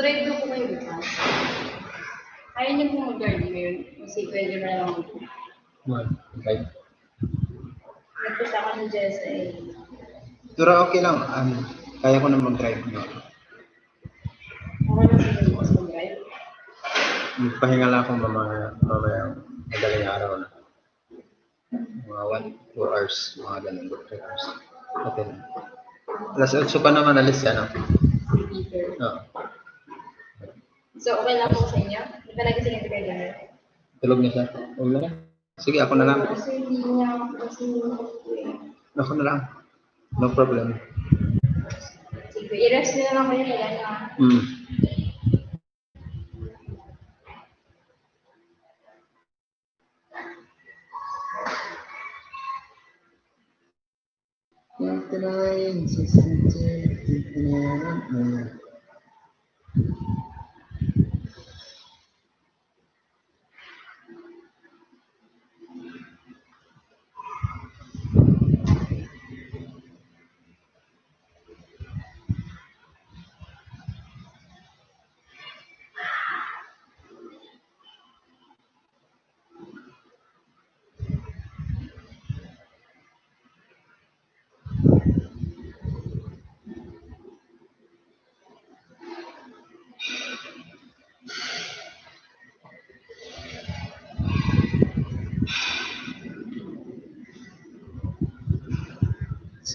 Mag-drive na po kayo bukas. Kaya niyo po mag-drive ngayon. Kasi pwede na lang po. Okay. Nagpisa ka ng GSA. Pero okay lang. Kaya ko na mag-drive. No? Okay na sa inyo bukas mag-drive. Magpahinga lang ako mamaya madaling araw na. Mga 1, 2 hours. Mga ganun. 3 hours. Okay lang. Alas 8 pa naman alis yan. No? Peter. Oo. So, okay lang po sa inyo? Di ba nagising ito kayo dyan? Tulog na siya. Huwag na lang. Sige, ako na lang. Kasi hindi niya Ako na lang. No problem. Sige, i-rest nyo na lang kayo talaga.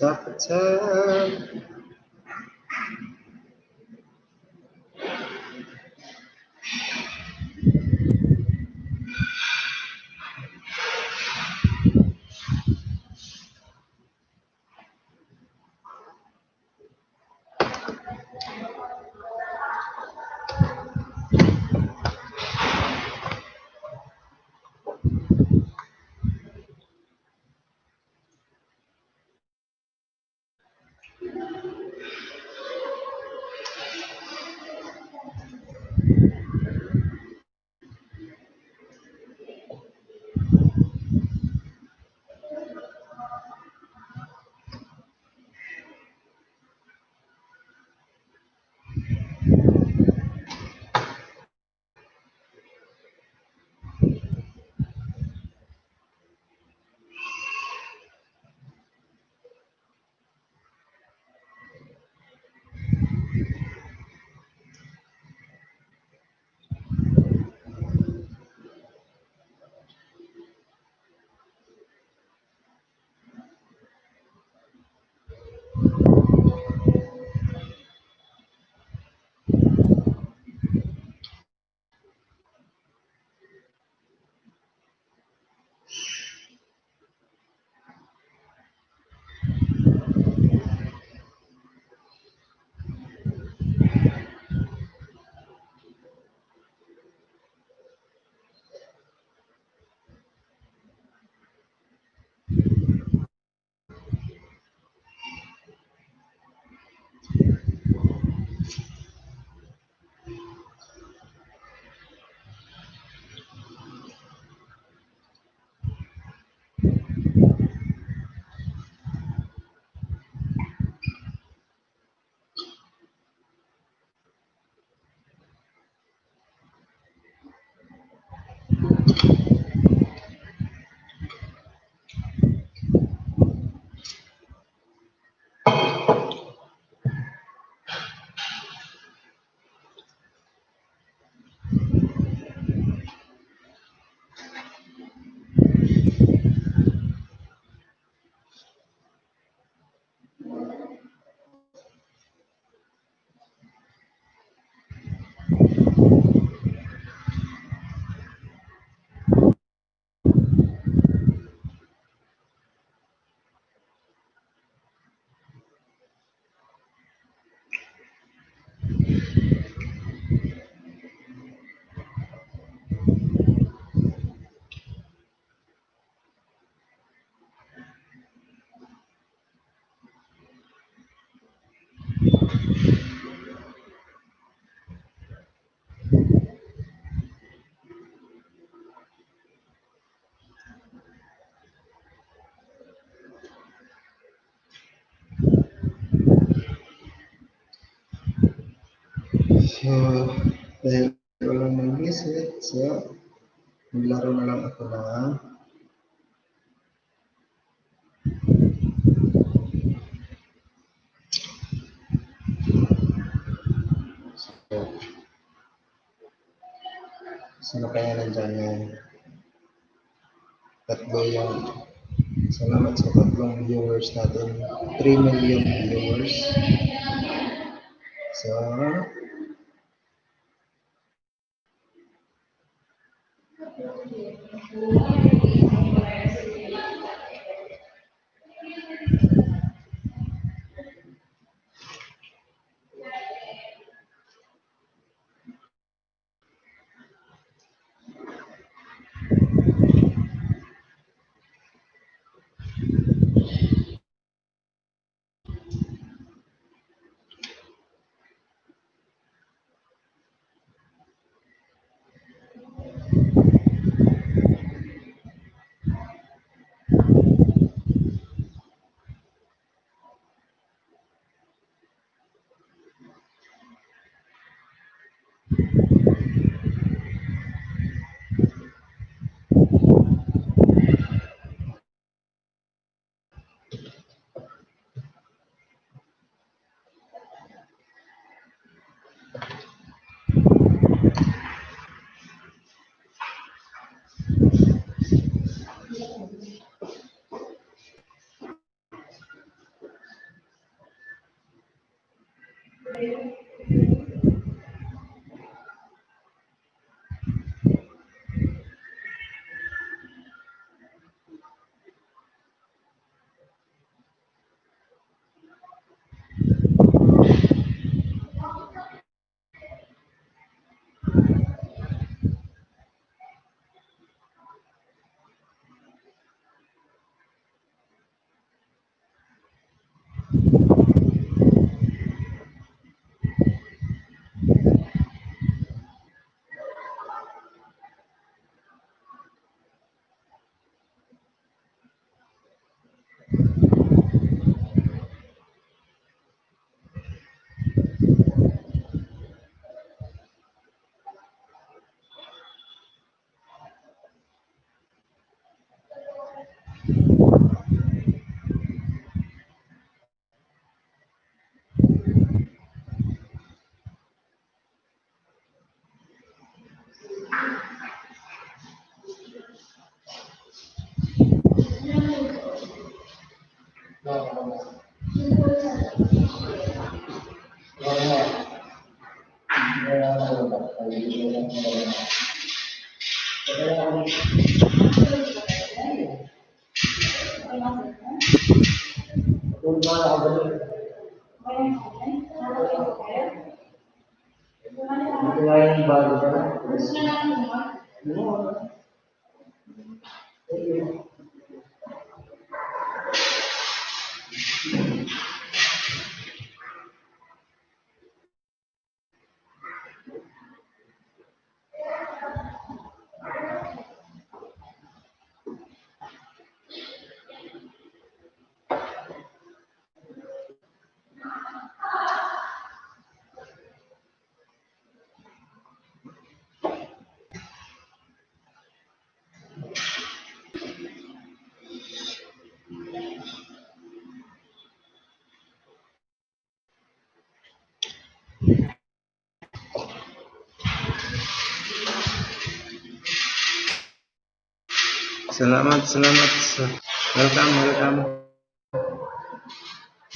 Sapatap. Maglaro na lang ako ng sino kaya nandyan yung tatlo yung salamat sa tatlong viewers natin. 3 million viewers. So, salamat.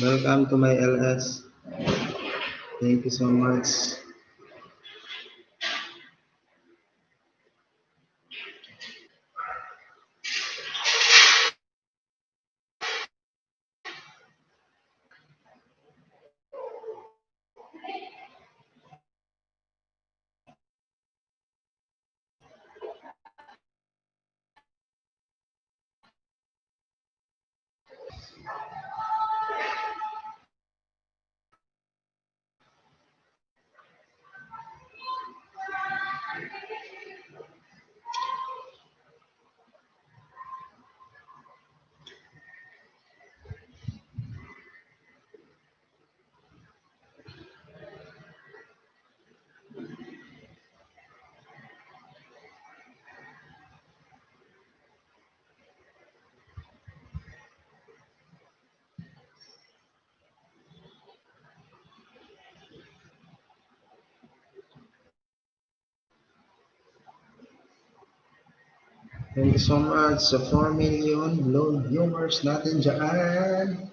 Welcome to my LS. Thank you so much. Thank you so much sa 4 million blown viewers natin dyan.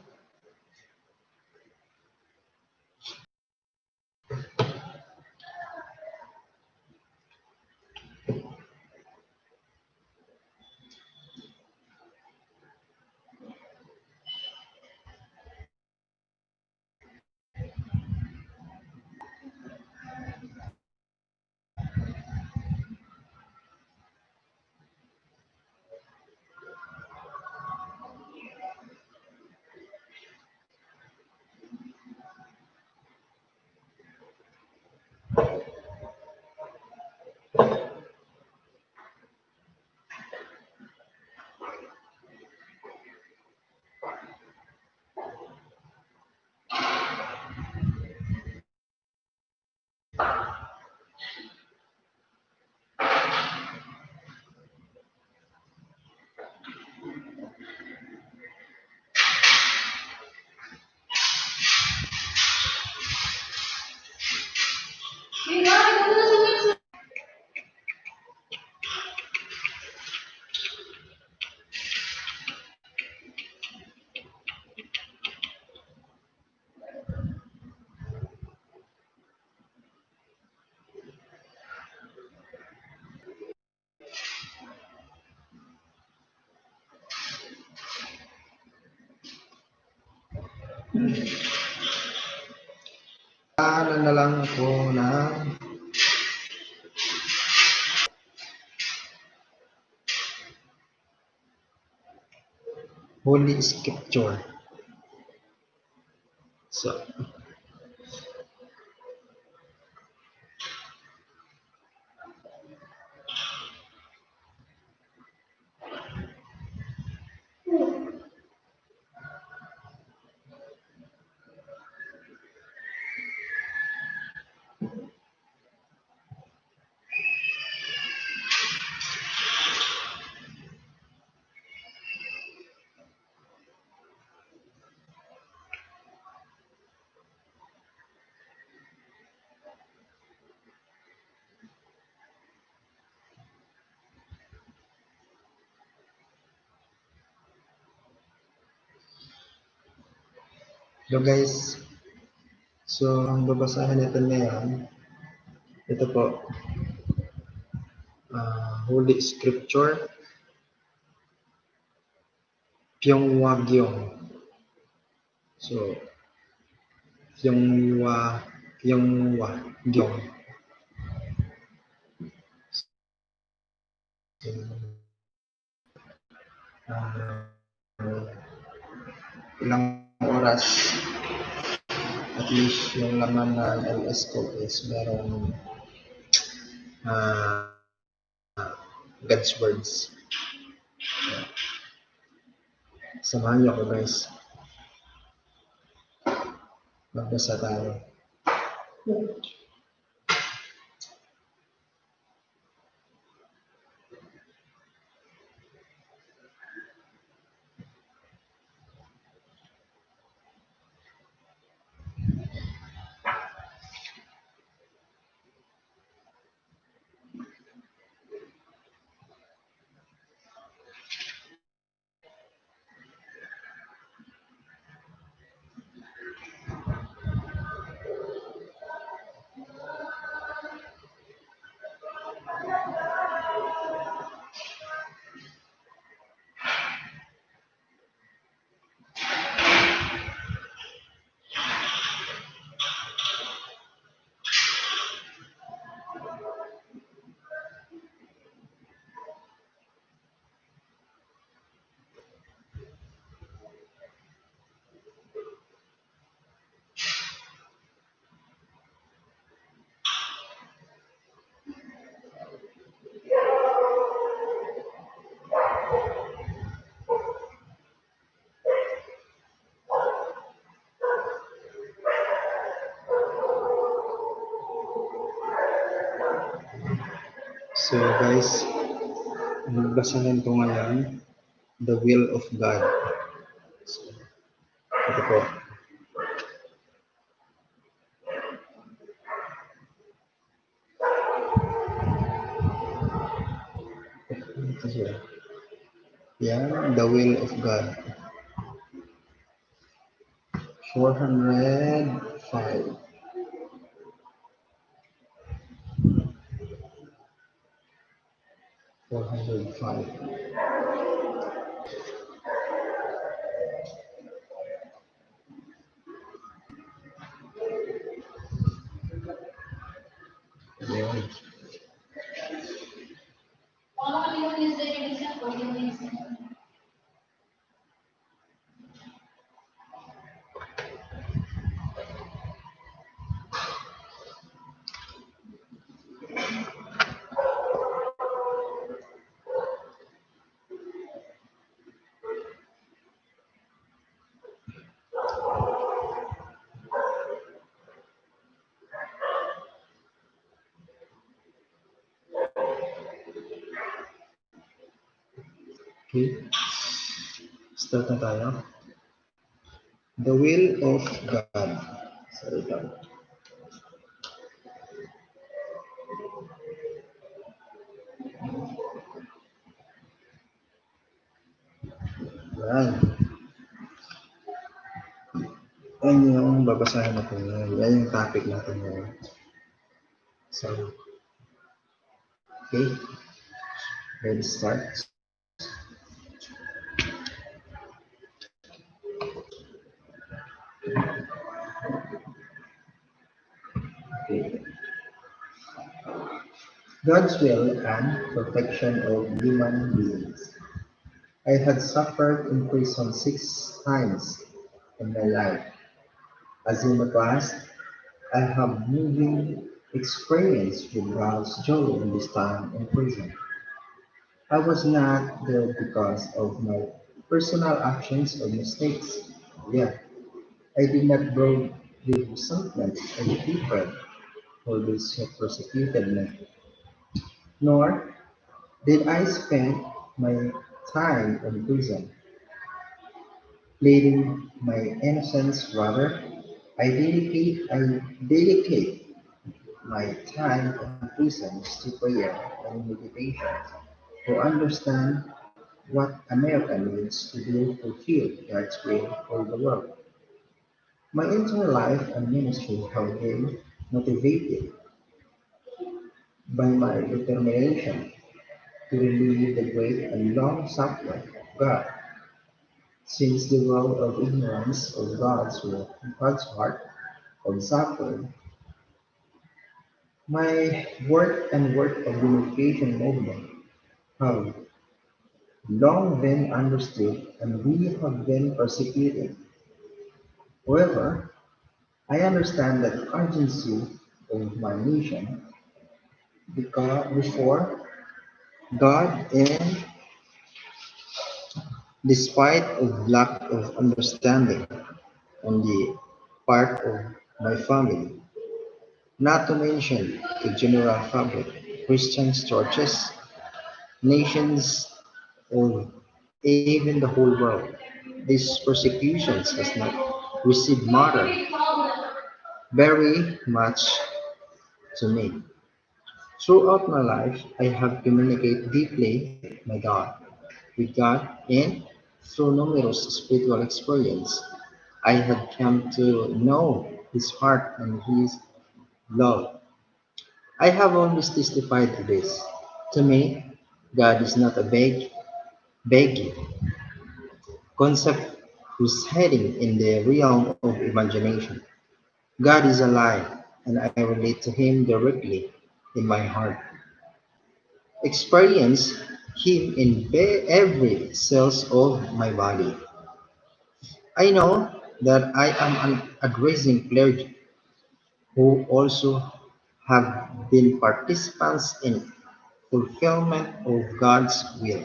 Ano na lang ako ng Holy Scripture. So, guys, so ang babasahin natin ngayon, ito po, Holy Scripture, Pyeongwagyong. So, Pyeongwagyong. So, ilang oras at least yung laman ng LS ko is merong God's words. So, samahan niyo ako guys. Magbasa tayo. So guys, magbasahin ko ngayon, The Will of God. So, ito po. Ito siya. will of God. 405. 405. Ayun. Kalau kalimutan sa isa ko, yung isa. Okay. Start na tayo. The will of God. Sorry lang. Yan. Yan yung babasahin natin ngayon. Yan yung topic natin ngayon. So, okay. Let's start. Okay. God's will and protection of human beings. I had suffered in prison 6 times in my life. As in the past, I have moving experience with God's joy in this time in prison. I was not there because of my personal actions or mistakes. Yet, I did not brood with resentment of the people for those who persecuted me, nor did I spend my time in prison pleading my innocence. Rather, I dedicate my time in prison to prayer and meditation to understand what America needs to do to fulfill God's will for the world. My entire life and ministry have been motivated by my determination to relieve the great and long suffering of God. Since the world of ignorance of God's will, God's heart of suffering, my work of unification movement have long been understood and we have been persecuted. However, I understand that urgency of my mission because before God and despite of lack of understanding on the part of my family, not to mention the general public, Christians, churches, nations, or even the whole world. These persecutions has not received matter very much to me. Throughout my life, I have communicated deeply my God, with God, and through numerous spiritual experience, I had come to know His heart and His love. I have always testified to this. To me, God is not a vague concept residing in the realm of imagination. God is alive, and I relate to Him directly in my heart. Experience Him in every cells of my body. I know that I am an addressing clergy who also have been participants in fulfillment of God's will.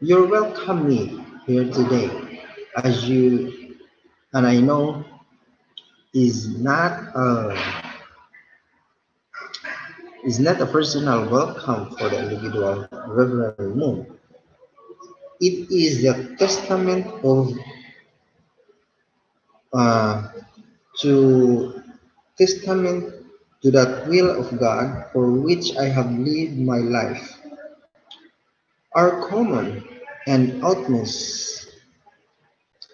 You're welcome me here today, as you and I know is not a is not a personal welcome for the individual Reverend Moon. It is the testament of uh, to testament to that will of God for which I have lived my life. Our common and utmost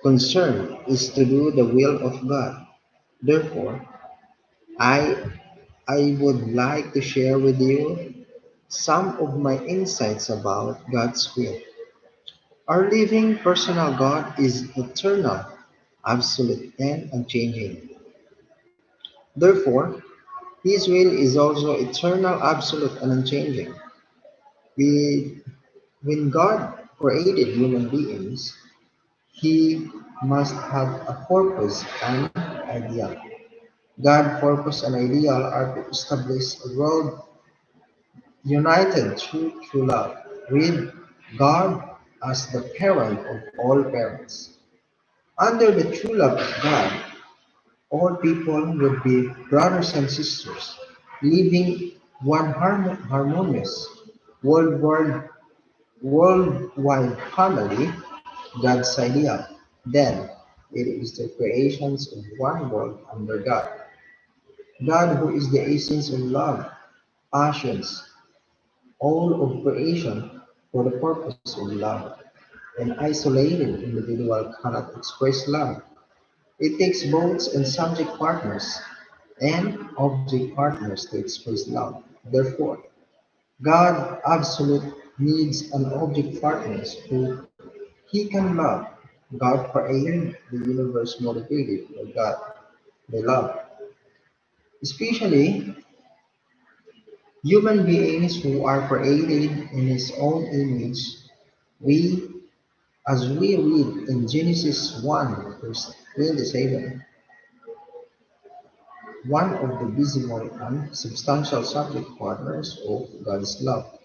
concern is to do the will of God. Therefore, I I would like to share with you some of my insights about God's will. Our living personal God is eternal, absolute, and unchanging. Therefore, His will is also eternal, absolute, and unchanging. We, when God created human beings, He must have a purpose and ideal. God's purpose and ideal are to establish a world united through true love, with God as the parent of all parents. Under the true love of God, all people would be brothers and sisters, living one harmonious worldwide family, God's ideal. Then it is the creations of one world under God. God, who is the essence of love, passions, all of creation for the purpose of love. An isolated individual cannot express love. It takes both and subject partners and object partners to express love. Therefore, God absolute needs an object partners who he can love. God created the universe motivated by God, by love. Especially human beings who are created in his own image, we as we read in Genesis 1 verse 27, one of the visible and substantial subject partners of God's love.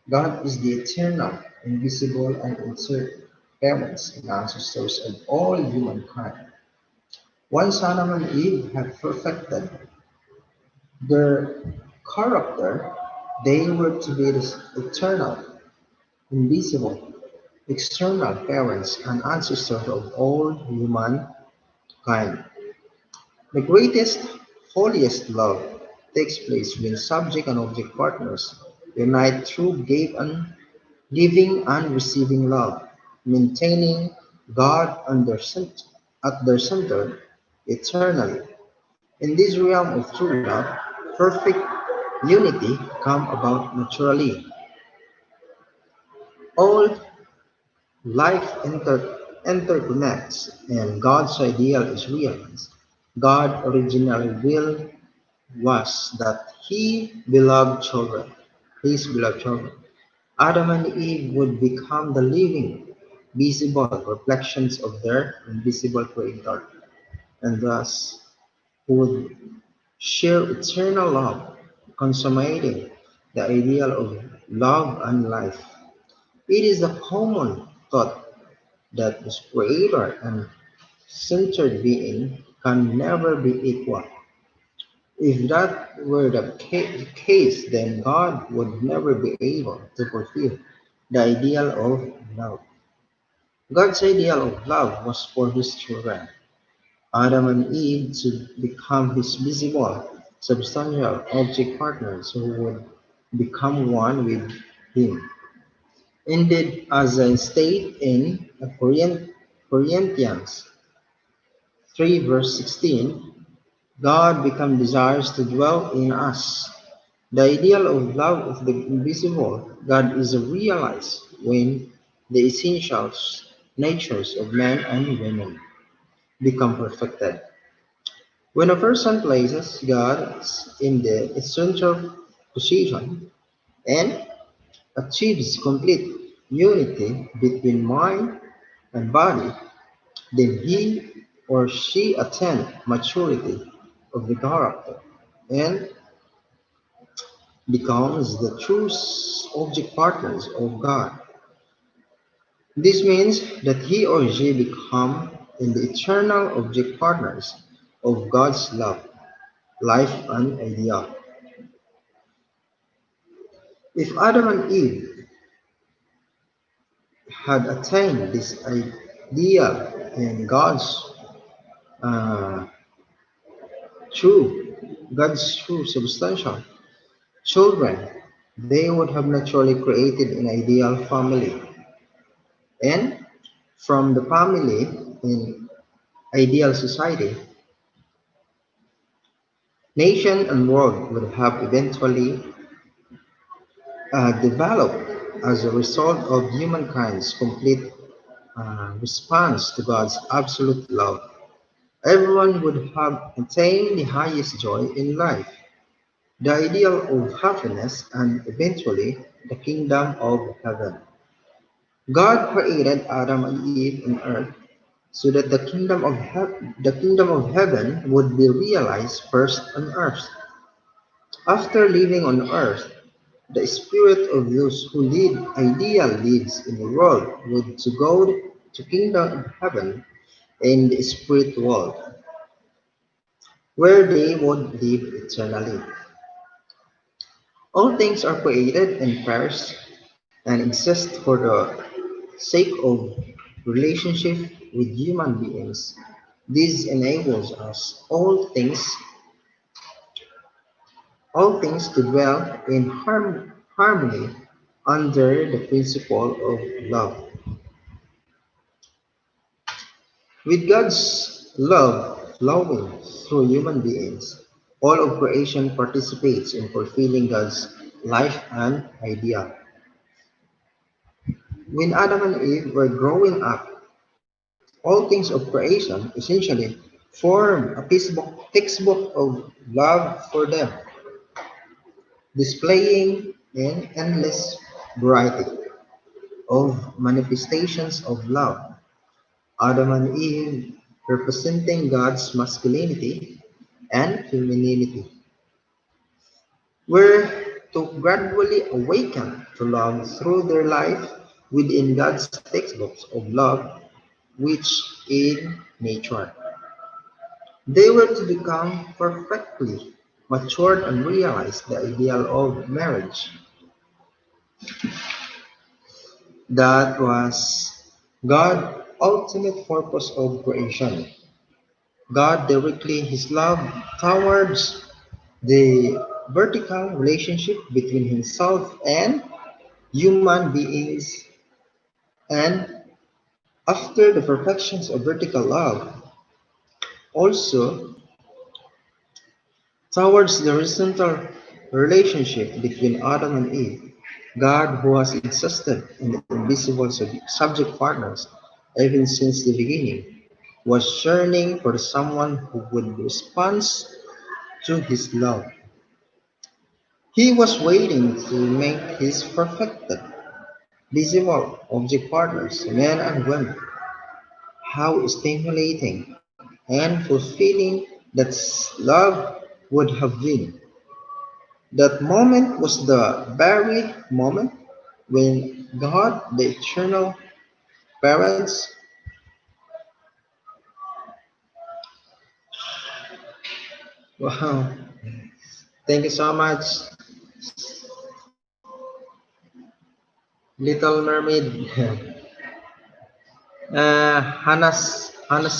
God is the eternal, invisible, and uncertain parents and ancestors of all humankind. Once Adam and Eve had perfected their character, they were to be the eternal, invisible, external parents and ancestors of all humankind. The greatest, holiest love takes place when subject and object partners unite through giving and receiving love, maintaining God at their center eternally. In this realm of true love, perfect unity come about naturally. All life interconnects and God's ideal is realized. God originally will was that his beloved children, Adam and Eve would become the living, visible reflections of their invisible Creator, and thus would share eternal love, consummating the ideal of love and life. It is a common thought that the Creator and centered being can never be equal. If that were the case, then God would never be able to fulfill the ideal of love. God's ideal of love was for his children, Adam and Eve, to become his visible, substantial object partners who would become one with him. Indeed, as I state in Corinthians 3 verse 16, God become desires to dwell in us. The ideal of love of the invisible God is realized when the essential natures of men and women become perfected. When a person places God in the essential position and achieves complete unity between mind and body, then he or she attains maturity of the character and becomes the true object partners of God. This means that he or she become in the eternal object partners of God's love, life, and ideal. If Adam and Eve had attained this ideal in uh, true, God's true substantial children, they would have naturally created an ideal family. And from the family in ideal society, nation and world would have eventually developed as a result of humankind's complete response to God's absolute love. Everyone would have attained the highest joy in life, the ideal of happiness, and eventually the kingdom of heaven. God created Adam and Eve on earth so that the kingdom of heaven would be realized first on earth. After living on earth, the spirit of those who lead ideal lives in the world would to go to kingdom of heaven in the spirit world, where they would live eternally. All things are created and perish and exist for the sake of relationship with human beings. This enables us all things to dwell in harmony under the principle of love. With God's love flowing through human beings, all of creation participates in fulfilling God's life and idea. When Adam and Eve were growing up, all things of creation essentially form a textbook of love for them, displaying an endless variety of manifestations of love. Adam and Eve representing God's masculinity and femininity were to gradually awaken to love through their life within God's textbooks of love, which in nature. They were to become perfectly matured and realize the ideal of marriage. That was God's ultimate purpose of creation. God directly his love towards the vertical relationship between himself and human beings, and after the perfections of vertical love, also towards the horizontal relationship between Adam and Eve. God, who has existed in the invisible subject partners even since the beginning, was yearning for someone who would respond to his love. He was waiting to make his perfected, visible object partners, men and women. How stimulating and fulfilling that love would have been. That moment was the very moment when God, the eternal parents, wow, thank you so much, Little Mermaid. Hannah's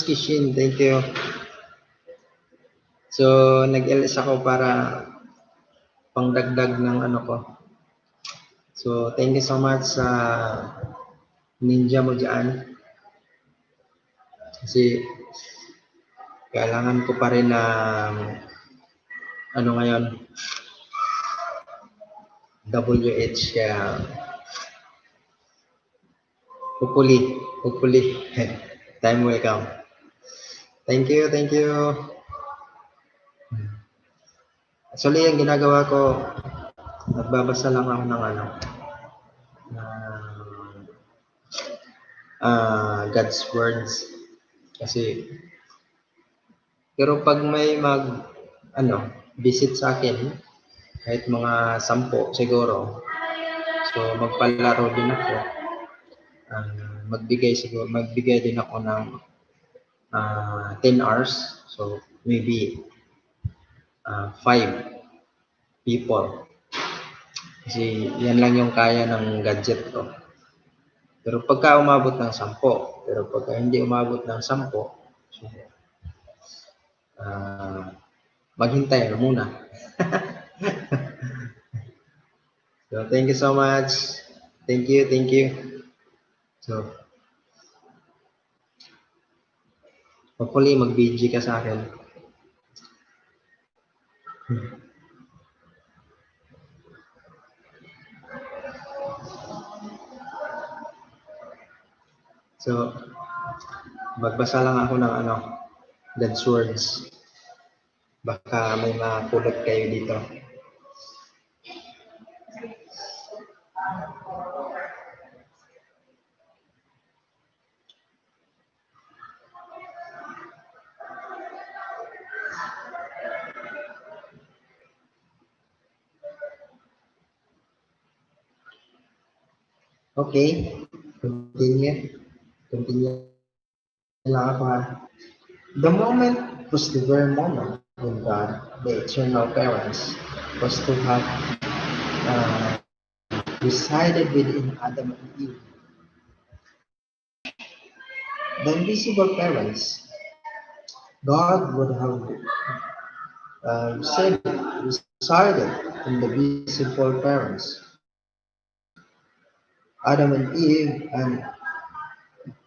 Kitchen, thank you. So, nag-LS ako para pangdagdag ng ano ko. So, thank you so much sa ninja mo dyan. Kasi, kailangan ko pa rin ng ano ngayon, WH, kaya hopefully, time will come. Thank you. Actually, ang ginagawa ko, nagbabasa lang ako ng ano, God's words. Kasi, pero pag may visit sa akin, kahit mga 10 siguro, so magpalaro din ako. Magbigay din ako ng 10 hours. So, maybe 5 people. Kasi yan lang yung kaya ng gadget ko. Pero pagka umabot ng 10, pero pagka hindi umabot ng 10, so, maghintay na muna. So, thank you so much. Thank you. So, Hopefully, mag-BG ka sa akin. So, magbasa lang ako ng God's words. Baka may mapulot kayo dito. Okay, continue lang ako ha. The moment was the very moment when God, the eternal parents, was to have resided within Adam and Eve. The invisible parents, God would have resided in the visible parents, Adam and Eve, and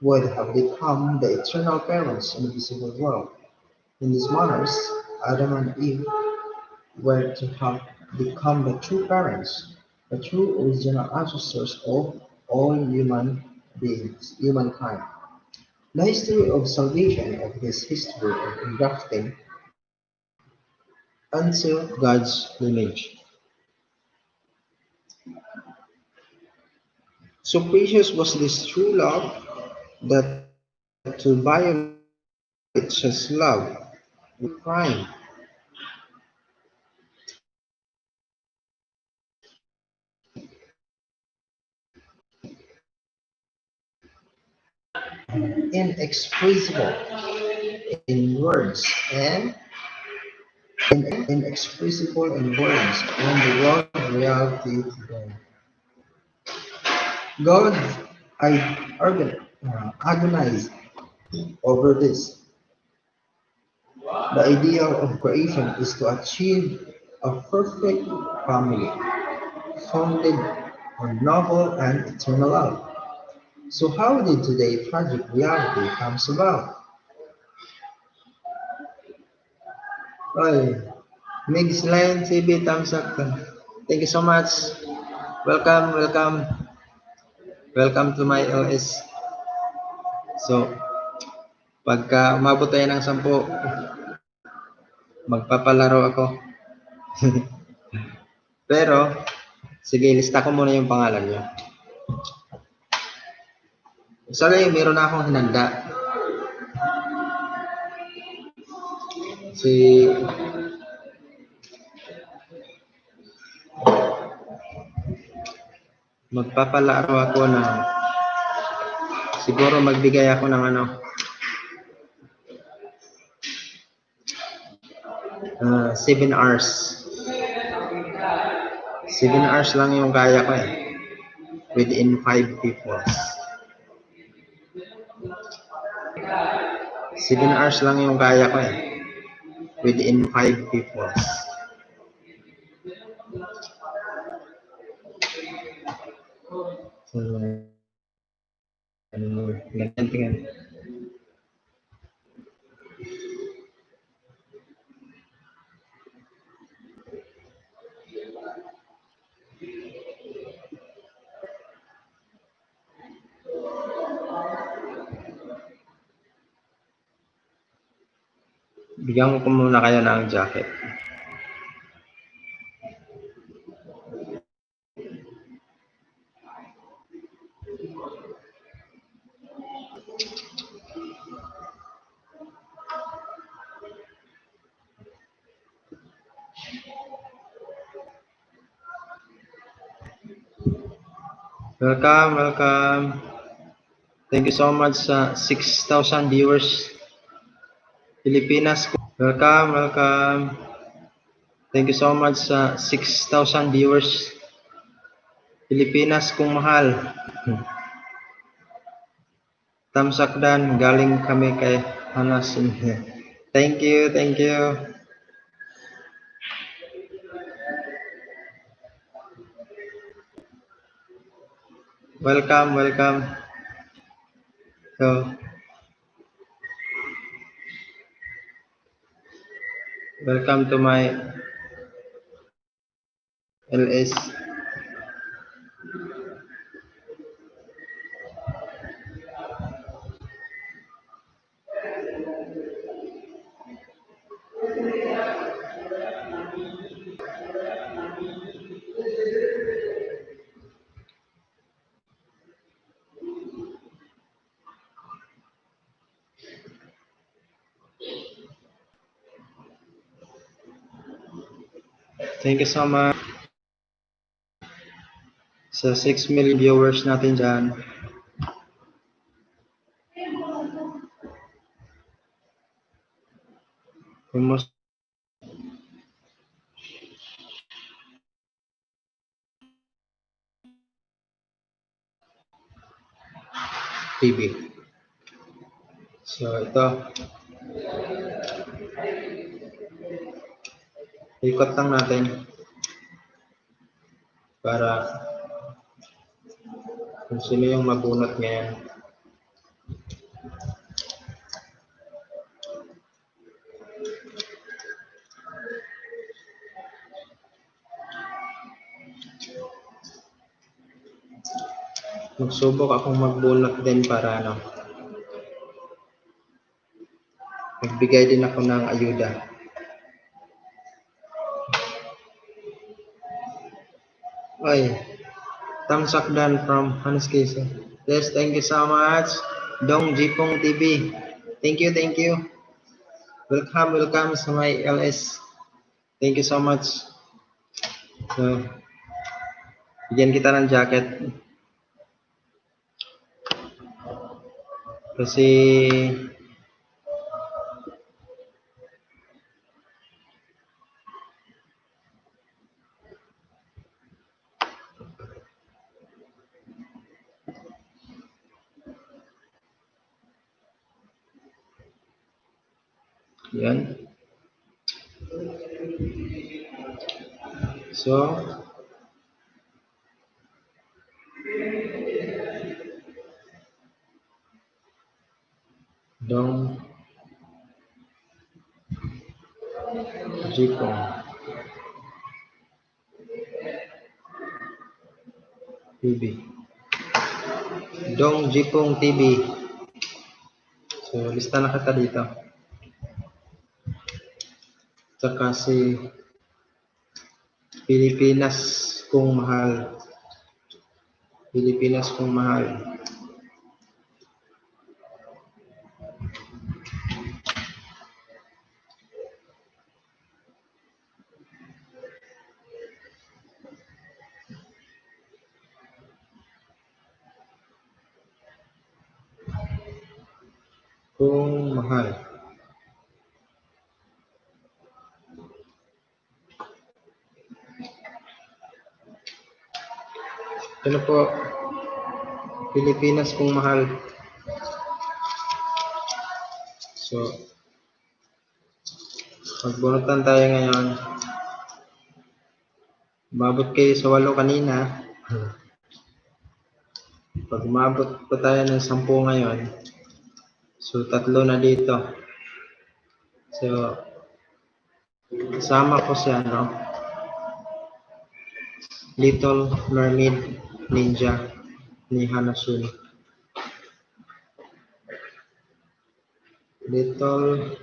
would have become the eternal parents in the visible world. In these manners, Adam and Eve were to have become the true parents, the true original ancestors of all human beings, humankind. The history of salvation of this history of engrafting unto God's image. So precious was this true love that to violate such love with crime. Inexpressible in words and inexpressible in words and the world reality today. God, agonized over this. The ideal of creation is to achieve a perfect family founded on noble and eternal love. So how did today's tragic reality comes about? Oy, Migs Lion TV, thumbs up. Thank you so much. Welcome, welcome. Welcome to my OS. So, pagka umabot tayo ng 10, magpapalaro ako. Pero, sige, lista ko muna yung pangalan nyo. Sorry, meron na akong hinanda. Magpapalaro ako ng, siguro magbigay ako ng 7 hours. 7 hours lang yung kaya ko within 5 people. 7 hours lang yung kaya ko within 5 people. So, tingnan. Bigyan ko muna kayo ng jacket. Welcome, welcome. Thank you so much sa 6,000 viewers. Pilipinas. Welcome, welcome. Thank you so much sa 6,000 viewers. Pilipinas kung mahal. Tamsakdan, galing kami kay Hanas. Thank you, thank you. Welcome, welcome. So, Welcome to my LS. Thank you so much sa 6 million viewers natin dyan. Kumusta? TV. So, ito. Ikot lang natin para kung sino yung mabunot ngayon. Magsubok akong magbunot din para magbigay din ako ng ayuda. Oy, thumbs up dan from Hans Kisa. Yes, thank you so much. Dong Jipong TV. Thank you, thank you. Welcome sa my LS. Thank you so much. So, bigyan kita ng jacket. Kasi yan. So, Dong Jipong TV. Dong Jipong TV. So, lista na kita dito. Tsaka si Pilipinas kong mahal. Pilipinas kong mahal. Kung mahal. Ano po? Pilipinas kung mahal. So, magbunutan tayo ngayon. Umabot kayo sa 8 kanina. Pag umabot pa tayo ng 10 ngayon, so 3 na dito. So, kasama ko siya, Little Mermaid Ninja ni Hanasun. Little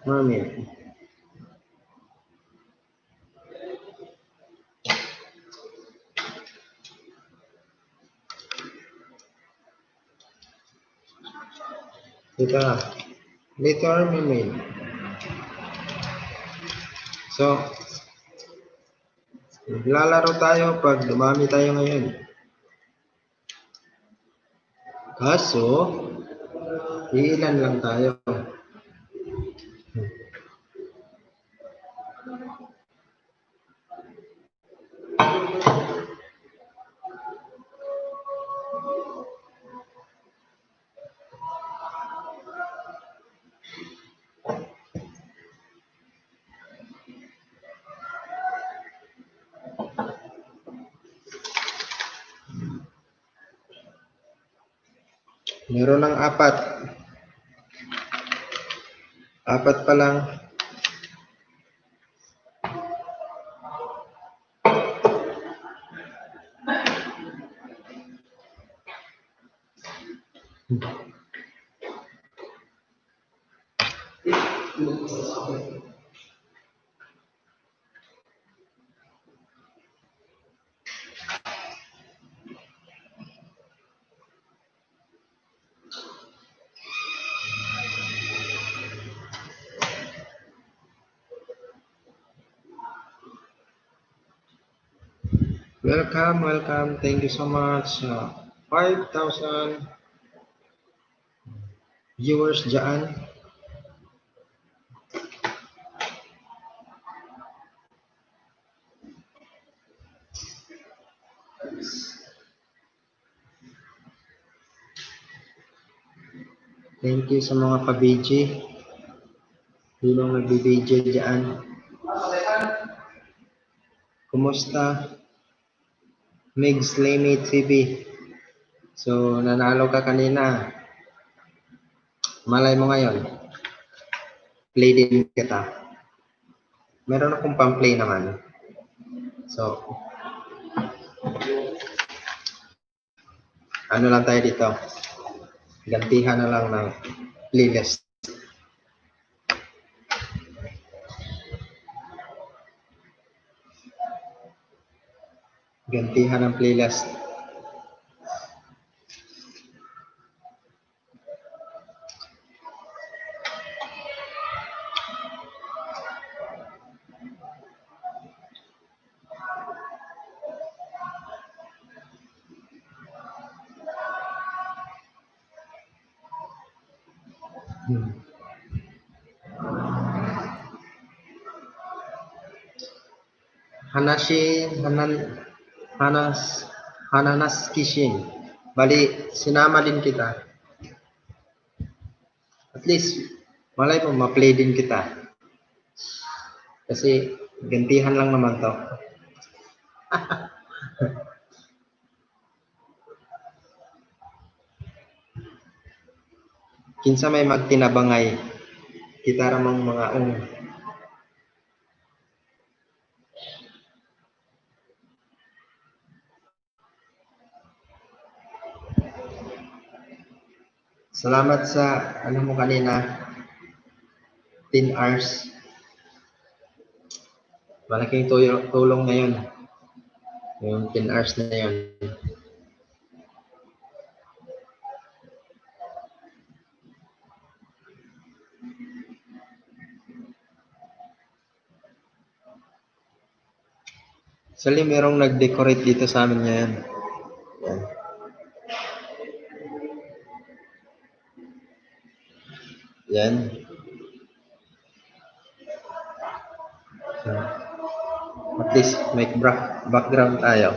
Mermaid. Ito, Little Mermaid. So, maglalaro tayo pag dumami tayo ngayon. Kaso, iilan lang tayo. Meron ng 4. Apat pa lang. Welcome, welcome. Thank you so much. 5,000 viewers dyan. Thank you sa mga ka-BG. Sinong nagbi-BG dyan? Kumusta? Migs Lemmy TV. So, nanalo ka kanina. Malay mo ngayon. Play din kita. Meron akong pang-play naman. So, ano lang tayo dito? Gantihan na lang ng playlist. Gantihan ng playlist. Hananas Kishin. Bali, sinama din kita. At least, malay mo, ma-play din kita. Kasi, gantihan lang naman to. Kinsa may magtinabangay. Kita ramang mga Salamat sa, ano mo kanina, 10 hours. Malaking tulong na yun. Yung 10 hours na yun. Actually, merong nag-decorate dito sa amin ngayon. Yan. Yan. So, at least, make background tayo.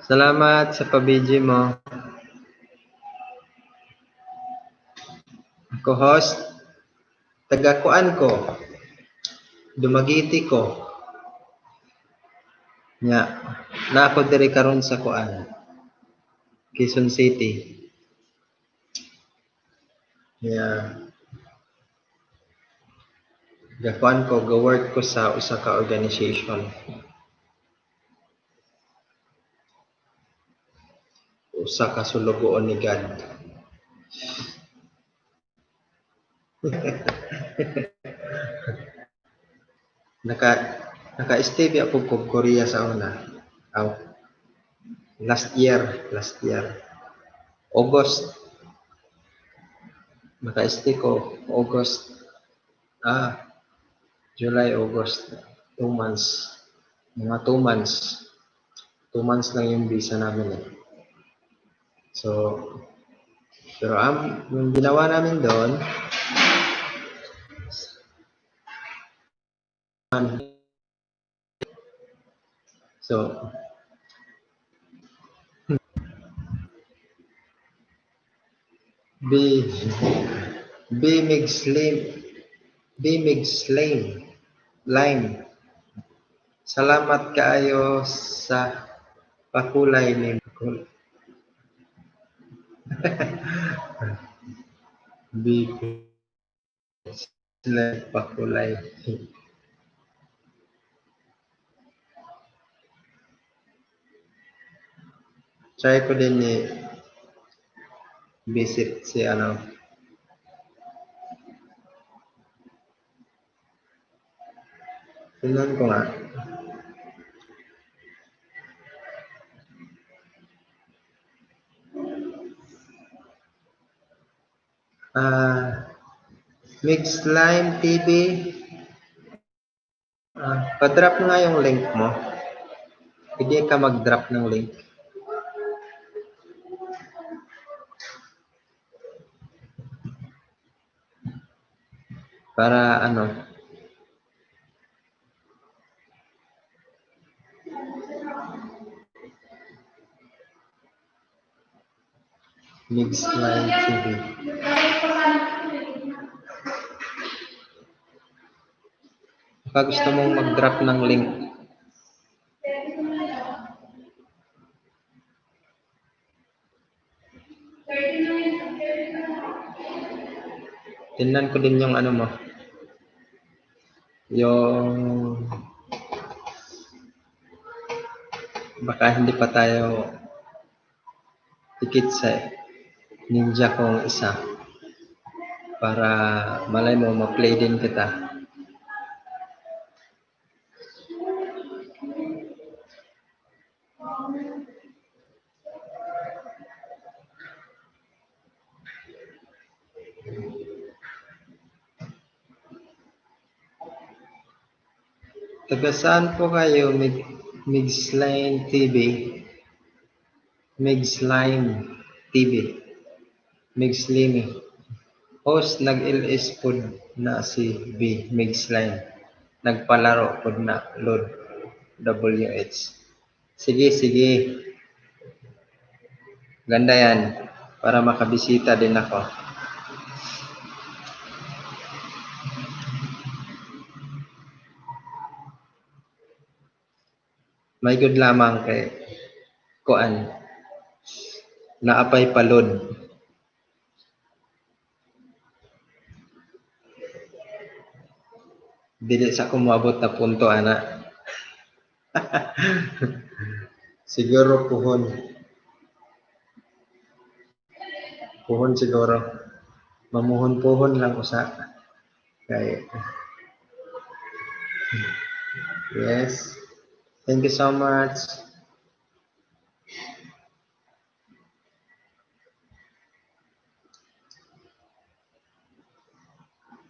Salamat sa pabidyo mo. Ako host, taga-kuan ko. Dumagiti ko. Nya, na ako diri karon sa kuan. Quezon City. Yeah. Gakuan ko, go-work ko sa usa ka organization. Usa ka sulugoon ni God. Naka-stay ako ko Korea sa una. Last year, August. Naka-stay ko August. July, August. 2 months. Mga 2 months. 2 months lang yung visa namin eh. So, pero yung ginawa namin doon, so, B. Bimig Slim. Lime. Salamat kaayo sa pakulay ni Big Slim pakulay. Try ko din visit si ano. Tingnan ko nga. Mix Line TV. Pa-drop nga yung link mo. Pwede ka mag-drop ng link. Para ano. Mix Line TV. Baka gusto mong mag-drop ng link. Tingnan ko din yung ano mo. Yung baka hindi pa tayo tikit sa ninja kong isa. Para malay mo ma-play din kita. Taga saan po kayo? Mixline TV. Mixline TV. Mixlimi. Host nag-LS po na si B. Mixline. Nagpalaro po na load WH. Sige, sige. Ganda yan. Para makabisita din ako. May good lamang kay Kuan. Naapay palod. Dili sa kumabot na punto, ana. Siguro puhon. Puhon siguro. Mamuhon-puhon lang usa. Kay yes. Thank you so much.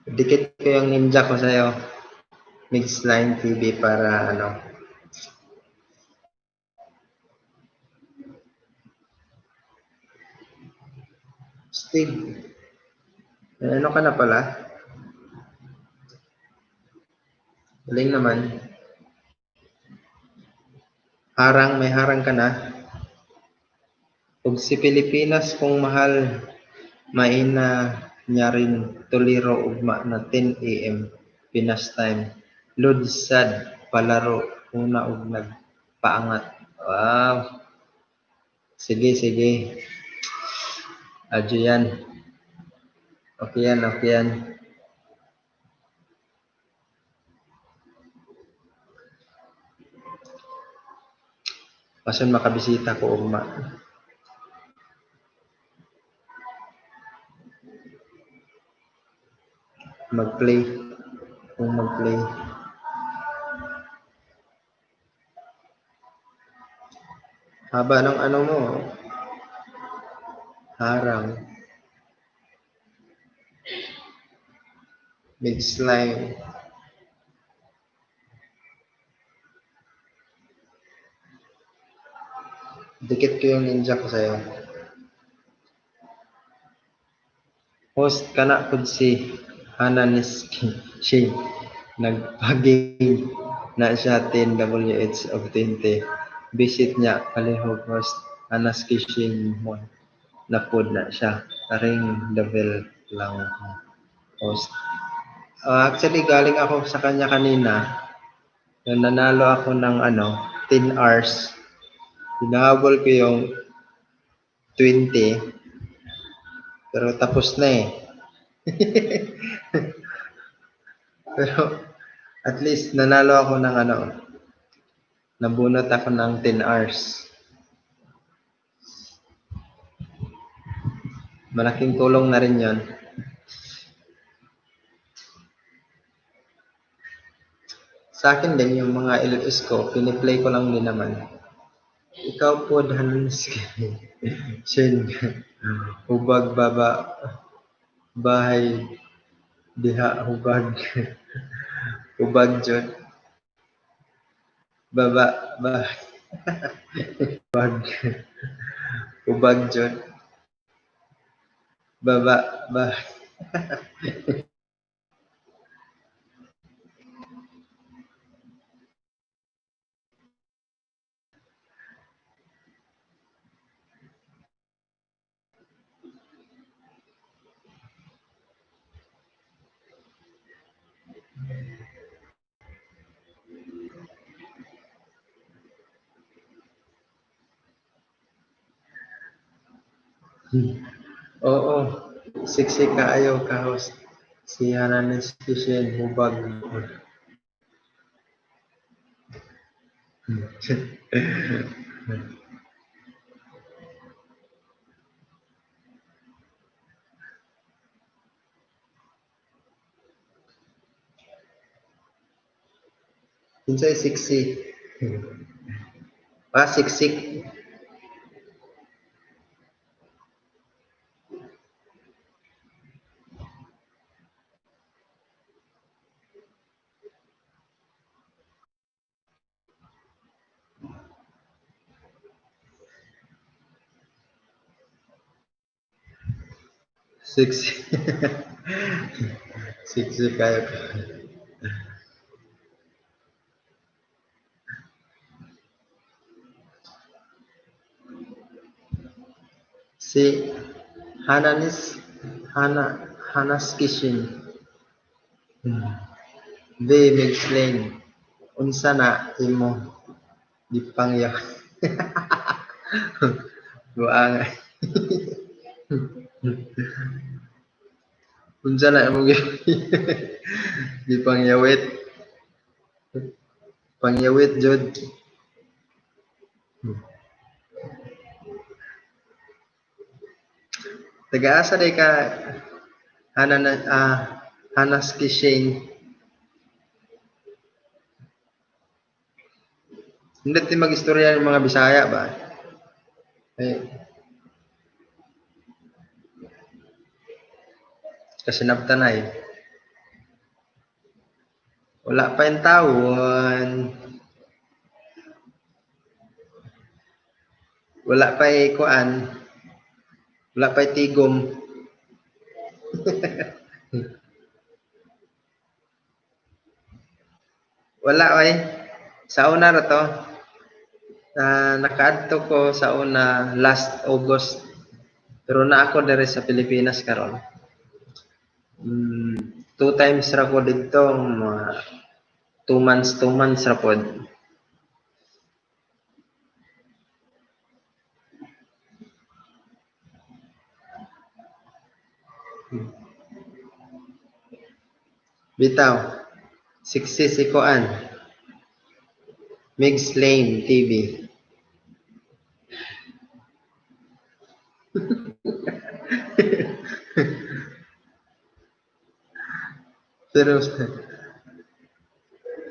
Dikit ko yung ninja ko sa'yo. Mixline TV para ano. Steve. Ano ka na pala? Galing naman. Harang, may harang ka na. Ug si Pilipinas kung mahal, maina niya rin tuliro ugma na 10 AM Pinas time. Load sad palaro una ug nagpaangat. Wow. Sige, sige. Adyo yan. Okay yan, okay yan. Pasun makabisita ko ugma. Mag-play. Kung mag-play. Haba ng ano mo. Harang. Big slime. Dikit ko yung ninja ko sa'yo. Host ka na po si Hananis Shane. Nagpaging na siya 10 WH of 20. Visit niya kalihog host Hananis Shane mo. Napod na siya. Ring the bell lang host. Actually, galing ako sa kanya kanina. Yung nanalo ako ng 10 hours. Hinahabol ko yung 20. Pero tapos na eh. Pero at least nanalo ako ng nabunot ako ng 10 hours. Malaking tulong na rin yon. Sa akin din, yung mga LS ko, piniplay ko lang din naman. Ikaw po, Danos. Shen. Hubag baba. Bahay. Diha. Hubag. Hubag Jod. Baba. Bahay. Hubag. Hubag Jod. Baba. Bahay. Oo. Siksik ka ayaw ka host. Si Hananes Kishen. Hubag. Kinsay siksik. Siksik. Siksik. Siksik kayo. Si Hanas Kishin. Be Mixling. Unsa na imo gipangyaw. Buang. Unsa na imo gipangyawit. Pangyawit jud. Taga-asa day ka Hanas Kishin. Hindi ti mag-istorya ng mga Bisaya ba? Kasi nabtanay. Wala pa yung tawon. Wala pa kuan. Wala pa tigom. Wala sa una ra to. Nakaadto ko sa una last August. Pero na ako dere sa Pilipinas karon. 2 times ra ko dito, 2 months ra pod. Bitaw, si Koan. Migs Lane TV.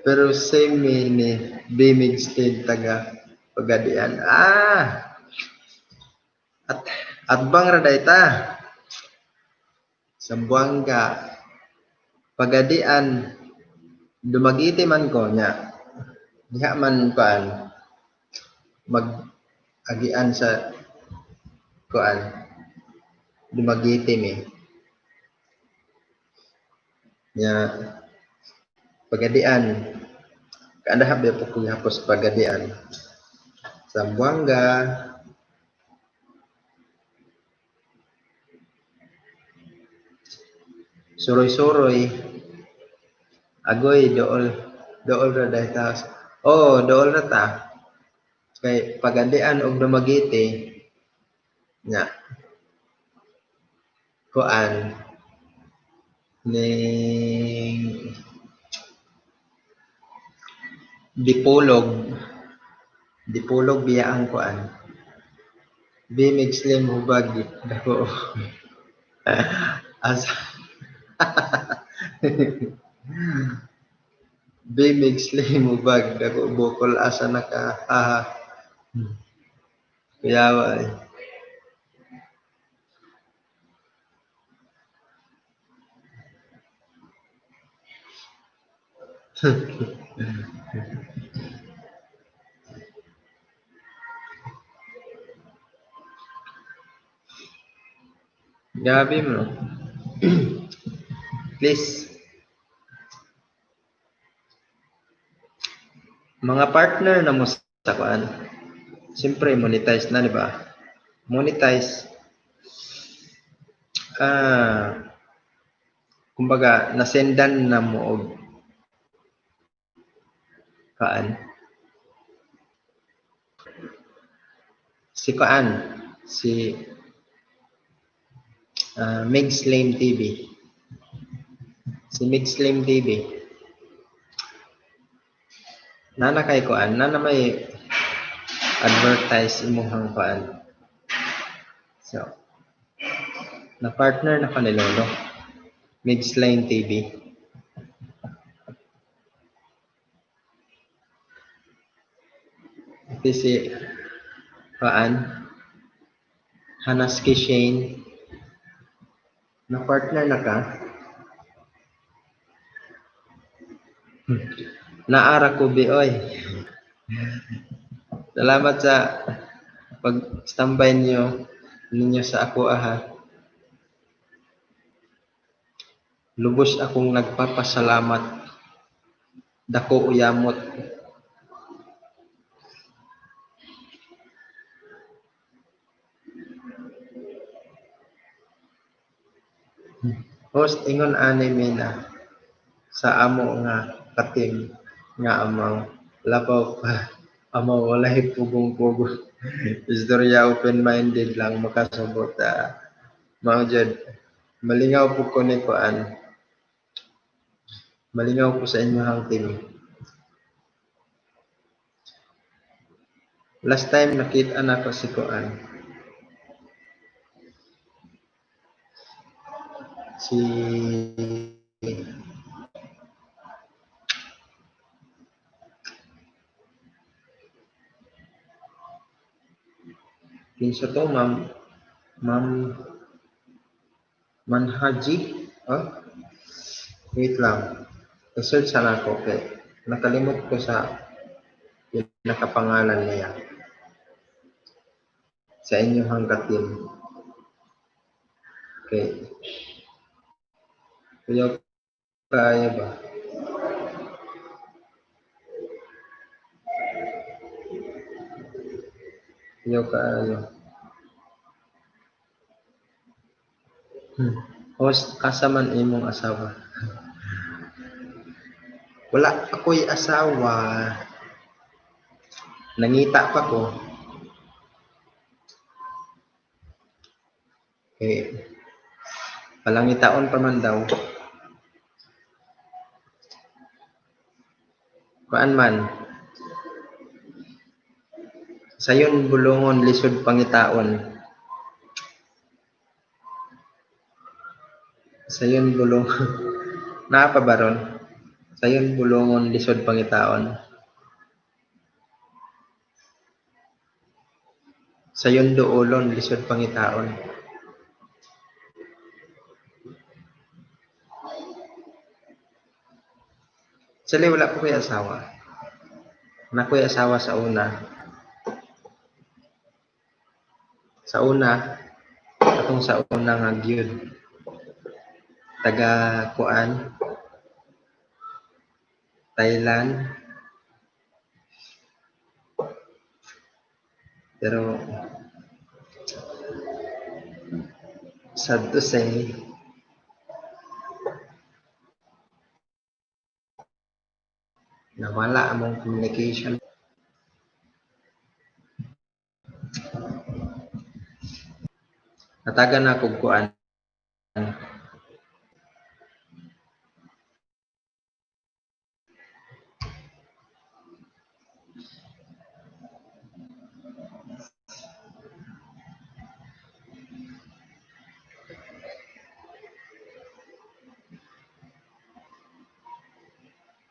pero same ni Bimig State taga Pagadian. At bang radaita sa Buanga Pagadian dumagiti man ko nya diha man kuan mag-agian sa kuan dumagiti mi nya Pagadian kaandaha ba po hapos Pagadian sa Buanga Suroy-suroy. Agoy, dool. Dool ra dahil taas. Oo, dool ra ta. Kay pagandian og dumagiti. Nya. Kuan. Ning Dipolog. Dipolog biya ang kuan. Bimig slim hubag dako. Asa Bimig slim hubag dako bukol asa naka kuyawa eh. Gabi mo. Please. Mga partner na mo sa kuan. Siyempre monetize na, di ba? Monetize. Kumbaga nasendan na mo og kaan. Si kuan, si Meg Slim TV. Si Meg Slim TV. Nana kay kuan, nana may advertise imuhang kuan. So, na partner na kanilolo. Meg Slim TV. Ito si kuan, Hanaski Shane. Na partner na ka. Naara ko oy. Salamat sa pag-standby ninyo sa ako aha. Lubos akong nagpapasalamat. Dako uyamot. Host ingon anime na sa amo nga katim nga amang labaw pa amaw walay pugong-pugong. Istorya open-minded lang makasabot. Mao jud malingaw po ko ni kuan. Malingaw po sa inyong team. Last time nakita na ko si kuan. Si Kinsa to, Ma'am Manhaji? Wait lang. Research sana ako kay nakalimot ko sa nakapangalan niya. Sa inyong hanggatin. Okay. Kuya kaya ba? Kuya kaya. Host, asa man imong asawa? Wala ako'y asawa. Nangita pa ko. Okay. Palangitaon pa man daw. Kuan man. Sayon bulungon lisod pangitaon. Sayon bulungon. Naapa ba ron? Sayon bulungon lisod pangitaon. Sayon duolon lisod pangitaon. Sali wala ko kay asawa. Nakoy asawa sa una. Sa una, atong sa una nga gyud. Taga kuan Thailand. Pero sad to say ng communication. Natagan na kog kuan.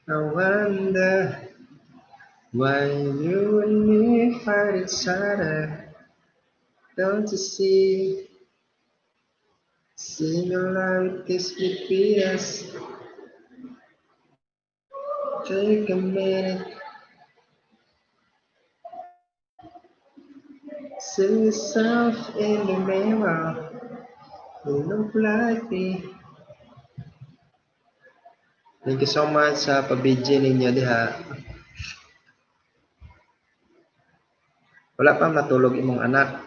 I wonder why you and me fight each other. Don't you see? Sing along with this with us. Take a minute. See yourself in the mirror. You look like me. Thank you so much sa pabidyo ninyo diha. Wala pa matulog imong anak.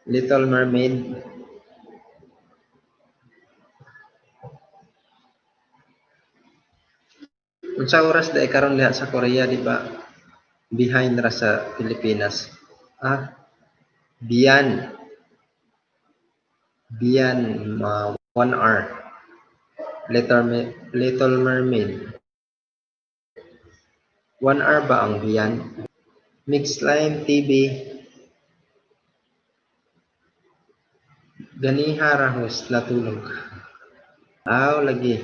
Little Mermaid. Unsa oras dai karon diha sa Korea, di ba? Behind ra sa Pilipinas. Beyond 1 hour. Little Mermaid. 1 hour ba ang beyond? Mixline TV. Ganiha ra host natulog. Aw lagi.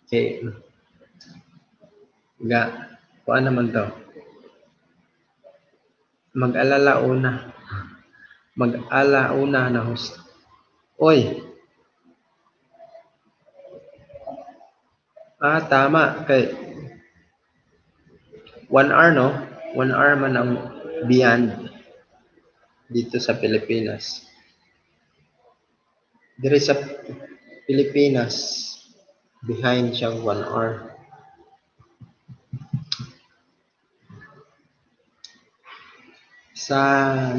Okay. Kuan naman to. Mag-alala una na host. Oy. Tama kay 1 hour no? 1 hour man ang beyond dito sa Pilipinas. Diri sa Pilipinas behind siya 1 hour.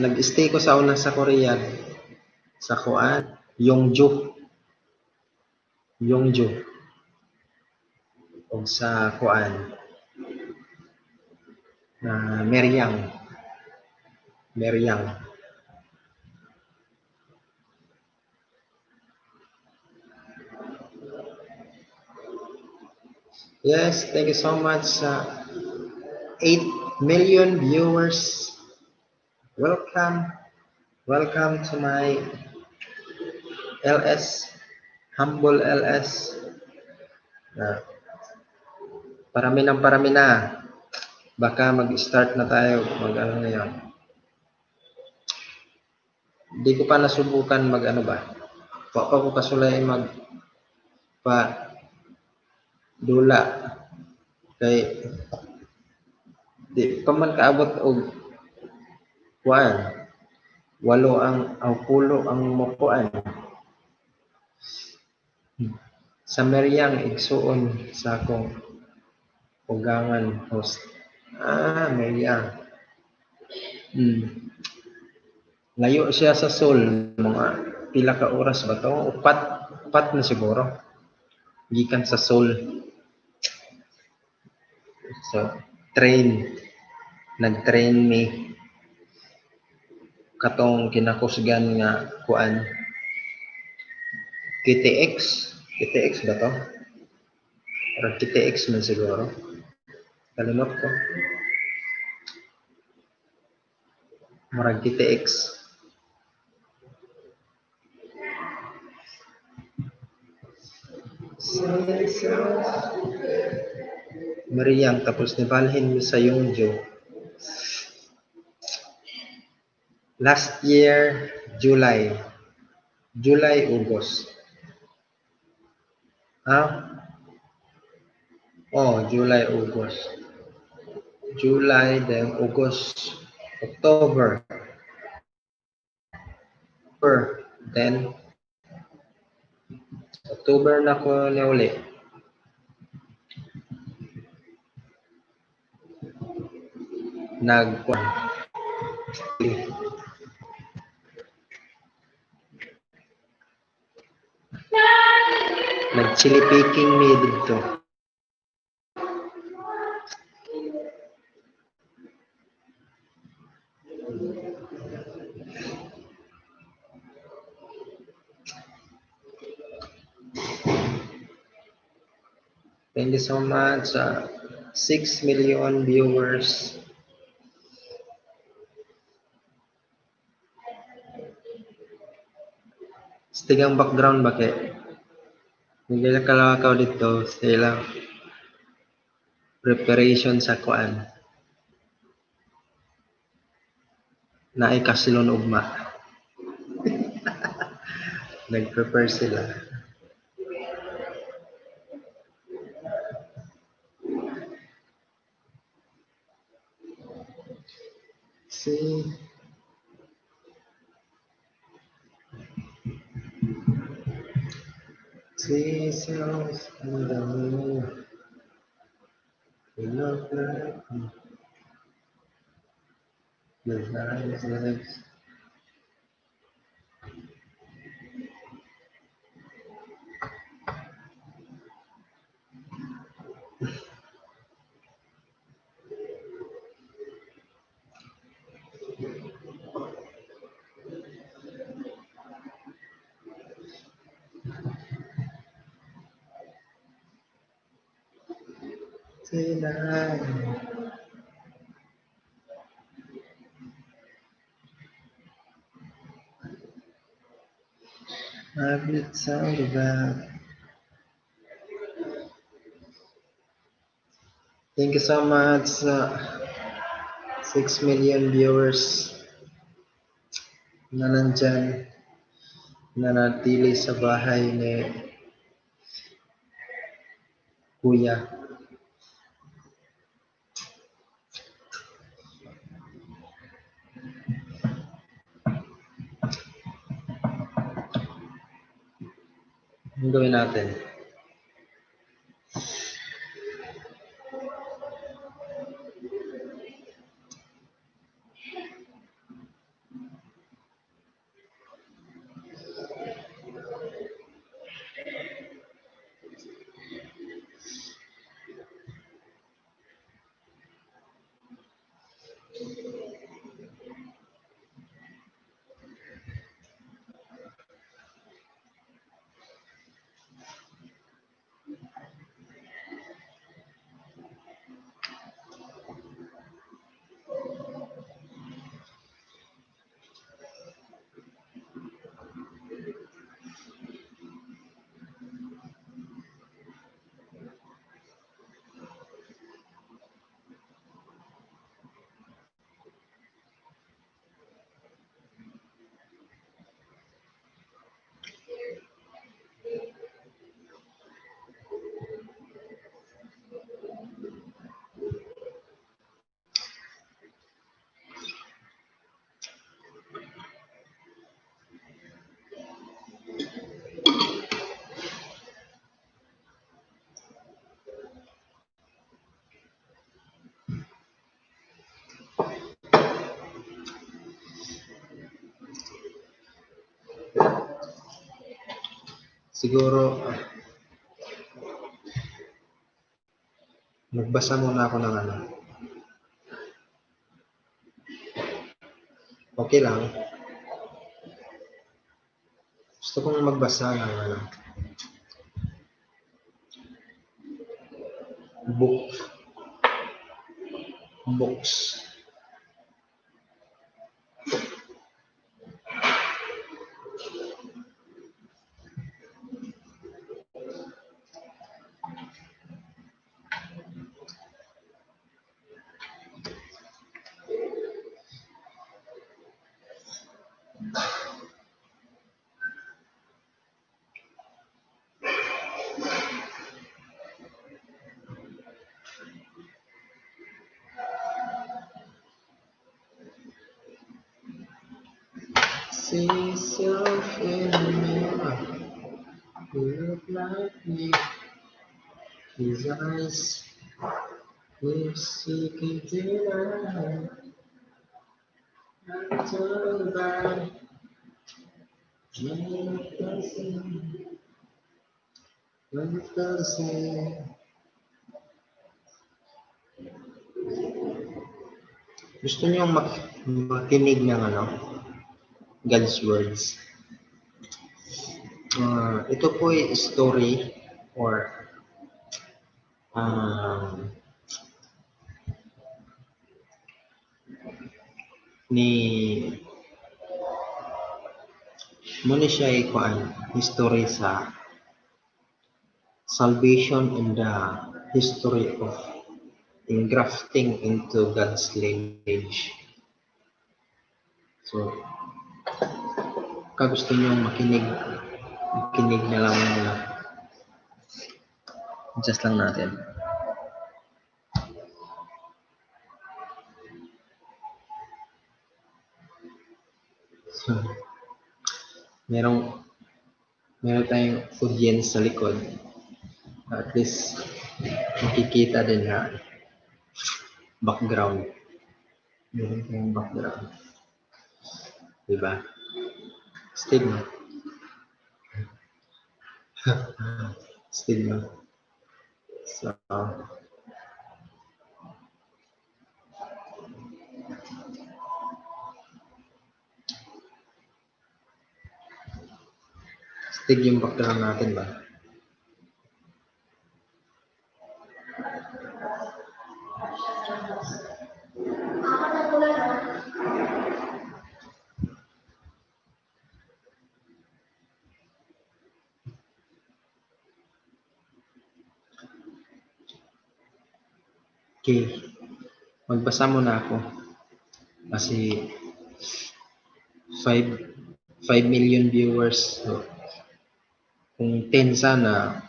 Nag-stay ko sa una sa Korea sa kuan Yongju o sa kuan na Meryang. Yes, thank you so much sa 8 million viewers. Welcome to my LS, Humble LS. Parami na. Baka mag-start na tayo. Mag-ano ngayon. Hindi ko pa nasubukan mag-ano ba. Pa ko kasulay dula. Kay di pa man kaabot og 8 pulo ang mokuan. Sa Meryang igsuon sa akong ugangan host. Meryang. Layo siya sa Seoul, mga pila ka oras ba to? Upat na siguro. Gikan sa Seoul. So, nag-train me katong kinakusgan nga kuan KTX ba to? Parang KTX man siguro. Kalimot ko. Marag KTX. Meryang tapos nibalhin mi sa Yongju. Last year, July, August. July, August. July, then August, October. Then, October na ko uli. Nag-chili picking me dito. Thank you so much. 6 million viewers. Stigang background ba kay? Hindi na kalakaw dito sila preparation sa kuan. Naay kasilon ugma. Nag-prepare sila. See, cells in the moon. You look like your eyes. Tonight. I've been sound about. Thank you so much. 6 million viewers na nandyan, nanatili sa bahay ni Kuya. Ang gawin natin? Siguro, magbasa muna ako ng ano. Okay lang. Gusto kong magbasa ng ano. Books. See yourself in the mirror. You look like me. His eyes will seeking delight. I'm talking about when it does say. Gusto niyo makinig ng ano? God's words. Ito po ay story or um, ni muna siya ikuan history sa salvation in the history of engrafting into God's lineage. So, kagusto nyo makinig na lang muna. Just lang natin. So, meron tayong audience sa likod. At least, makikita din na background. Meron tayong background. Diba? Stigma. Stigma. So, stig yung background natin ba? Okay. Magbasa muna ako. Kasi 5 million viewers. So, kung 10 sana,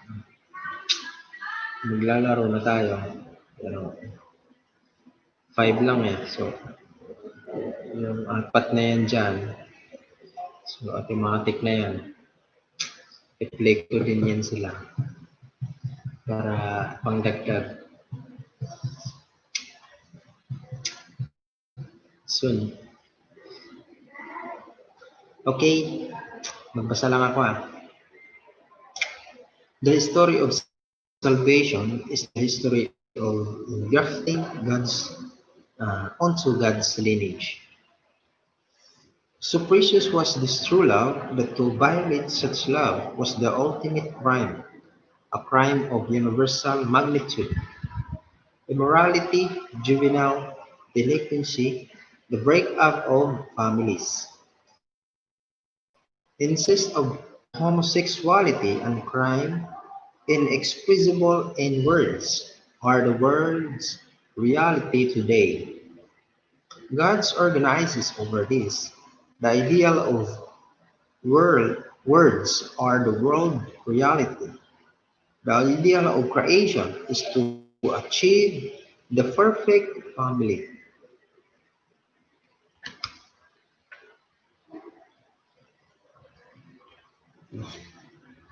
maglalaro na tayo. Pero 5 lang eh. So, yung 4 na yan dyan. So, automatic na yan. I-play ko din yan sila. Para pangdagdag. Soon. Okay. Magbasa lang ako ah. The story of salvation is the history of grafting onto God's lineage. So precious was this true love that to violate such love was the ultimate crime, a crime of universal magnitude. Immorality, juvenile delinquency, the breakup of families. Incest of homosexuality and crime, inexpressible in words, are the world's reality today. God organizes over this. The ideal of words are the world reality. The ideal of creation is to achieve the perfect family.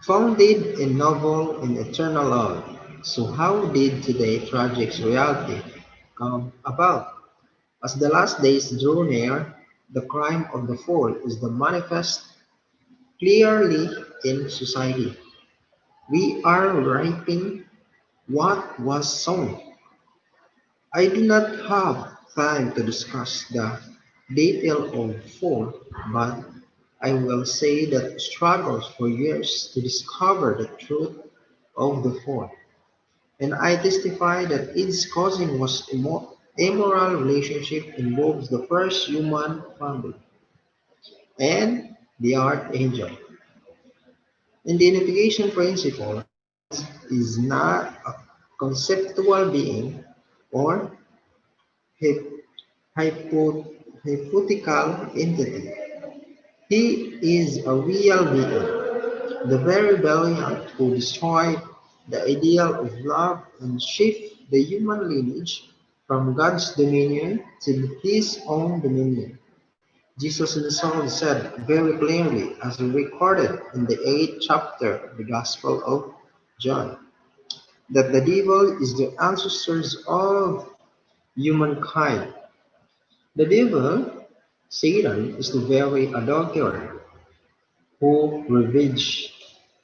Founded in noble and eternal love. So how did today tragic reality come about? As the last days draw near, the crime of the fall is the manifest clearly in society. We are reaping what was sown. I do not have time to discuss the detail of fall, but I will say that struggles for years to discover the truth of the fall. And I testify that its causing was immoral relationship involves the first human family and the archangel. And the unification principle is not a conceptual being or hy- hypothetical entity. He is a real being, the very valiant who destroyed the ideal of love and shift the human lineage from God's dominion to his own dominion. Jesus himself said very clearly, as recorded in the 8th chapter of the Gospel of John, that the devil is the ancestors of humankind. The devil, Satan, is the very adulterer who ravaged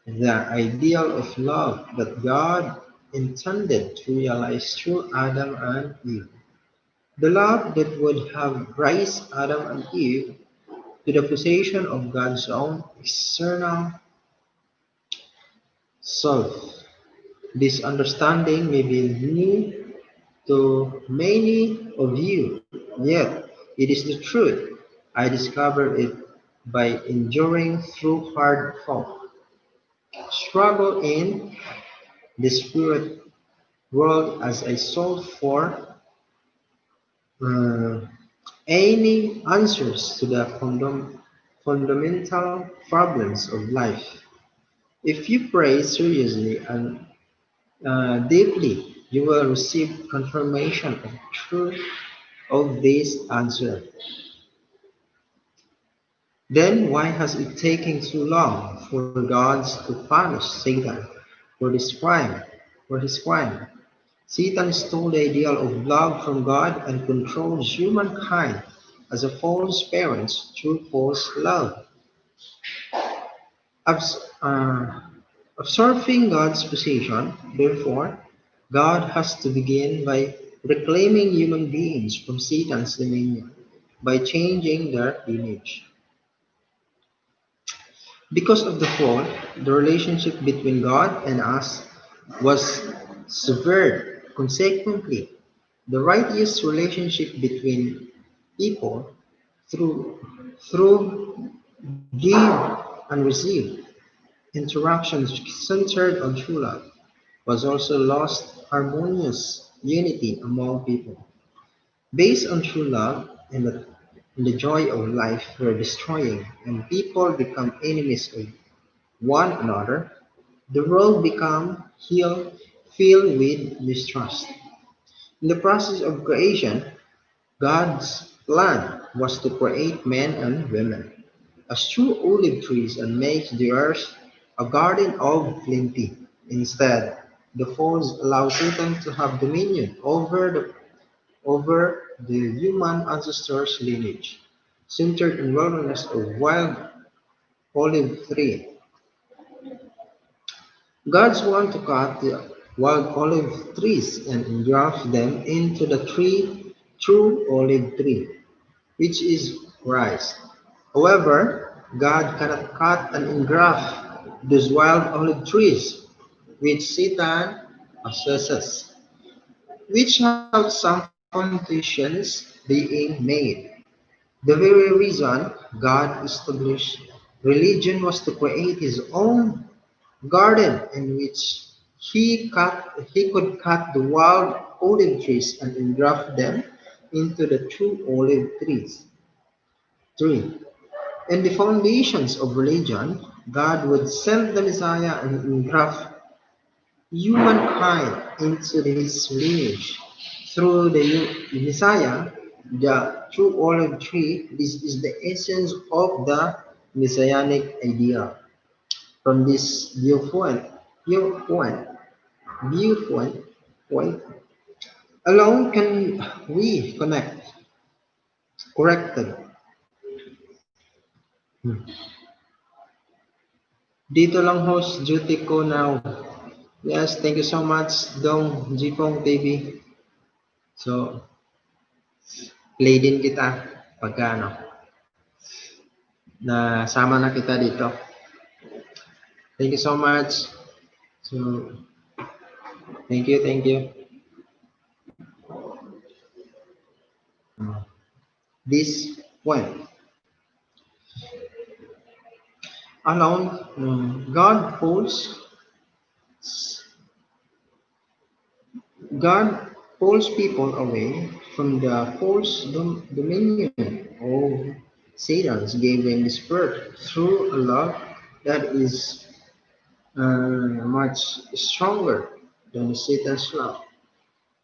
the ideal of love that God intended to realize through Adam and Eve. The love that would have raised Adam and Eve to the possession of God's own external self. This understanding may be new to many of you, yet it is the truth. I discovered it by enduring through hard fought struggle in the spirit world as I sought for uh, any answers to the fundamental problems of life. If you pray seriously and deeply, you will receive confirmation of truth of this answer. Then why has it taken so long for God to punish Satan for this crime? For his crime, Satan stole the ideal of love from God and controls humankind as a false parent through false love. Abs- uh, Absorbing God's position, therefore, God has to begin by reclaiming human beings from Satan's dominion by changing their image. Because of the fall, the relationship between God and us was severed. Consequently, the righteous relationship between people through give and receive interactions centered on true love was also lost harmonious unity among people. Based on true love and the joy of life were destroying and people become enemies of one another, the world became filled with mistrust. In the process of creation, God's plan was to create men and women as true olive trees and make the earth a garden of plenty. Instead, the falls allow Satan to have dominion over the human ancestors' lineage, centered in wilderness of wild olive tree. God's want to cut the wild olive trees and engraft them into the true olive tree, which is Christ. However, God cannot cut and engraft those wild olive trees, which Satan possesses, which have some foundations being made. The very reason God established religion was to create his own garden in which he could cut the wild olive trees and engraft them into the true olive trees. 3. In the foundations of religion, God would send the Messiah and engraft humankind into his lineage. Through the Messiah, the true olive tree, this is the essence of the messianic idea. From this viewpoint, viewpoint point alone can we corrected. Dito lang host duty ko now. Yes, thank you so much, Dong Jipong TV. So, play din kita pagka nasama na kita dito. Thank you so much. So, thank you, thank you. This point alone, God pulls people away from the false dominion of Satan's giving his birth through a love that is much stronger than Satan's love.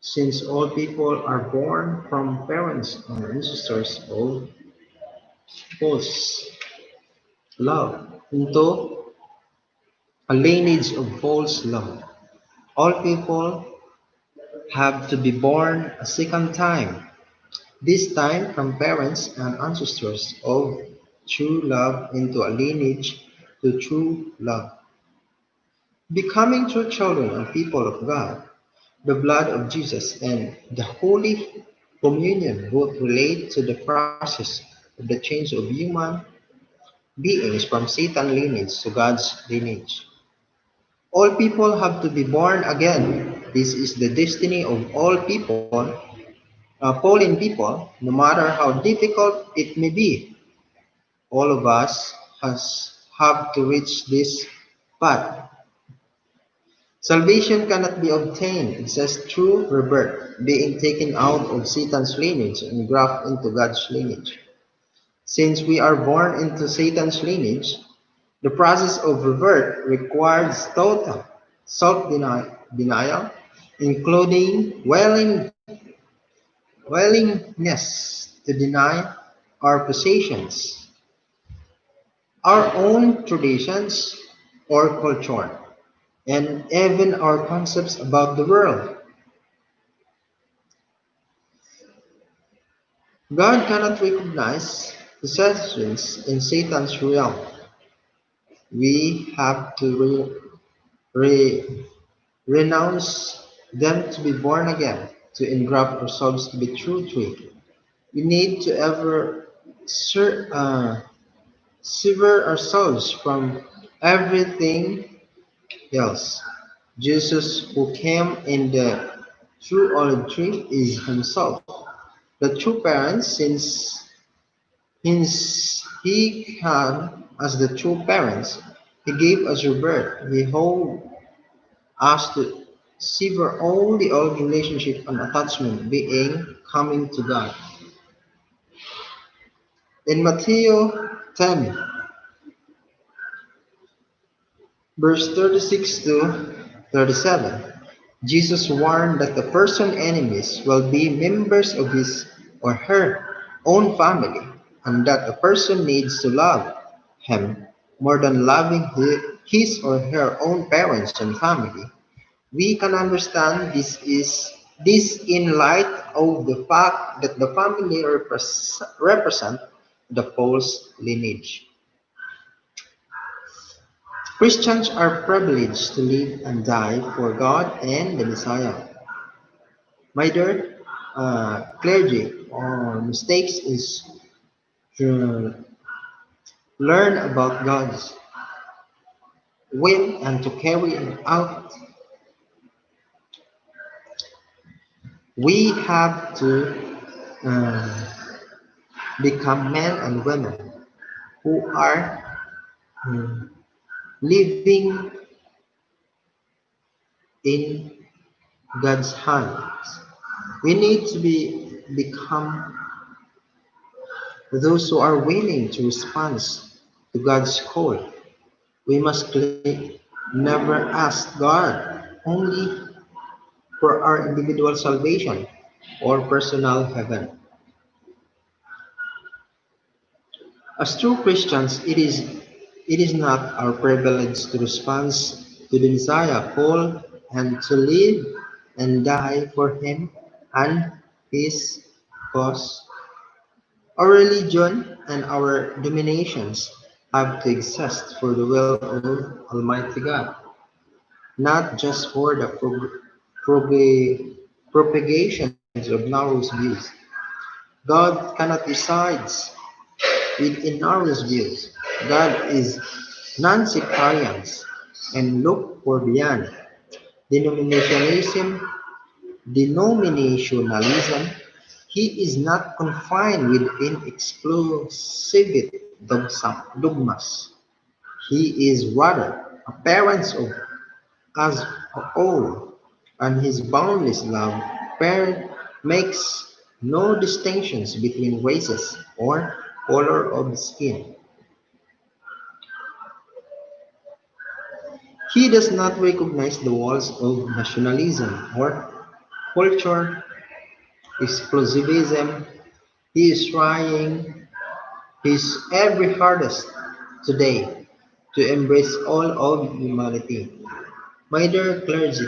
Since all people are born from parents and ancestors of false love into a lineage of false love, all people have to be born a second time, this time from parents and ancestors of true love into a lineage to true love. Becoming true children and people of God, the blood of Jesus and the Holy Communion both relate to the process of the change of human beings from Satan's lineage to God's lineage. All people have to be born again. This is the destiny of all people, fallen people, no matter how difficult it may be. All of us have to reach this path. Salvation cannot be obtained except through rebirth, being taken out of Satan's lineage and grafted into God's lineage. Since we are born into Satan's lineage, the process of rebirth requires total self-denial, including willingness to deny our possessions, our own traditions or culture, and even our concepts about the world. God cannot recognize possessions in Satan's realm. We have to re- renounce them to be born again, to engraft ourselves to be true tree. We need to ever sever ourselves from everything else. Jesus, who came in the true olive tree, is himself the true parent, since he came as the true parents. He gave us rebirth. He hold us to sever all the old relationship and attachment, being coming to God. In Matthew 10, verse 36 to 37, Jesus warned that the person's enemies will be members of his or her own family, and that a person needs to love him more than loving his or her own parents and family. We can understand this in light of the fact that the family represent the false lineage. Christians are privileged to live and die for God and the Messiah. My dear clergy, our mistakes is to learn about God's will and to carry it out. We have to uh, become men and women who are uh, living in God's hands. We need to become those who are willing to respond to God's call. We must never ask God only for our individual salvation or personal heaven. As true Christians, it is not our privilege to respond to the Messiah call and to live and die for him and his cause. Our religion and our dominations have to exist for the will of Almighty God, not just for the propagations of narrow views. God cannot decide within narrow views. God is non-sectarian and look for beyond. Denominationalism, denominationalism, he is not confined within exclusive dogmas. He is rather a parent of us all, and his boundless love makes no distinctions between races or color of skin. He does not recognize the walls of nationalism or culture exclusivism. He is trying his every hardest today to embrace all of humanity. My dear clergy,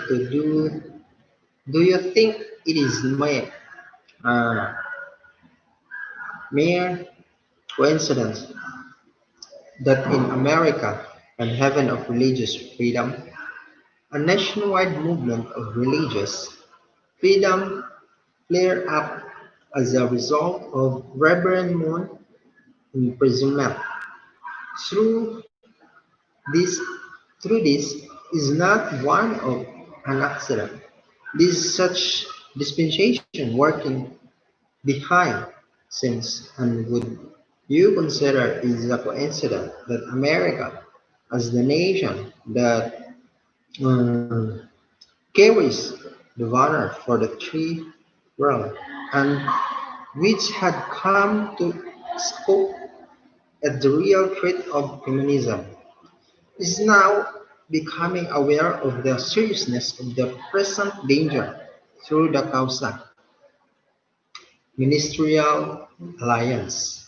do you think it is uh, mere coincidence that in America, an heaven of religious freedom, a nationwide movement of religious freedom flared up as a result of Reverend Moon imprisonment? Through this, through this, is not one of an accident. This is such dispensation working behind scenes, and would you consider it a coincidence that America, as the nation that carries the banner for the free world, and which had come to scoff at the real threat of communism, is now becoming aware of the seriousness of the present danger through the CAUSA Ministerial Alliance.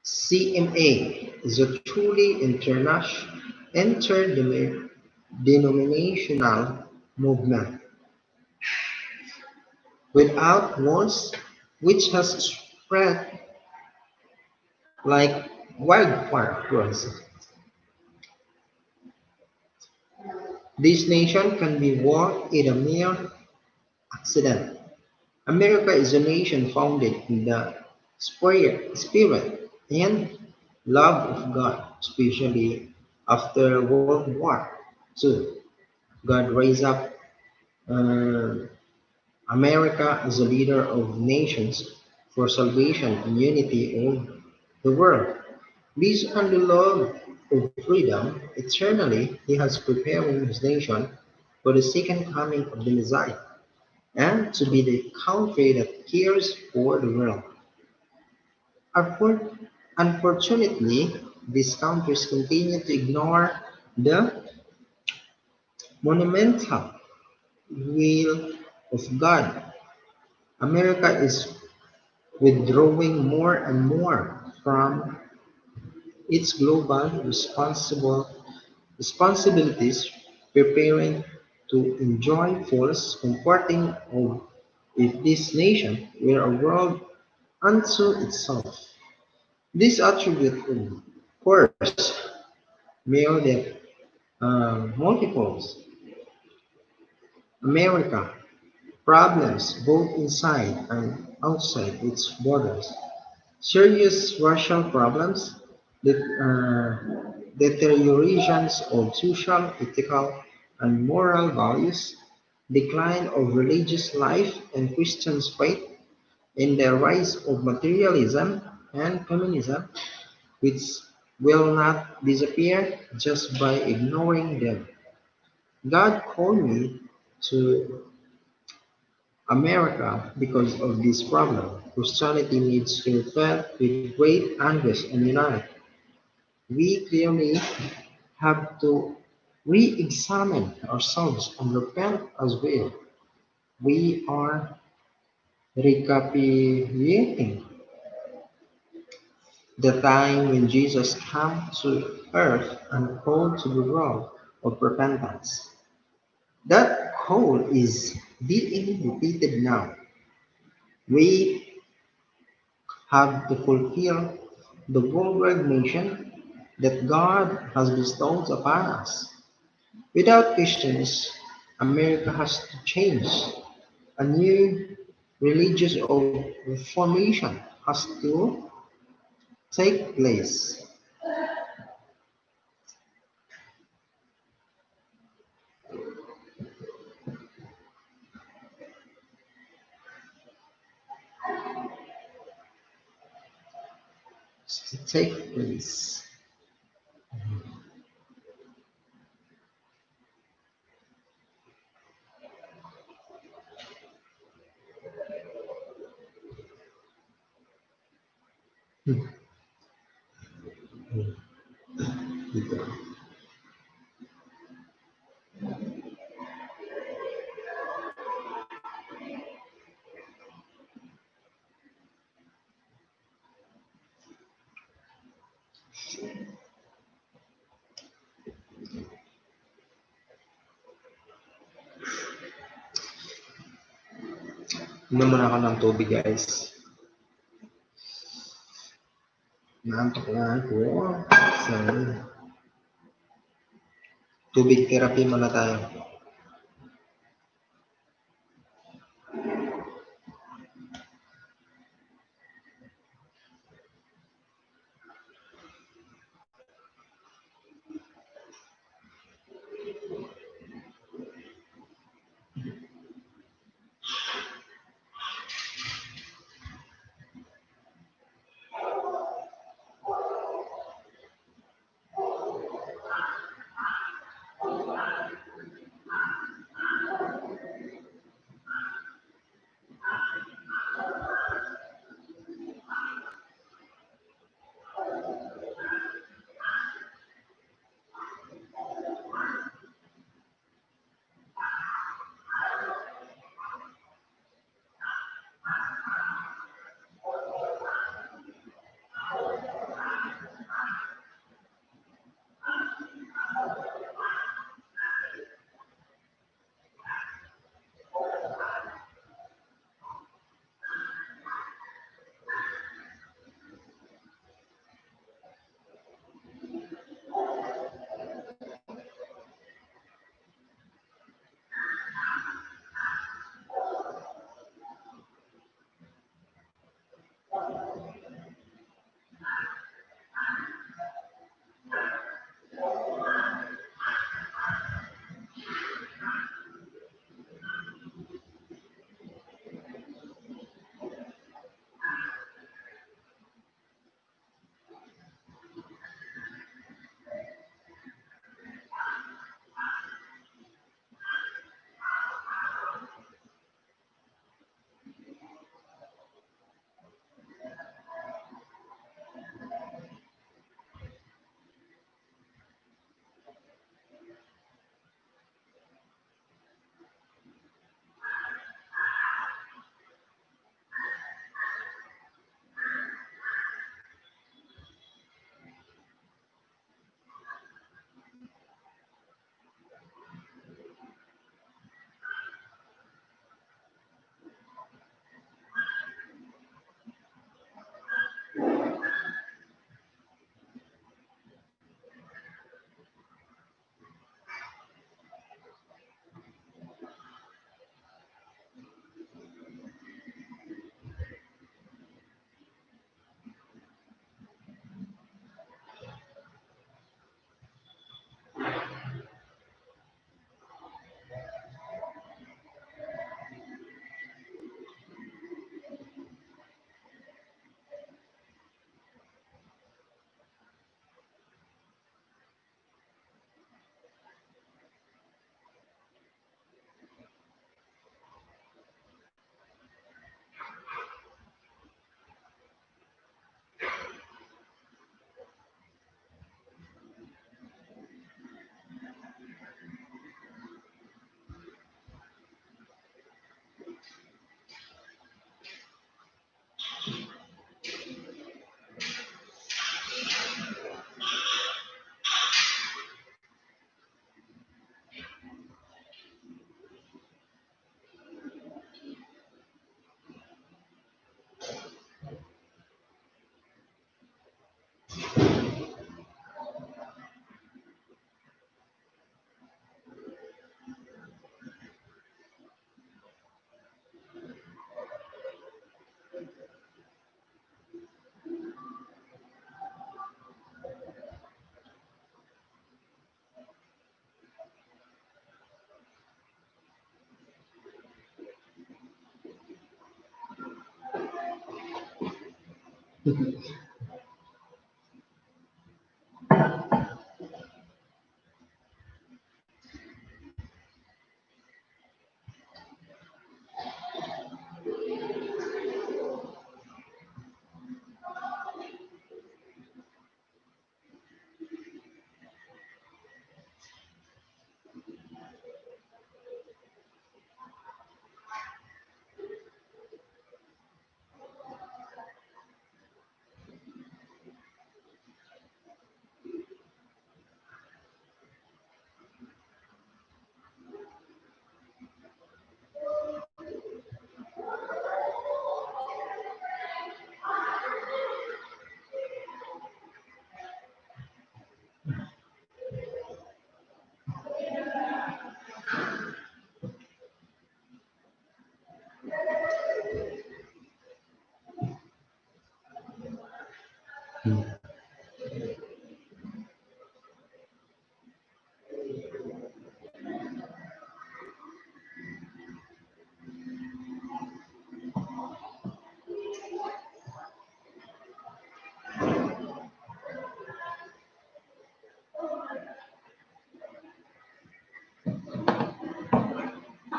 CMA is a truly interdenominational movement without walls, which has spread like wildfire across. This nation can be war in a mere accident. America is a nation founded in the spirit and love of God, especially after World War II. God raised up uh, America as a leader of nations for salvation and unity of the world. Based on the love of freedom, eternally He has preparing His nation for the second coming of the Messiah and to be the country that cares for the world. Unfor- Unfortunately, these countries continue to ignore the monumental will of God. America is withdrawing more and more from its global responsibilities, preparing to enjoy false comforting of if this nation were a world unto itself. This attribute of course mere that multiples America problems both inside and outside its borders. Serious racial problems, deteriorations of social, ethical, and moral values, decline of religious life and Christians' faith, and the rise of materialism and communism, which will not disappear just by ignoring them. God called me to America because of this problem. Christianity needs to repent with great anguish and unite. We clearly have to re-examine ourselves and repent as well. We are recapitulating the time when Jesus came to earth and called to the world of repentance. That call is being repeated now. We have to fulfill the worldwide mission that God has bestowed upon us. Without Christians, America has to change. A new religious reformation has to take place. To take place. Inom muna ako ng tubig, guys. Naantok na ako. So, tubig therapy muna tayo.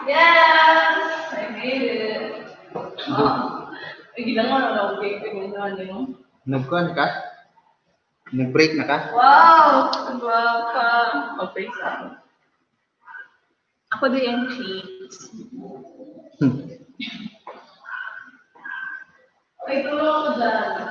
Yes! I made it. Ay, gila nga na ako kayo pinuntahan niyo. Nagkuhan ka? Nag-break na ka? Wow! Diba ka? Okay, sa ako din yung cheese. Ay, tulong ako dyan.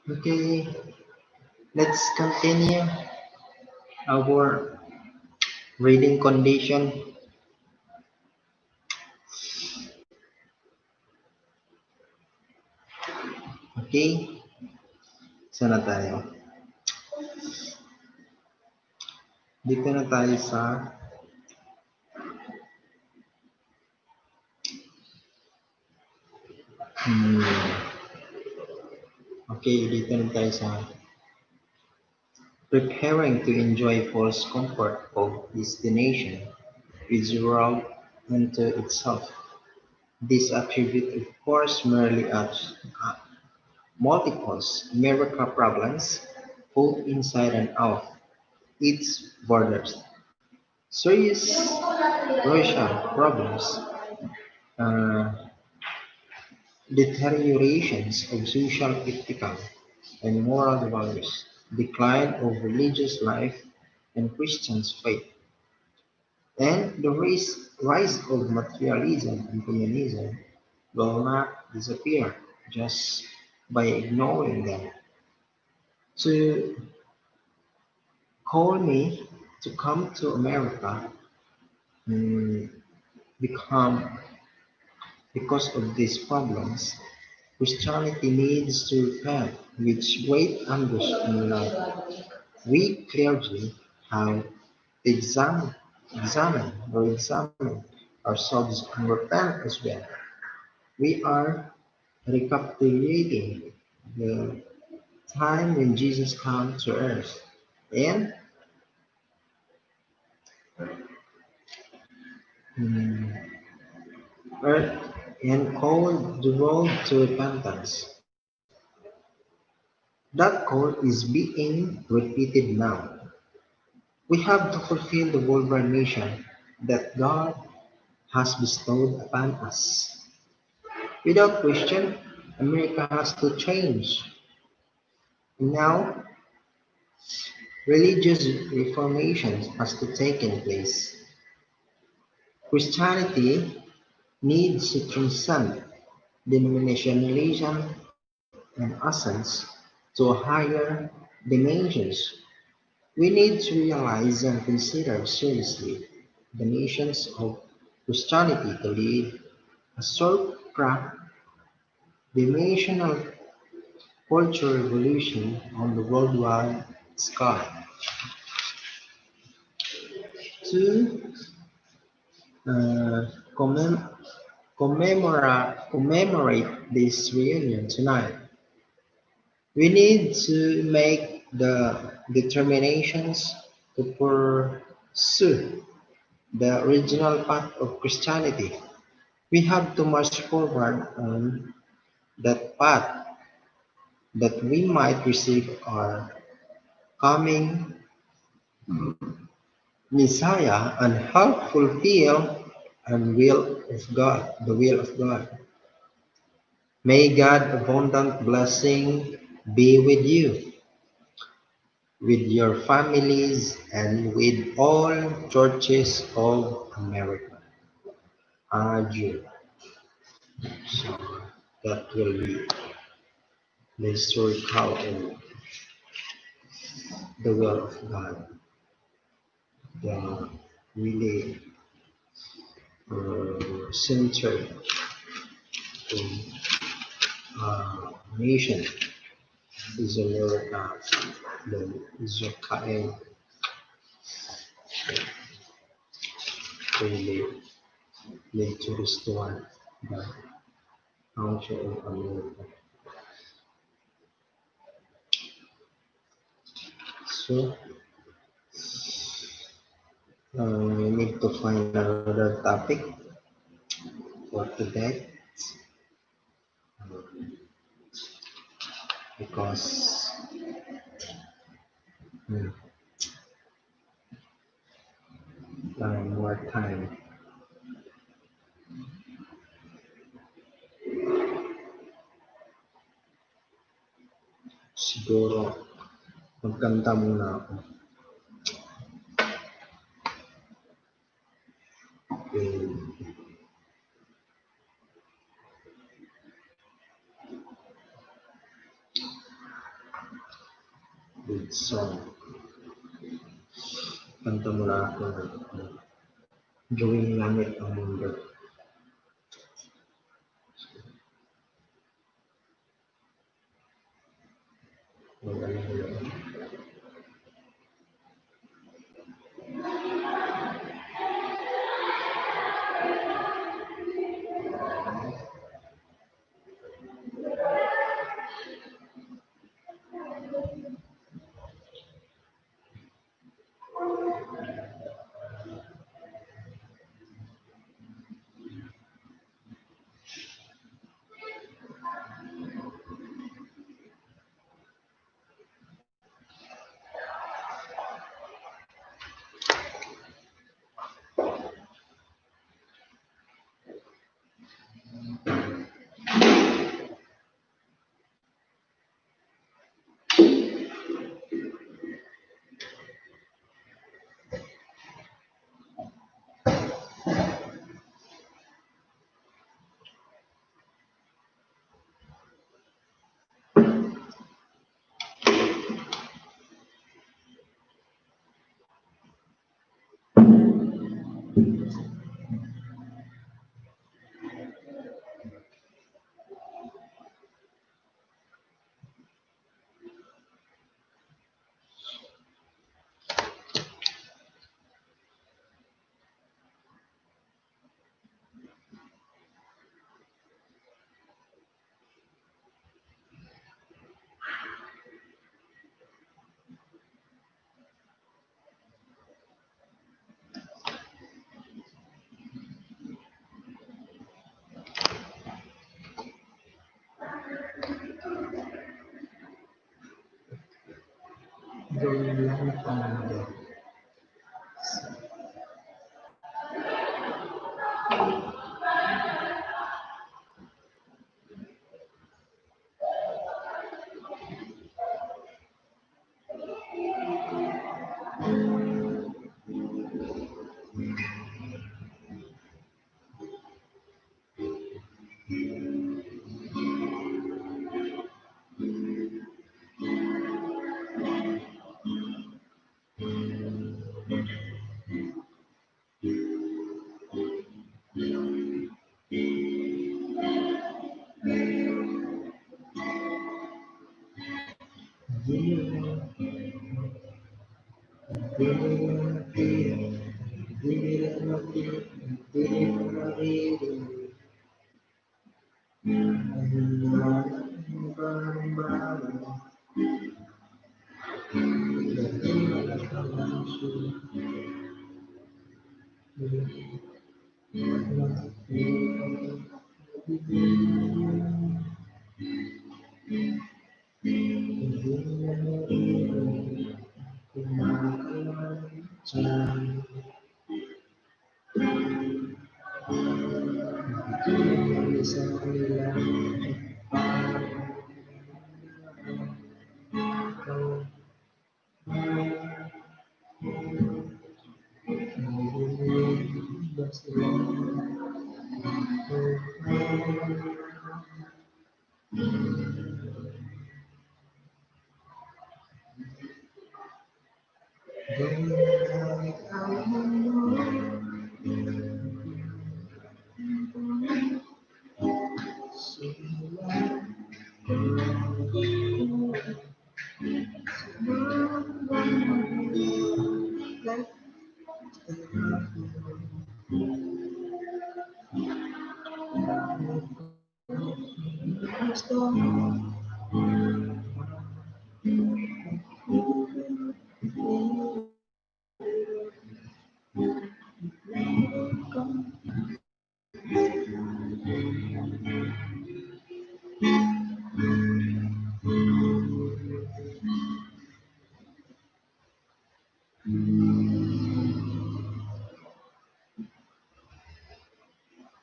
Okay, let's continue our reading condition. Okay, saan na tayo? Dito na tayo sa okay, dito na tayo sa preparing to enjoy false comfort of destination is world unto itself. This attribute, of course, merely adds multiples America problems, both inside and out its borders. Serious Russia problems, uh, deteriorations of social ethical and moral values, decline of religious life and Christians' faith, and the rise of materialism and communism will not disappear just by ignoring them. To call me to come to America mm, become because of these problems, Christianity needs to repent with great anguish and love. We clergy have examine ourselves and repent as well. We are recapitulating the time when Jesus came to earth and mm, earth and called the world to repentance. That call is being repeated now. We have to fulfill the worldwide mission that God has bestowed upon us. Without question, America has to change. Now, religious reformation has to take place. Christianity needs to transcend denominationalism and essence to higher dimensions. We need to realize and consider seriously the nations of Christianity to lead a supra-dimensional cultural revolution on the worldwide scale. To uh, commem- commemorate this reunion tonight, we need to make the determinations to pursue the original path of Christianity. We have to march forward on that path that we might receive our coming Messiah and help fulfill the will of God. May God abundant blessing be with you, with your families, and with all churches of America. Adieu. So that will be the historical and the will of God. The really centered in nation is America, the Israel really need to restore the country of America. So we need to find another topic for today because hmm, more time. Siguro magkanta muna ako. Okay, good song. Kanta muna ako ng gawing langit ang mundo. Mag-ano. Gawing langit ang mundo.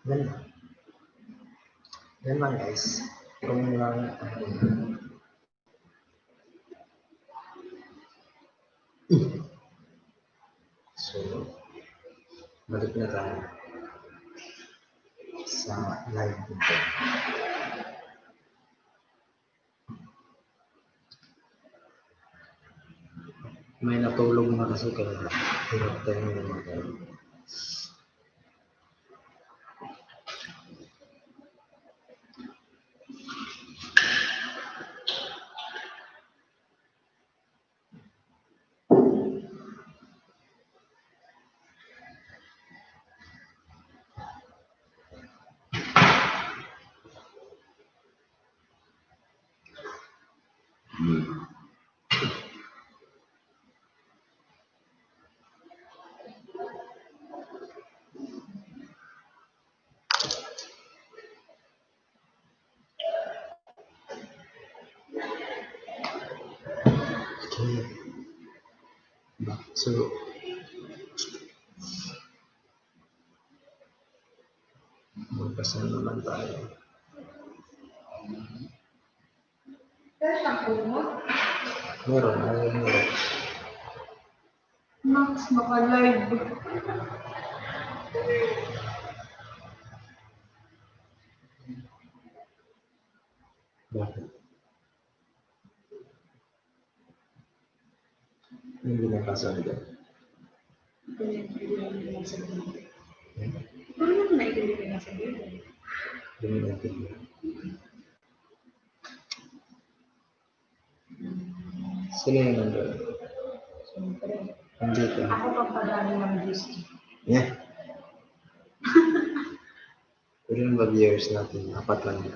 Yan lang. Yan lang guys. Kung lang, so, balik na tayo sa live dito. May natulog na kasi kaya hirap tayo naman tayo. Okay. Back to magpasa naman tayo. Pero shampoo mo? Meron, ayaw meron. Max, maka-live. Bakit? Hindi na kasabi. Hindi naman sabihin. Pero naman naigili ka na sabihin. Hindi natin. Sila yung nandun. Siyempre. Hindi ka. Ako papadami ng juice. Yeah. Ilan ba viewers natin? 4 lang.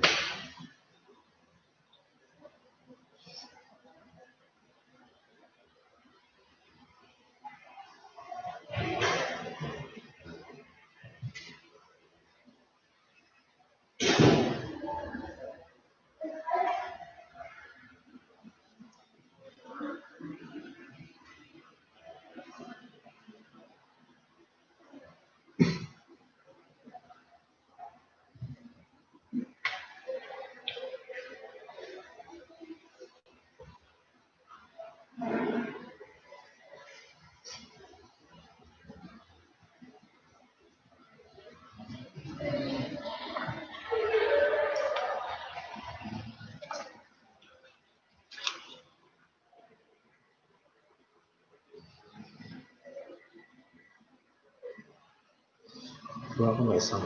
Gawa ko ng isang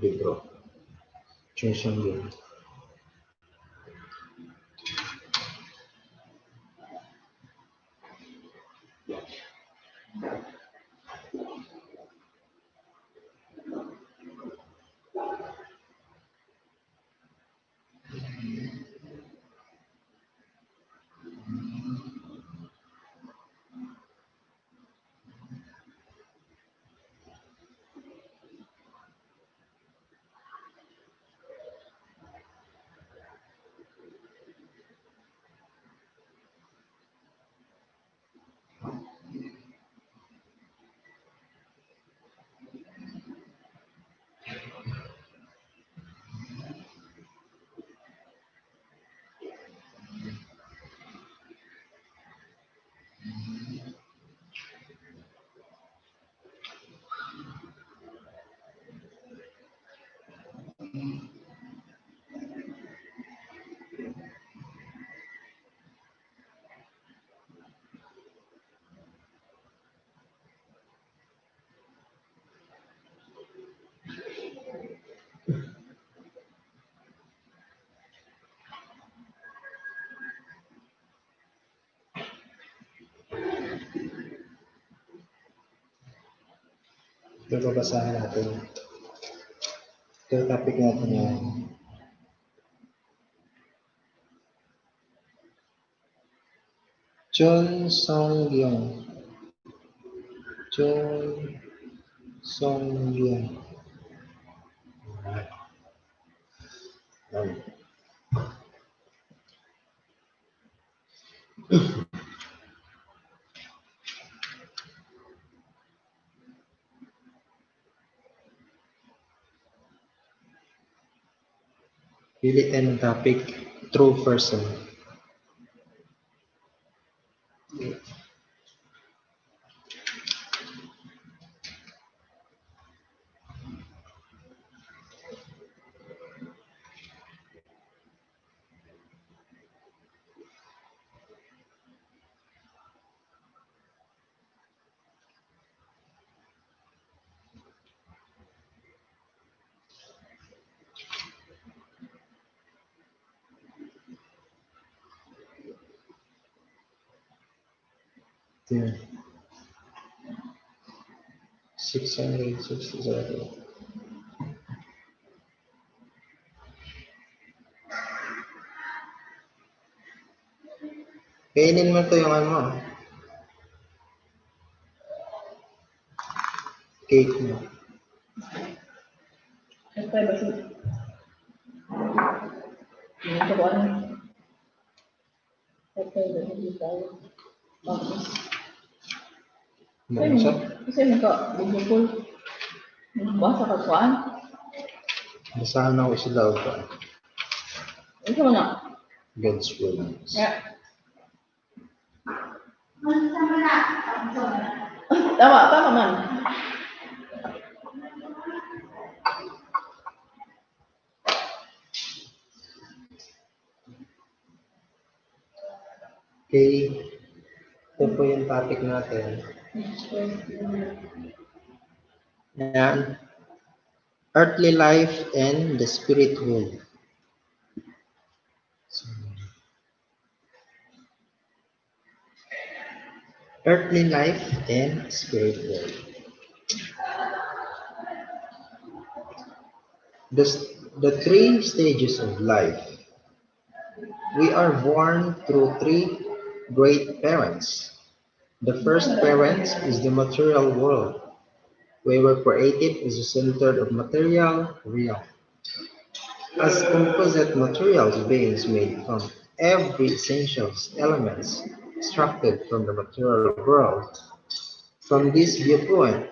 libro. Chungsun Yun. Ito babasahin natin. Ito yung topic natin yan. Chun Song Yung. Chun Song Yung. Alright. Pili tayo ng topic, true person. Ito yun. 667. Kainin mo ito yung ano, cake mo. Siyempre, basi. Dito ko ano. Siyempre, basi tayo. Tapos, Bangsa. kasi nagka-bubukol. Basa ka kuhaan. Basahan ako sa daw pa. Ito mo na. God's words. Yeah. Tama man. Okay. Ito po yung topic natin. Ayan. Earthly life and the spirit world. So, earthly life and spirit world. The three stages of life. We are born through three great parents. The first parent is the material world. We were created as a center of material realm. As composite materials beings made from every essential elements extracted from the material world. From this viewpoint,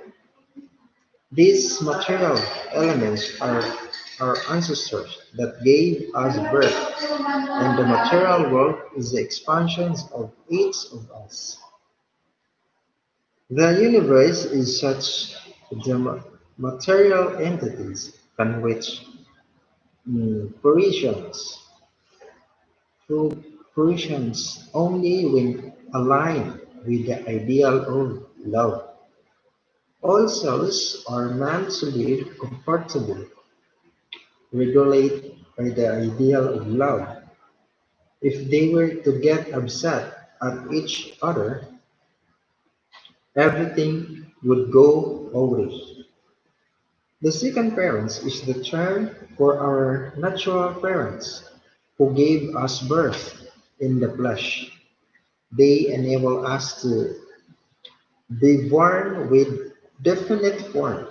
these material elements are our ancestors that gave us birth, and the material world is the expansions of each of us. The universe is such that material entities can reach fruitions fruitions only when aligned with the ideal of love. All cells are meant to live comfortably, regulated by the ideal of love. If they were to get upset at each other, everything would go awry. The second parents is the term for our natural parents who gave us birth in the flesh. They enable us to be born with definite form.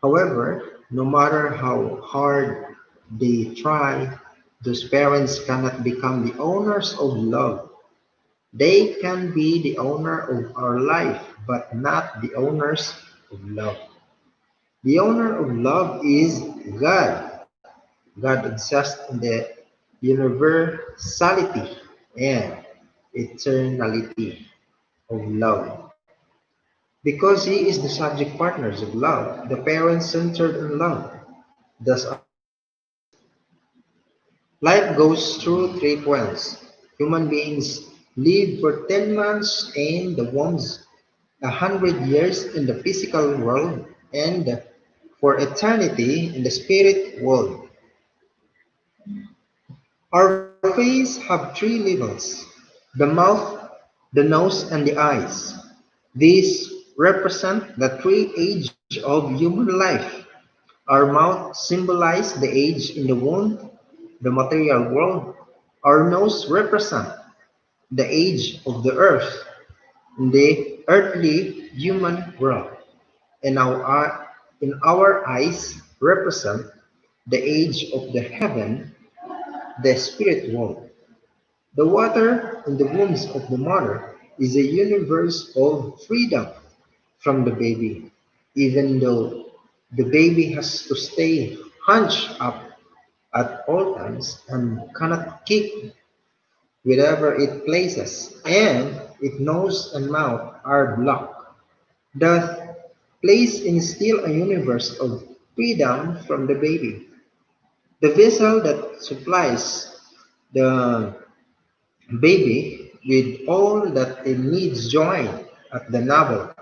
However, no matter how hard they try, those parents cannot become the owners of love. They can be the owner of our life, but not the owners of love. The owner of love is God. God exists in the universality and eternality of love. Because He is the subject partners of love, the parents centered in love. Thus, life goes through three points. Human beings live for 10 months in the wombs, 100 years in the physical world, and for eternity in the spirit world. Our face have three levels: the mouth, the nose, and the eyes. These represent the three ages of human life. Our mouth symbolizes the age in the womb, the material world. Our nose represents the age of the earth, the earthly human world. And our eyes represent the age of the heaven, the spirit world. The water in the wombs of the mother is a universe of freedom from the baby, even though the baby has to stay hunched up at all times and cannot kick wherever it places, and its nose and mouth are blocked. Thus, place instill a universe of freedom from the baby. The vessel that supplies the baby with all that it needs join at the navel,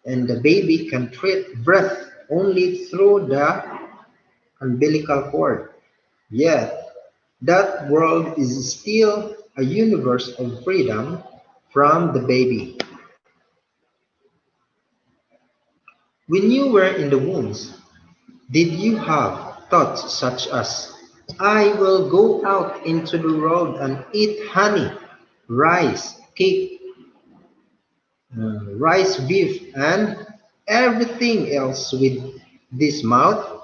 and the baby can breath only through the umbilical cord. Yet, that world is still a universe of freedom from the baby. When you were in the wombs, did you have thoughts such as, I will go out into the world and eat honey, rice, cake, rice beef, and everything else with this mouth?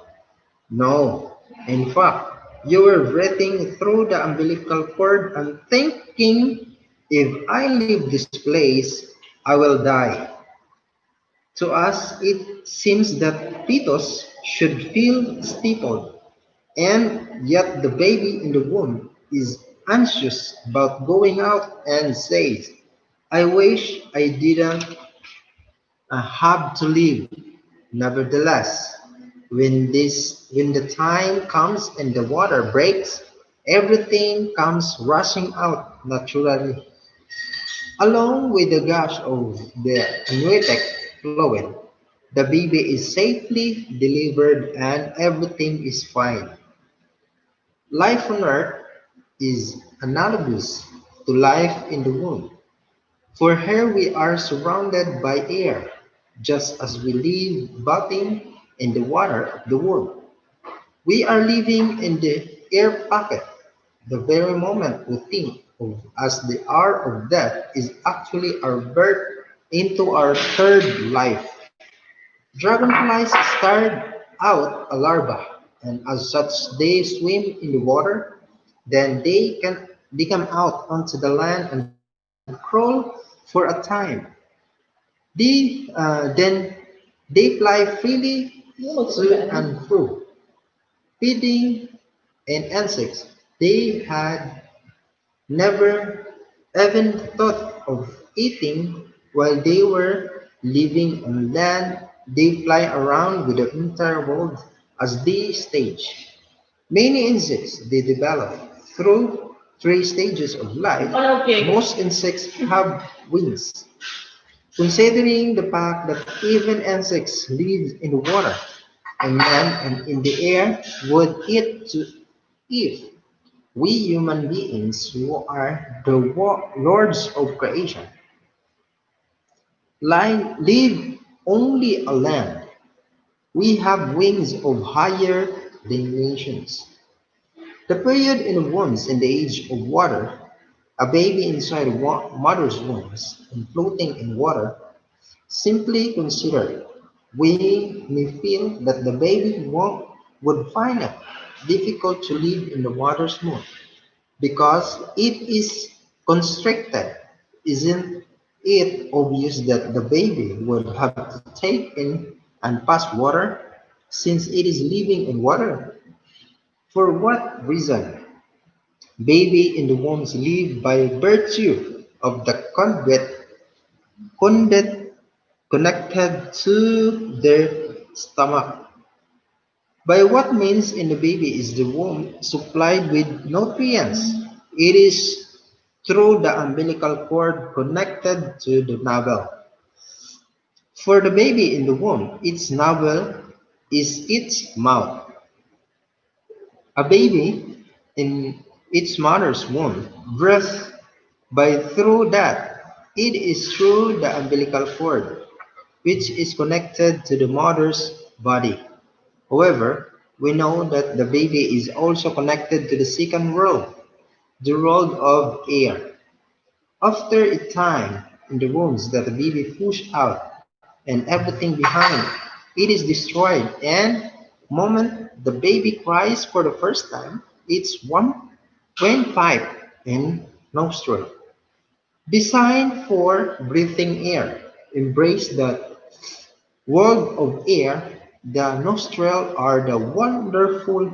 No. In fact, you were breathing through the umbilical cord and thinking, if I leave this place, I will die. To us, it seems that fetus should feel stifled, and yet the baby in the womb is anxious about going out and says, I wish I didn't have to leave. Nevertheless, when the time comes and the water breaks, everything comes rushing out naturally, along with the gush of the amniotic fluid. The baby is safely delivered and everything is fine. Life on earth is analogous to life in the womb. For here we are surrounded by air, just as we live bathing in the water of the womb. We are living in the air pocket. The very moment we think of as the hour of death is actually our birth into our third life. Dragonflies start out a larva, and as such they swim in the water. Then they come out onto the land and crawl for a time. Then they fly freely to and fro, feeding on insects they had never even thought of eating while they were living on land. They fly around with the entire world as they stage. Many insects they develop through three stages of life. Okay. Most insects have wings. Considering the fact that even insects live in the water and land and in the air would eat to if we human beings who are the lords of creation live only on land. We have wings of higher dimensions. The period in the wombs in the age of water, a baby inside a mother's wombs and floating in water, simply considered, we may feel that the baby would find it difficult to live in the water's moon because it is constricted. Isn't it obvious that the baby would have to take in and pass water since it is living in water? For what reason? Baby in the wombs live by virtue of the conduit connected to their stomach. By what means in the baby is the womb supplied with nutrients? It is through the umbilical cord connected to the navel. For the baby in the womb, its navel is its mouth. A baby in its mother's womb breathes by through that. It is through the umbilical cord, which is connected to the mother's body. However, we know that the baby is also connected to the second world, the world of air. After a time in the wombs that the baby pushed out and everything behind, it is destroyed and moment the baby cries for the first time, it's one windpipe and nostril, designed for breathing air. Embrace the world of air, the nostril are the wonderful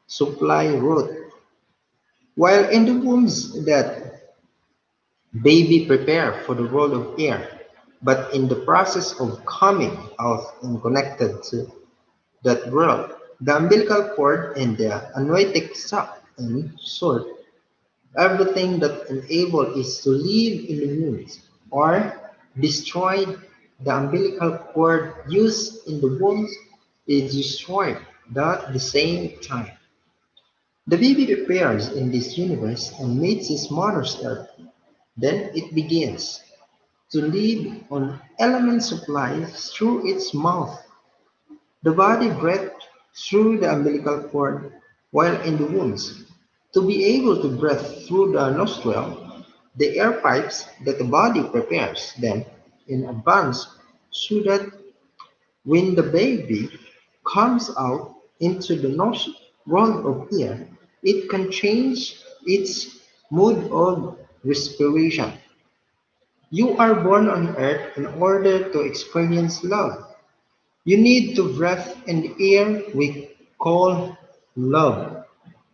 supply route. While in the wombs that baby prepare for the world of air, but in the process of coming out and connected to that world, the umbilical cord and the amniotic sac and sword, everything that enable is to live in the wombs or destroyed. The umbilical cord used in the wombs is destroyed at the same time. The baby prepares in this universe and meets his mother's earth. Then it begins to live on element supplies through its mouth. The body breathes through the umbilical cord while in the wombs. To be able to breathe through the nostril, the air pipes that the body prepares then in advance so that when the baby comes out into the world of air, it can change its mode of respiration. You are born on earth in order to experience love. You need to breathe in the air we call love.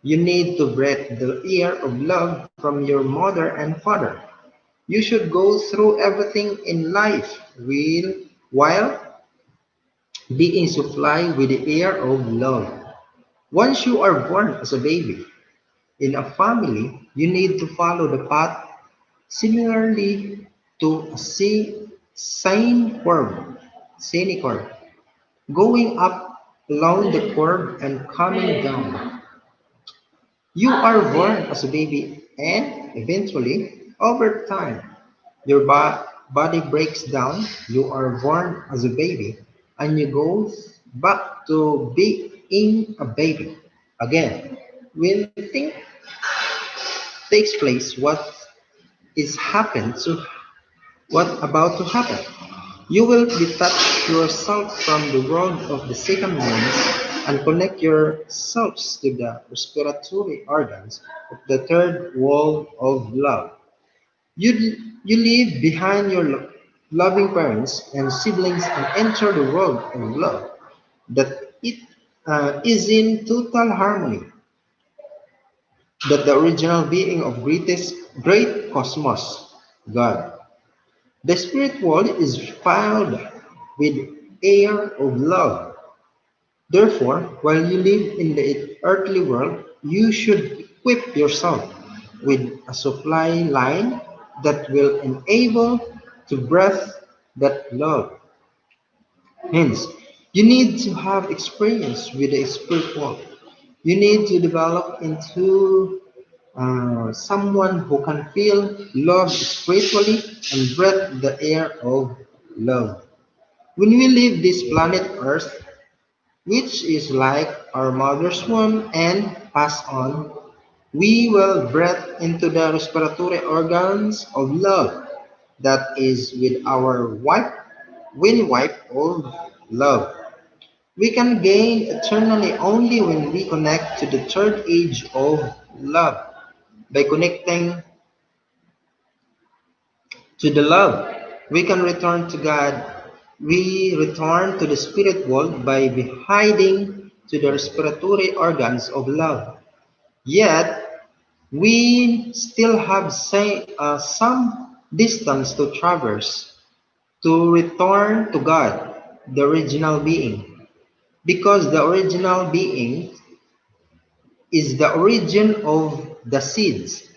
You need to breathe the air of love from your mother and father. You should go through everything in life while being supplied with the air of love. Once you are born as a baby in a family, you need to follow the path similarly to a sine curve, going up along the curve and coming down. You are born as a baby, and eventually, over time, your body breaks down. You are born as a baby, and you go back to being a baby again. When thing takes place, what about to happen? You will detach yourself from the world of the second ones and connect yourselves to the respiratory organs of the third world of love. You leave behind your loving parents and siblings and enter the world of love that it is in total harmony, that the original being of great cosmos, God. The spirit world is filled with air of love. Therefore, while you live in the earthly world, you should equip yourself with a supply line that will enable to breathe that love. Hence, you need to have experience with the spirit world. You need to develop into someone who can feel love spiritually and breathe the air of love. When we leave this planet Earth, which is like our mother's womb, and pass on, we will breathe into the respiratory organs of love that is with our wife, wind wife of love. We can gain eternally only when we connect to the third age of love. By connecting to the love, we can return to God. We return to the spirit world by hiding to the respiratory organs of love. Yet, we still have some distance to traverse to return to God, the original being. Because the original being is the origin of the seeds.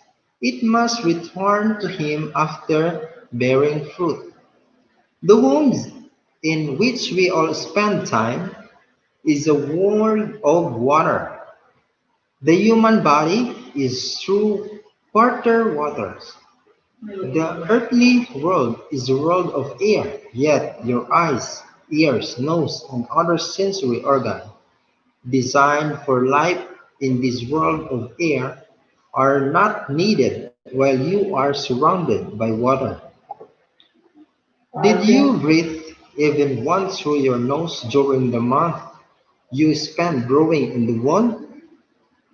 It must return to him after bearing fruit. The wombs in which we all spend time is a world of water. The human body is through water waters. The earthly world is a world of air, yet your eyes, ears, nose, and other sensory organs designed for life in this world of air are not needed while you are surrounded by water. Did you breathe even once through your nose during the month you spent growing in the womb?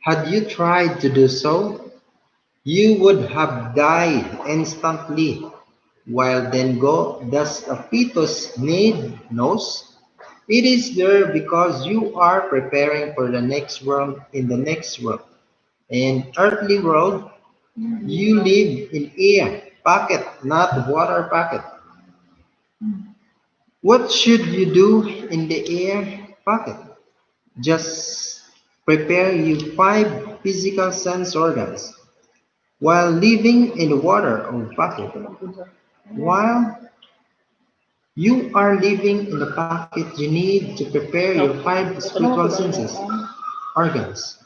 Had you tried to do so, you would have died instantly. While then go, does a fetus need nose? It is there because you are preparing for the next world in the next world. In earthly world, you live in air pocket, not water pocket. What should you do in the air pocket? Just prepare you five physical sense organs while living in the water of pocket. While you are living in the pocket, you need to prepare your five spiritual senses organs.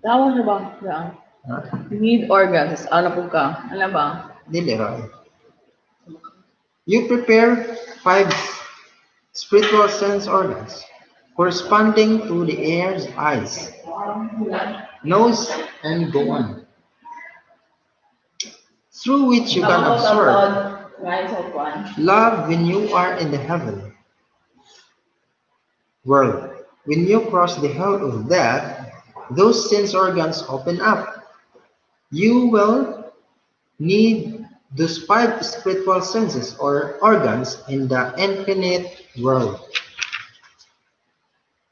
Tawa siya ba? Yan. Huh? You need organs. Ano po ka? Ano ba? Dili, Roy. You prepare five spiritual sense organs corresponding to the air's eyes, nose, and go on, through which you can Ako sa absorb taon. Ngayon sa kwan. love when you are in the heaven world. When you cross the hell of death, those sense organs open up. You will need those five spiritual senses or organs in the infinite world.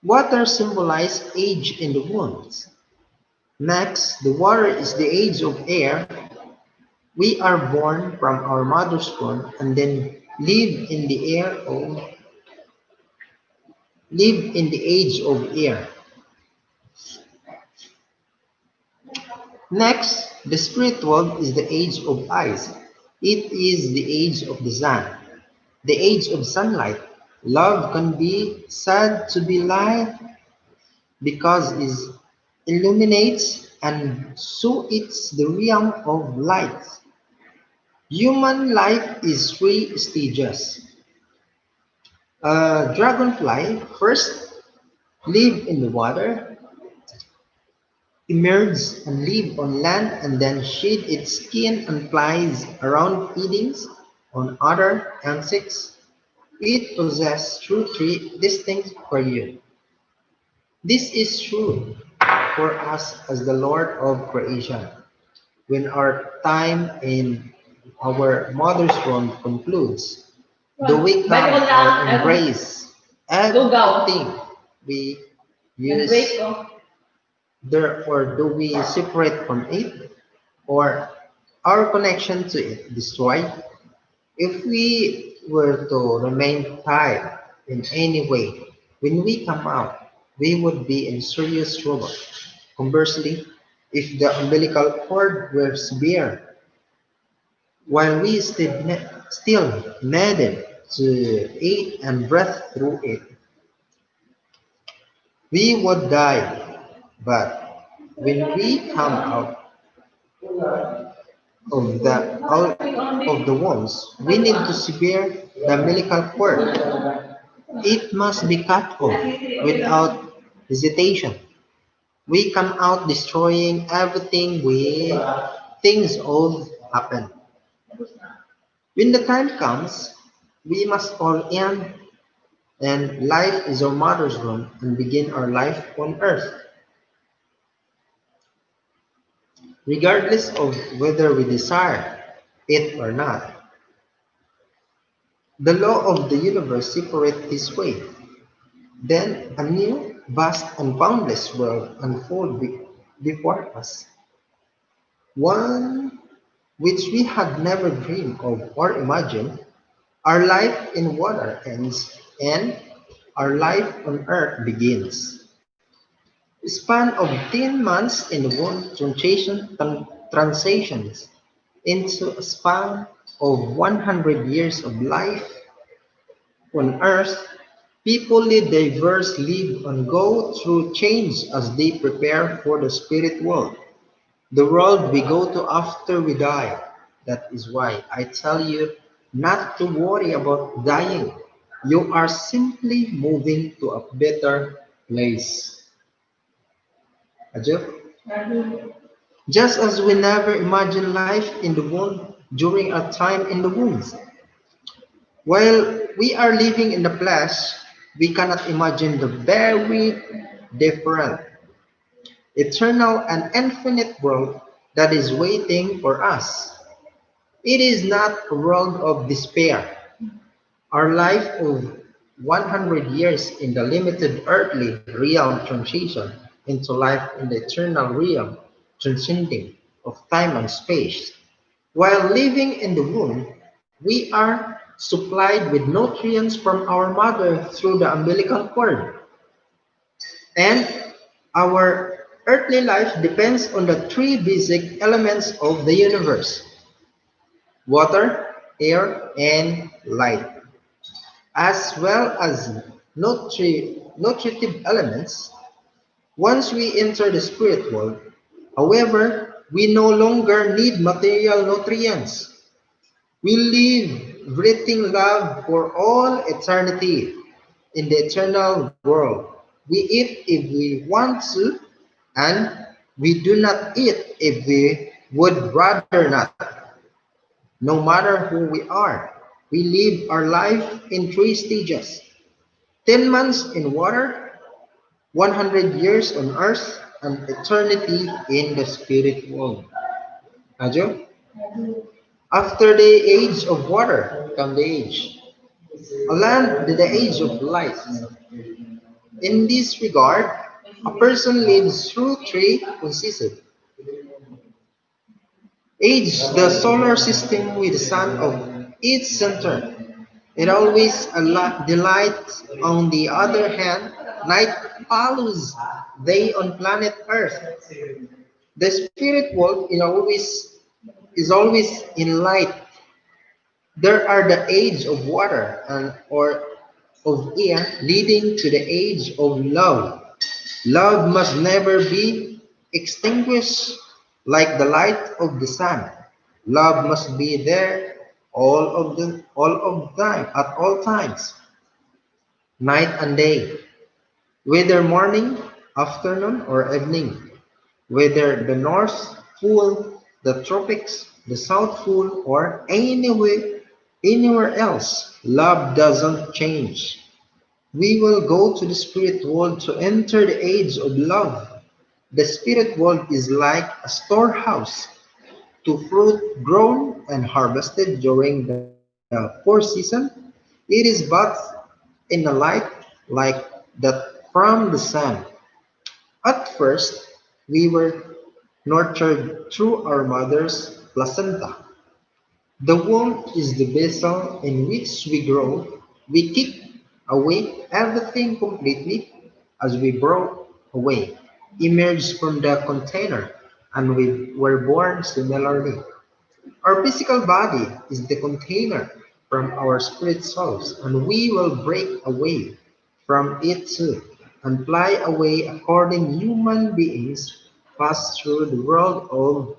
Water symbolizes age in the wombs. Next, the water is the age of air. We are born from our mother's womb and then live in the age of air. Next, the spirit world is the age of eyes. It is the age of the sun, the age of sunlight. Love can be said to be light because it illuminates and so it's the realm of light. Human life is three stages. A dragonfly first live in the water, emerge and live on land and then shed its skin and flies around feedings on other insects. It possesses three distinct periods. This is true for us as the Lord of creation. When our time in our mother's womb concludes, do we come or embrace everything we Nag-break use ko. there, or do we separate from it, or our connection to it destroyed? If we were to remain tied in any way, when we come out, we would be in serious trouble. Conversely, if the umbilical cord were severe, while we still needed to eat and breathe through it. We would die, but when we come out of the wombs, we need to sever the umbilical cord. It must be cut off without hesitation. We come out destroying everything we things old happen. When the time comes, we must all end and life is our mother's womb and begin our life on earth, regardless of whether we desire it or not. The law of the universe separates this way. Then a new, vast, and boundless world unfolds before us, one which we had never dreamed of or imagined. Our life in water ends, and our life on earth begins. A span of 10 months in the womb transitions into a span of 100 years of life on earth. People lead diverse live and go through change as they prepare for the spirit world, the world we go to after we die. That is why I tell you not to worry about dying. You are simply moving to a better place. Ajay? Just as we never imagined life in the womb during our time in the wombs. While we are living in the flesh, we cannot imagine the very different, eternal, and infinite world that is waiting for us. It is not a world of despair. Our life of 100 years in the limited earthly realm transition into life in the eternal realm transcending of time and space. While living in the womb, we are supplied with nutrients from our mother through the umbilical cord. And our earthly life depends on the three basic elements of the universe: water, air, and light, as well as nutritive elements. Once we enter the spirit world, however, we no longer need material nutrients. We live breathing love for all eternity in the eternal world. We eat if we want to, and we do not eat if we would rather not. No matter who we are, we live our life in three stages: 10 months in water, 100 years on earth, and eternity in the spirit world. Ajo? After the age of water come the age of land, the age of light. In this regard, a person lives through three successive age, the solar system with the sun of its center. It always the light. On the other hand, night follows day on planet Earth. The spirit world is always in light. There are the age of water and or of air leading to the age of love. Love must never be extinguished like the light of the sun. Love must be there all of time at all times, night and day, whether morning, afternoon, or evening, whether the North Pole, the tropics, the South Pole, or anywhere else. Love doesn't change. We will go to the spirit world to enter the age of love. The spirit world is like a storehouse to fruit grown and harvested during the fourth season. It is bathed in a light like that from the sun. At first, we were nurtured through our mother's placenta. The womb is the vessel in which we grow. We kick away everything completely as we broke away, emerged from the container, and we were born similarly. Our physical body is the container. from our spirit souls, and we will break away from it too, and fly away according human beings pass through the world of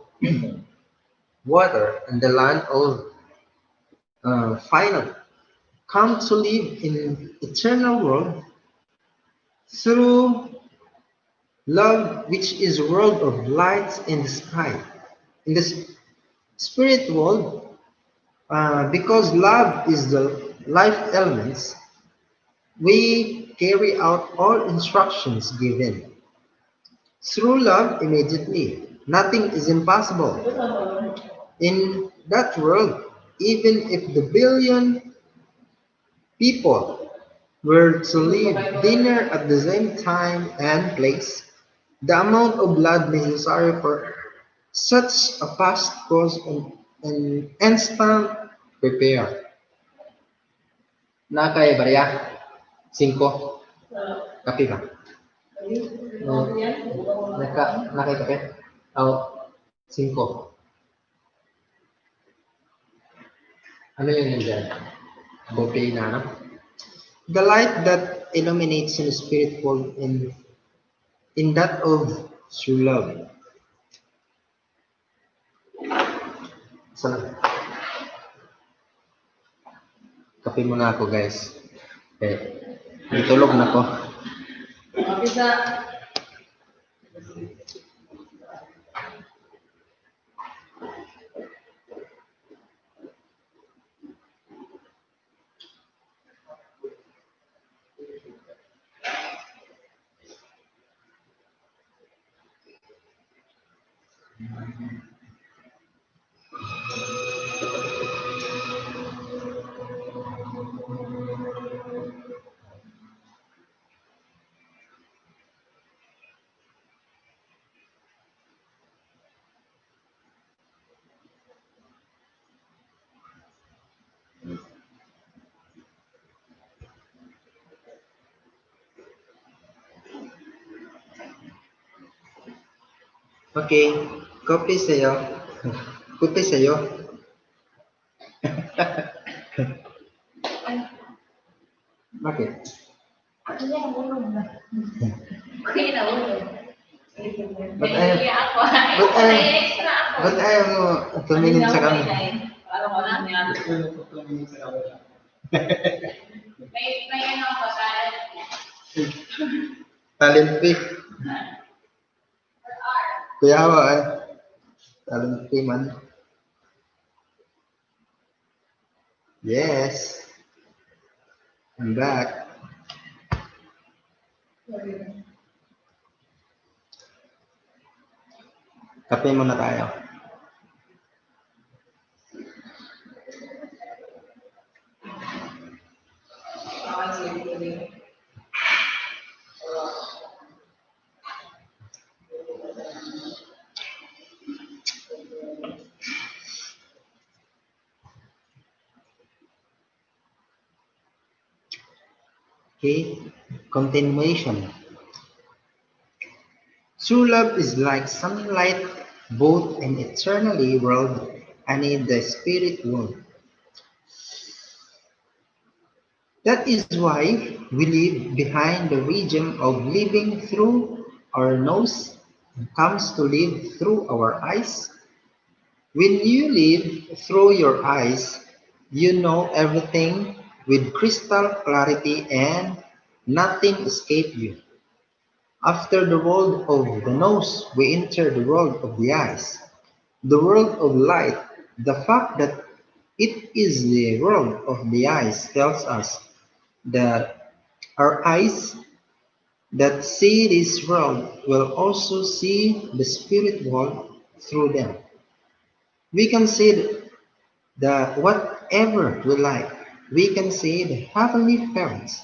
water and the land of final, come to live in eternal world through love, which is world of lights in the sky. In the spirit world, because love is the life elements, we carry out all instructions given. Through love immediately, nothing is impossible. In that world, even if the billion people were to live dinner at the same time and place, the amount of blood necessary for such a fast was an instant prepare. Na kay Barya? 5. Kape ba? Na kay kape? Oh, 5. Ano yun dyan? Coffee na, no? The light that illuminates in the spirit world in that of true love. So, kape muna ako, guys. Okay. Itulog na ko. Bisa. Okay, copy sa'yo. Copy sa'yo. Bakit? Hindi ako ulog na. Okay na ulog. Ba't ayaw, Kaya ako. ba't ayaw, May extra ako. ba't ayaw mo tumingin sa kami? Parang wala niya. May ano ako sa Talent fee. Kuya Hawa eh. Talent fee man. Yes. I'm back. Kape muna tayo. Okay. Continuation. True love is like sunlight both in eternally world and in the spirit world. That is why we leave behind the region of living through our nose and comes to live through our eyes. When you live through your eyes, you know everything with crystal clarity and nothing escapes you. After the world of the nose, we enter the world of the eyes, the world of light. The fact that it is the world of the eyes tells us that our eyes that see this world will also see the spirit world through them. We can see the whatever we like. We can see the heavenly parents.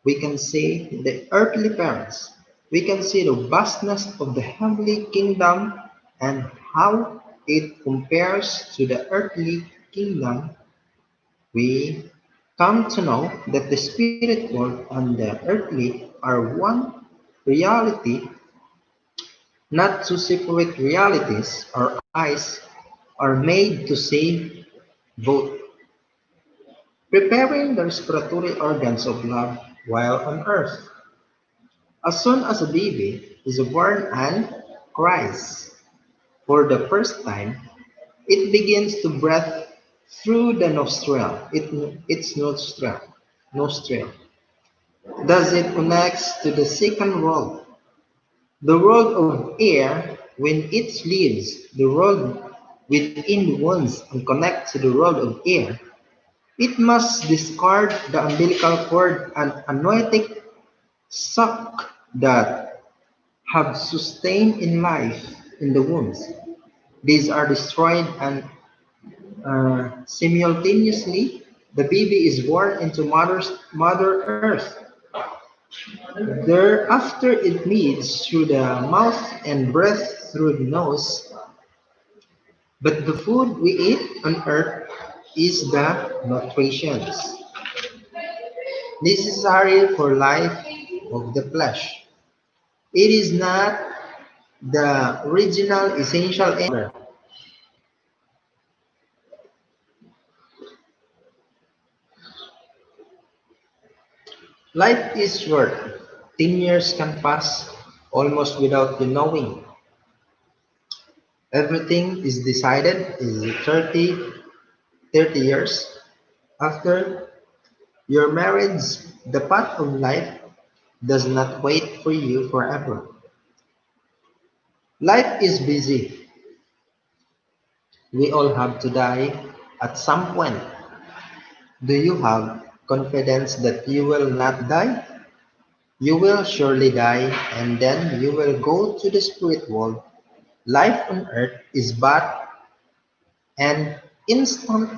We can see the earthly parents. We can see the vastness of the heavenly kingdom and how it compares to the earthly kingdom. We come to know that the spirit world and the earthly are one reality, not two separate realities. Our eyes are made to see both. preparing the respiratory organs of love while on earth. As soon as a baby is born and cries for the first time, it begins to breathe through the its nostril. Thus it connects to the second world, the world of air. When it leaves the world within the wounds and connects to the world of air, it must discard the umbilical cord and amniotic sac that have sustained in life in the wombs. These are destroyed and simultaneously the baby is born into Mother Earth. Thereafter it breathes through the mouth and breathes through the nose. But the food we eat on earth is the nutritions necessary for life of the flesh. It is not the original essential energy. Life is short. 10 years can pass almost without you knowing. Everything is decided is 30 years after your marriage. The path of life does not wait for you forever. Life is busy. We all have to die at some point. Do you have confidence that you will not die? You will surely die and then you will go to the spirit world. Life on earth is but an instant.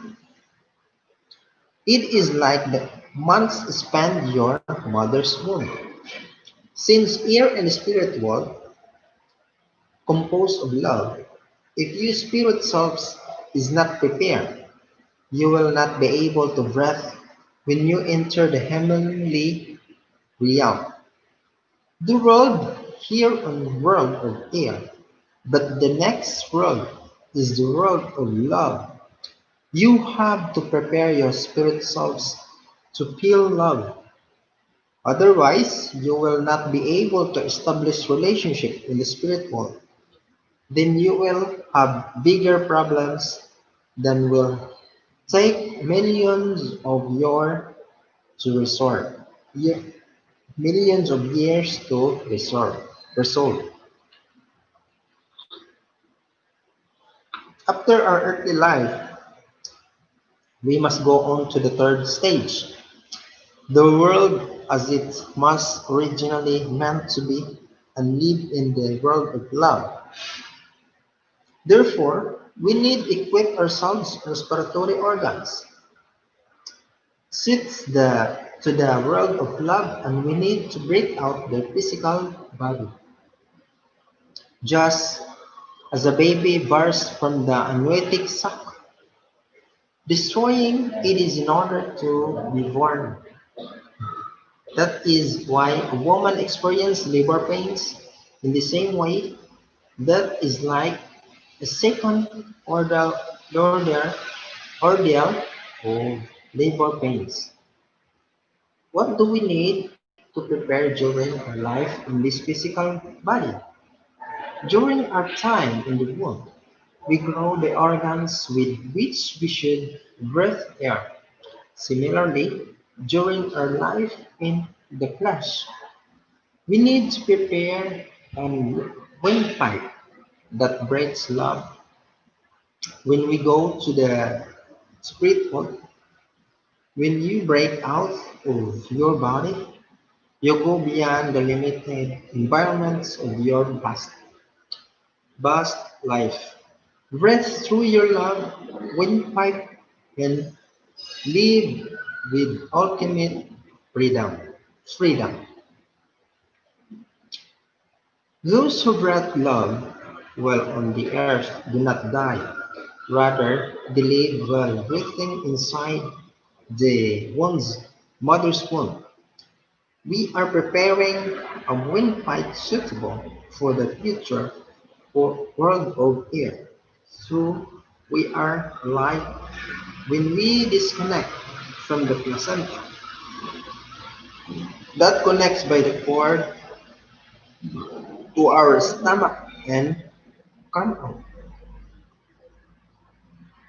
It is like the months spent in your mother's womb. Since air and spirit world composed of love, if your spirit self is not prepared, you will not be able to breathe when you enter the heavenly realm. The world here on world of air, but the next world is the world of love. You have to prepare your spirit selves to feel love. Otherwise, you will not be able to establish relationship in the spirit world. Then you will have bigger problems than will take millions of years to resolve. Ye- Millions of years to resolve. After our earthly life, we must go on to the third stage, the world as it was originally meant to be, and live in the world of love. Therefore, we need equip ourselves respiratory organs, suits to the world of love, and we need to break out the physical body. Just as a baby bursts from the amniotic sac, destroying it is in order to be born. That is why a woman experiences labor pains in the same way. That is like a second order, ordeal of labor pains. What do we need to prepare during our life in this physical body? During our time in the womb, we grow the organs with which we should breathe air. Similarly, during our life in the flesh, we need to prepare a windpipe that breathes love. When we go to the spirit world, when you break out of your body, you go beyond the limited environments of your past life. Breathe through your love windpipe and live with ultimate freedom. Freedom. Those who breathe love while on the earth do not die. Rather, they live while breathing inside the mother's womb. We are preparing a windpipe suitable for the future for world of air. So we are like when we disconnect from the placenta that connects by the cord to our stomach and come out.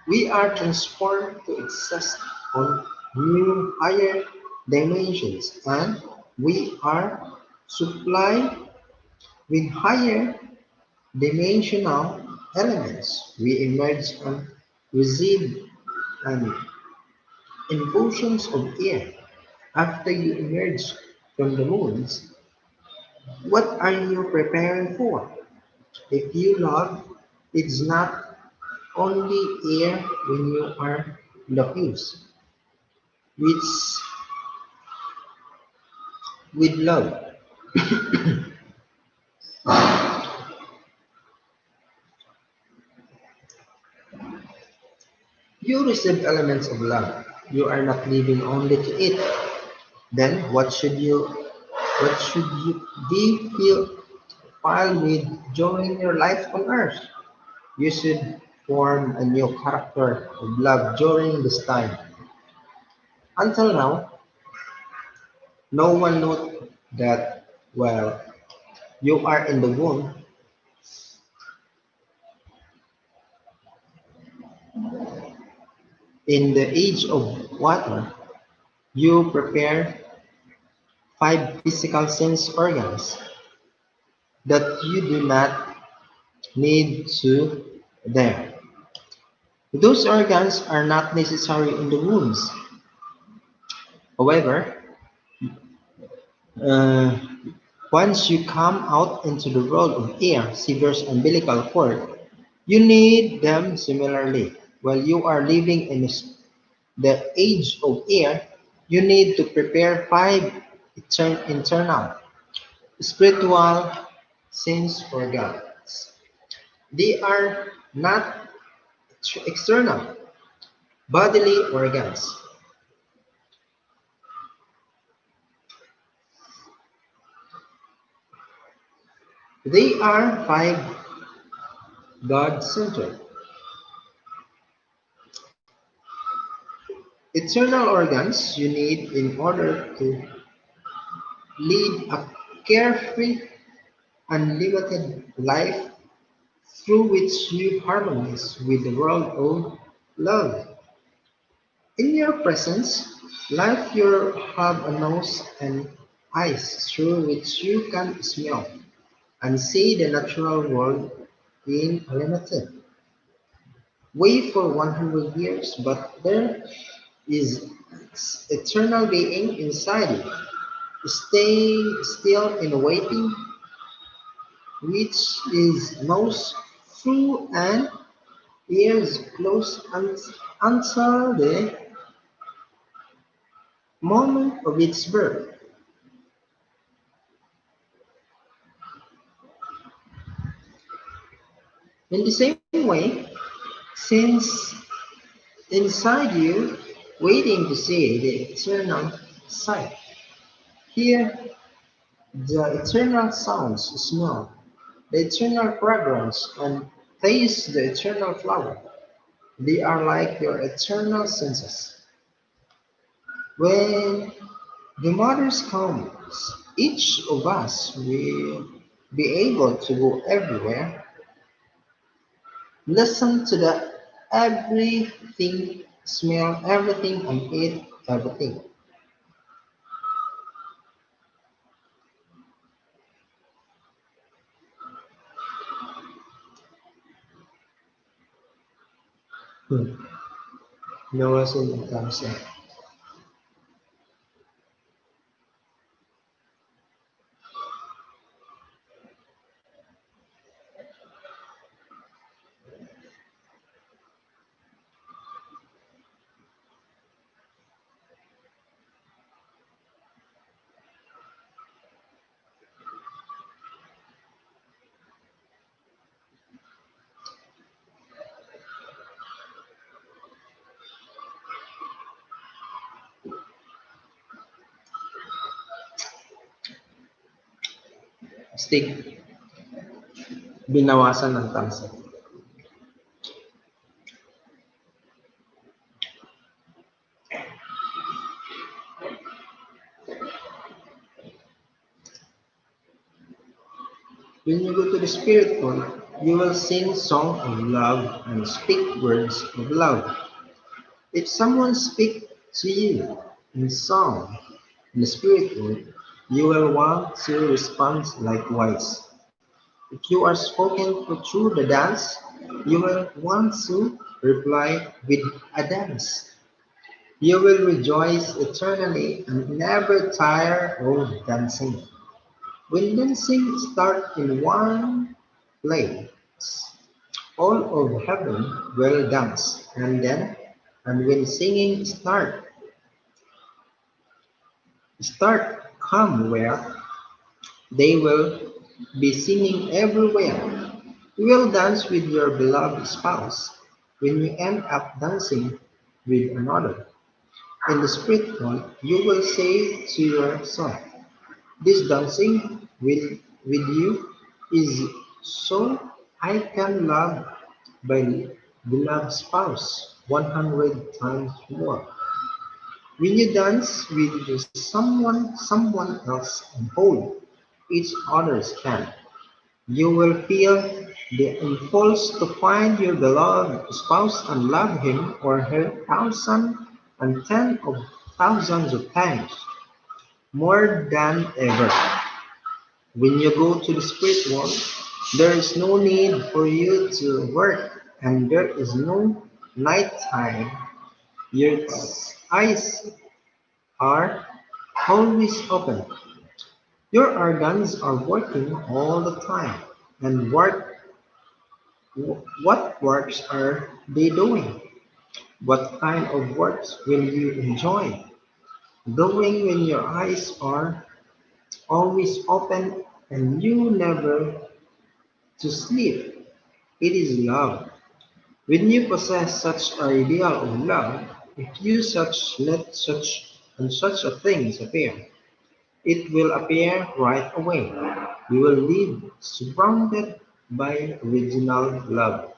We are transformed to exist on new higher dimensions and we are supplied with higher dimensional elements. We emerge and receive an infusions of air. After you emerge from the moons, what are you preparing for? If you love, it's not only air when you are diffused, which with love. You receive elements of love. You are not living only to eat. Then what should you be filled with during your life on earth? You should form a new character of love during this time. Until now, no one knew that while you are in the womb, in the age of water, you prepare five physical sense organs that you do not need to there. Those organs are not necessary in the wombs. However, uh, once you come out into the world of air, Sever's umbilical cord, you need them similarly. While you are living in the age of air, you need to prepare five internal spiritual sense organs. They are not external bodily organs. They are five God-centered internal organs you need in order to lead a carefree, unlimited life through which you harmonize with the world of love. In your presence, life you have a nose and eyes through which you can smell and see the natural world in a limited way for 100 years, but there is eternal being inside you, staying still in waiting, which is nose through and ears closed until the moment of its birth. In the same way, since inside you, waiting to see the eternal sight, hear the eternal sounds, smell the eternal fragrance, and taste the eternal flower. They are like your eternal senses. When the mother's comes, each of us will be able to go everywhere, listen to the everything, smell everything, and eat everything. Hmm. Nawasin ang tamsa. Stick, binawasan ng tamsa. When you go to the spirit world, you will sing song of love and speak words of love. If someone speaks to you in song in the spirit world, you will want to respond likewise. If you are spoken to through the dance, you will want to reply with a dance. You will rejoice eternally and never tire of dancing. When dancing starts in one place, all of heaven will dance, and when singing start come where they will be singing everywhere. You will dance with your beloved spouse when you end up dancing with another. In the spirit world, you will say to yourself, this dancing with you is so I can love my beloved spouse 100 times more. When you dance with someone else and hold each other's hand, you will feel the impulse to find your beloved spouse and love him or her thousand and ten of thousands of times more than ever. When you go to the spirit world, there is no need for you to work and there is no night time. Your eyes are always open. Your organs are working all the time. And what works are they doing? What kind of works will you enjoy doing when your eyes are always open and you never to sleep? It is love. When you possess such an ideal of love, if you such let such a things appear, it will appear right away. You will live surrounded by original love.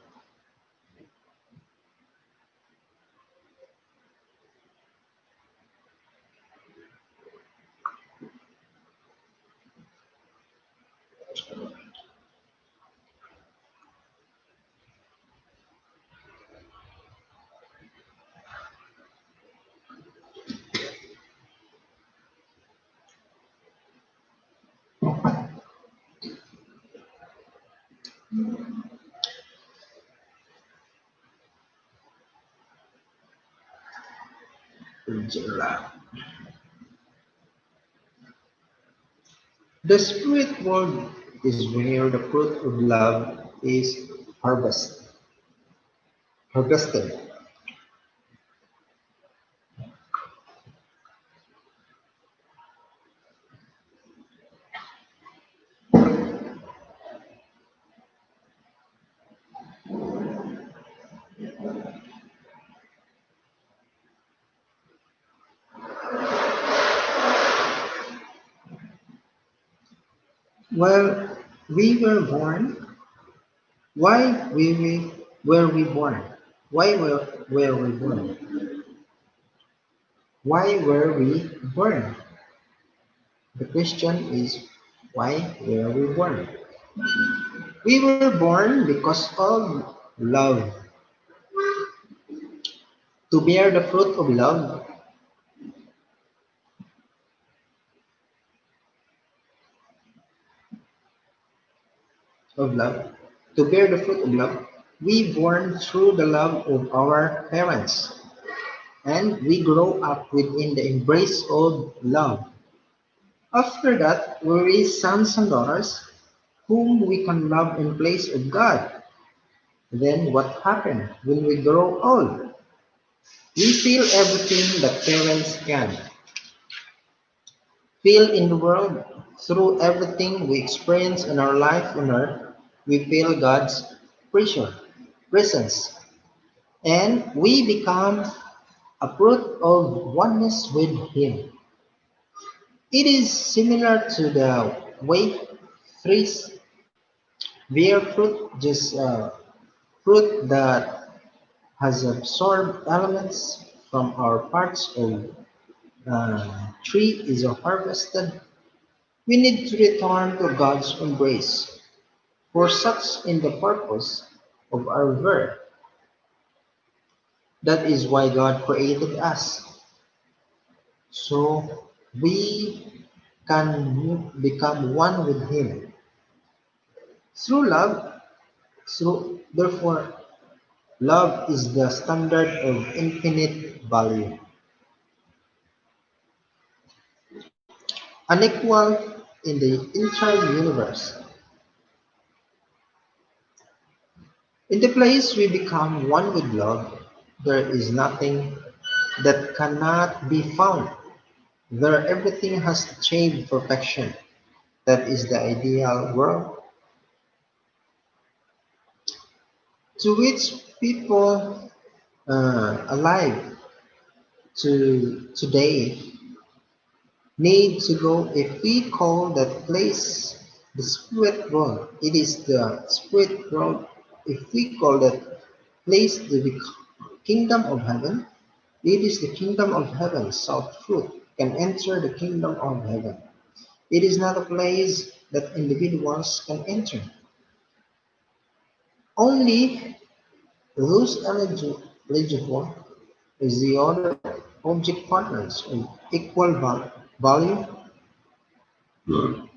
Original love. The spirit world is where the fruit of love is harvested. Well, we were born. Were we born? Were we born? Why were we born? The question is, why were we born? We were born because of love, to bear the fruit of love, to bear the fruit of love. We born through the love of our parents, and we grow up within the embrace of love. After that, we raise sons and daughters whom we can love in place of God. Then what happens when we grow old? We feel everything that parents can feel in the world. Through everything we experience in our life on earth, we feel God's pressure, presence, and we become a fruit of oneness with Him. It is similar to the way trees bear fruit, just fruit that has absorbed elements from our parts of tree is harvested. We need to return to God's embrace. For such in the purpose of our birth. That is why God created us. So we can become one with Him. Through love, therefore, love is the standard of infinite value, unequal in the entire universe. In the place we become one with love, there is nothing that cannot be found. There everything has achieved perfection. That is the ideal world to which people alive to today need to go. If we call that place the spirit world, it is the spirit world. If we call that place the kingdom of heaven, it is the kingdom of heaven. South fruit can enter the kingdom of heaven. It is not a place that individuals can enter. Only those eligible is the other object partners of equal value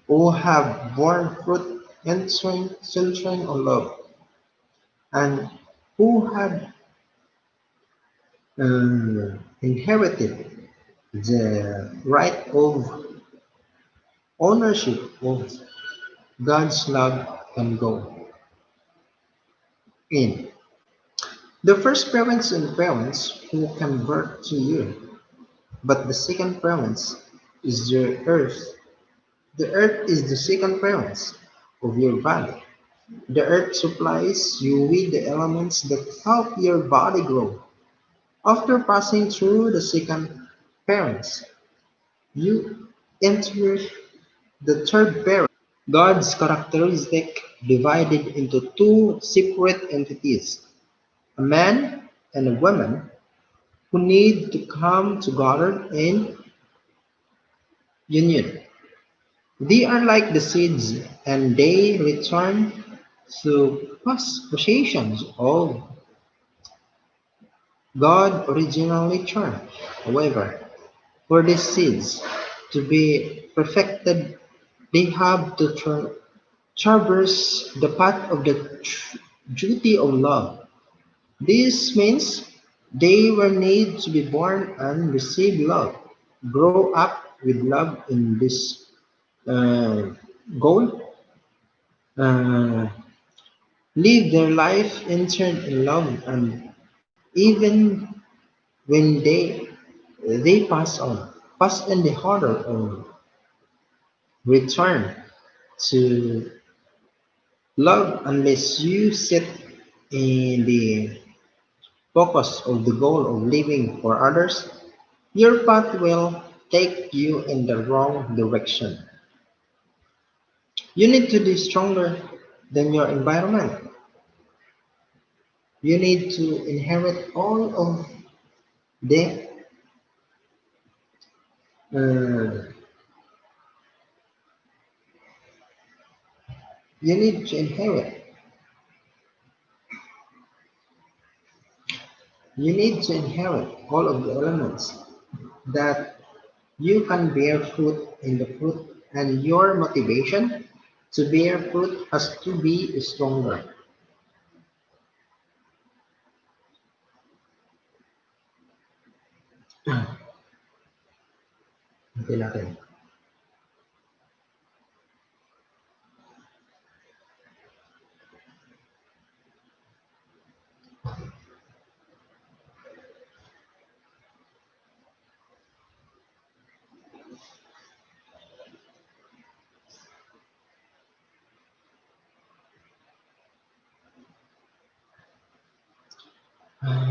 who have borne fruit entering, centering on love, and who had inherited the right of ownership of God's love and go in. The first parents and parents who can birth to you, but the second parents is the earth. The earth is the second parents of your body. The earth supplies you with the elements that help your body grow. After passing through the second parents, you enter the third parent. God's characteristic divided into two separate entities, a man and a woman who need to come together in union. They are like the seeds and they return to past possessions of God originally charmed. However, for these seeds to be perfected, they have to traverse the path of the duty of love. This means they will need to be born and receive love, grow up with love in this uh, goal, uh, live their life entered in love, and even when they pass in the order of return to love unless you set in the focus of the goal of living for others, your path will take you in the wrong direction. You need to be stronger than your environment. You need to inherit all of the uh, you need to inherit. You need to inherit all of the elements that you can bear fruit in the fruit, and your motivation to bear fruit has to be stronger. Hintay natin.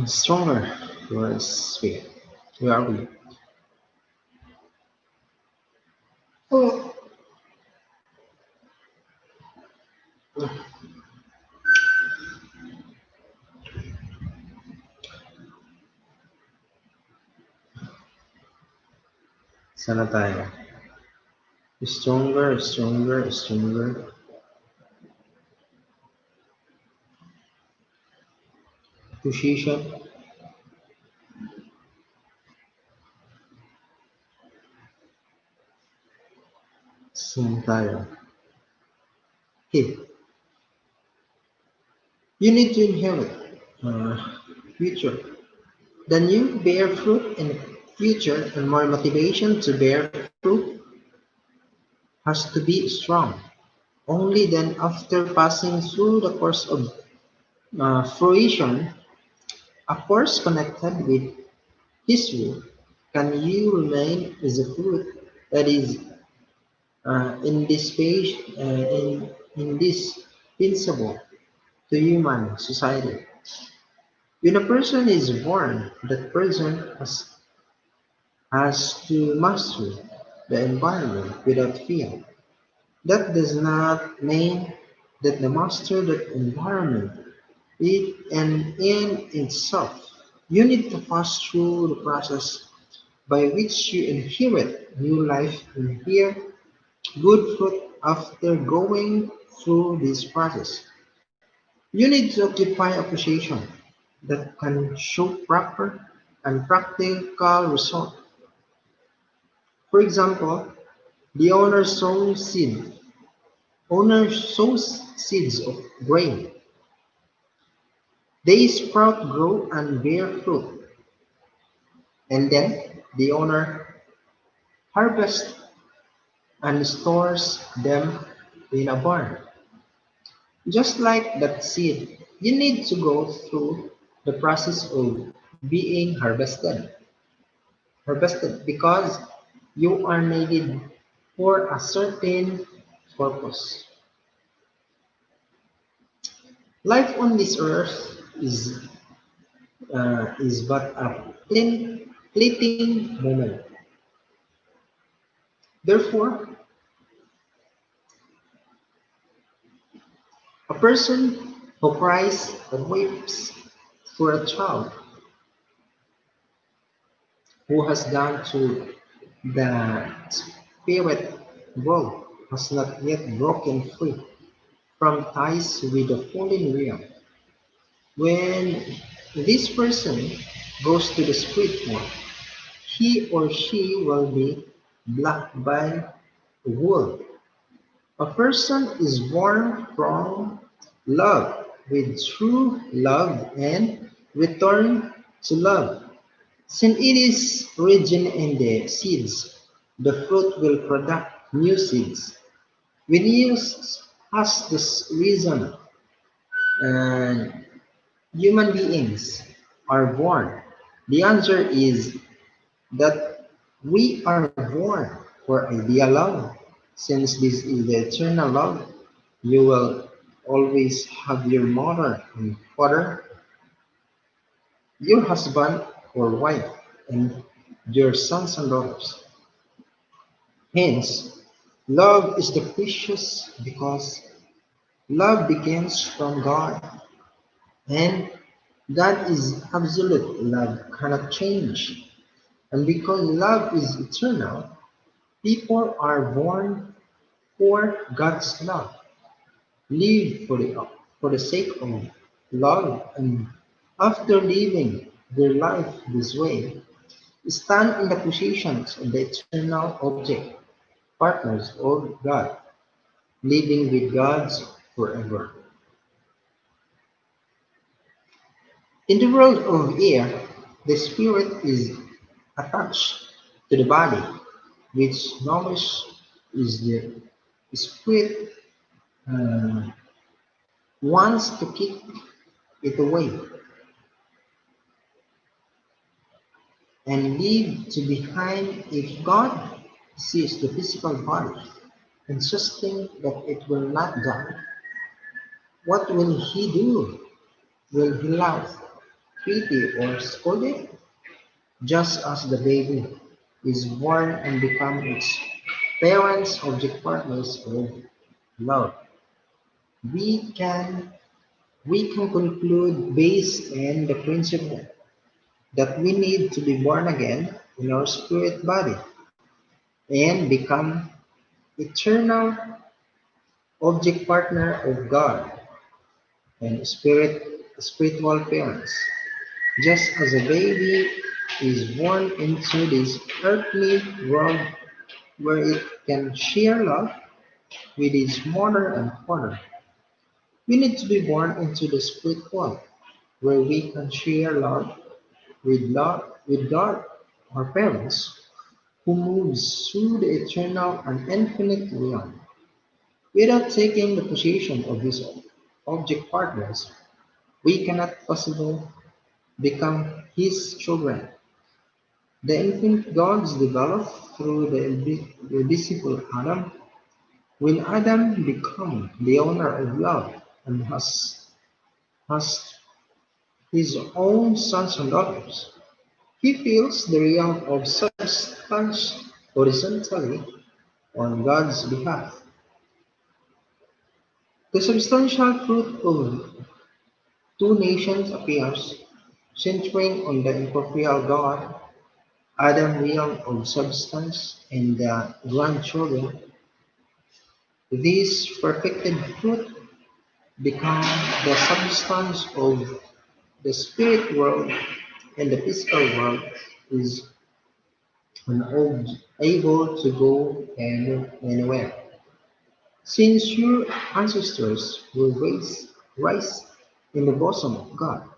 Stronger. Where's we? Where are we? Oh, sana tayo? Stronger, stronger, stronger. Appreciation. Same tayo. Okay. You need to inherit future. The new bear fruit in the future and more motivation to bear fruit has to be strong. Only then, after passing through the course of fruition, a course connected with history, can you remain as a fruit that is in this page, indispensable to human society. When a person is born, that person has to master the environment without fear. That does not mean that the master that environment it and in itself. You need to pass through the process by which you inherit new life and bear good fruit after going through this process. You need to occupy a position that can show proper and practical result. For example, the owner sows seeds of grain. They sprout, grow, and bear fruit, and then the owner harvests and stores them in a barn. Just like that seed, you need to go through the process of being harvested because you are needed for a certain purpose. Life on this earth is but a fleeting moment. Therefore, a person who cries and weeps for a child who has gone to the spirit world has not yet broken free from ties with the fallen realm. When this person goes to the spirit world, he or she will be blocked by the world. A person is born from love with true love and return to love. Since it is origin in the seeds, the fruit will produce new seeds. When you ask this reason, and human beings are born, the answer is that we are born for ideal love. Since this is the eternal love, you will always have your mother and father, your husband or wife, and your sons and daughters. Hence, love is the precious because love begins from God, and God is absolute. Love cannot change. And because love is eternal, people are born for God's love, live for the sake of love, and after living their life this way, stand in the positions of the eternal object, partners of God, living with God forever. In the world of air, the spirit is attached to the body, which knowledge is the spirit uh, wants to kick it away and leave to behind if God sees the physical body, insisting that it will not die. What will he do? Will he laugh, pity, or scold it? Just as the baby is born and becomes its parents' object partners of love, we can we can conclude based on the principle that we need to be born again in our spirit body and become eternal object partner of God and spirit spiritual parents. Just as a baby is born into this earthly world where it can share love with its mother and father, we need to be born into the spirit world where we can share love with God, our parents, who moves through the eternal and infinite realm. Without taking the position of his object partners, we cannot possibly become his children. The infinite gods developed through the invisible Adam. When Adam became the owner of love and has his own sons and daughters, he feels the realm of substance horizontally on God's behalf. The substantial fruit of two nations appears, centering on the incorporeal God, Adam realm of substance, and the grandchildren. This perfected fruit become the substance of the spirit world, and the physical world is unable to go anywhere. Since your ancestors were raised in the bosom of God,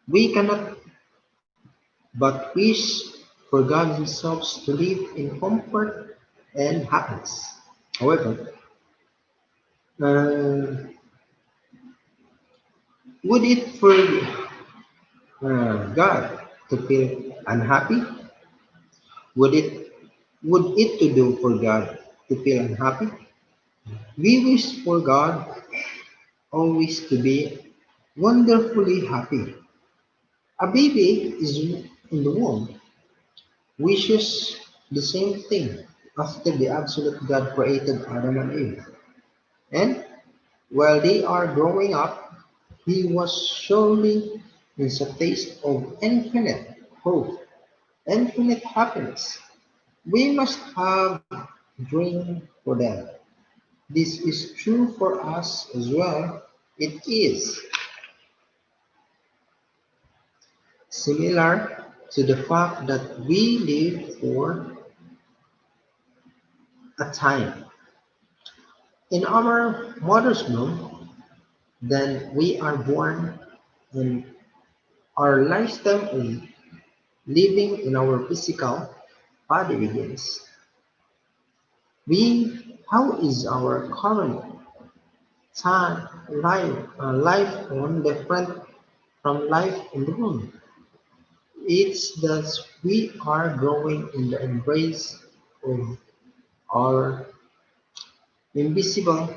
we cannot but wish for God Himself to live in comfort and happiness. However, uh, would it for God to feel unhappy? Would it would it to do for God to feel unhappy? We wish for God always to be wonderfully happy. A baby is in the womb wishes the same thing after the absolute God created Adam and Eve. And while they are growing up, he was surely in a taste of infinite hope, infinite happiness. We must have dream for them. This is true for us as well. It is similar to the fact that we live for a time in our mother's womb, then we are born and our lifetime of living in our physical body begins. How is our current time life on different from life in the womb? It's that we are growing in the embrace of our invisible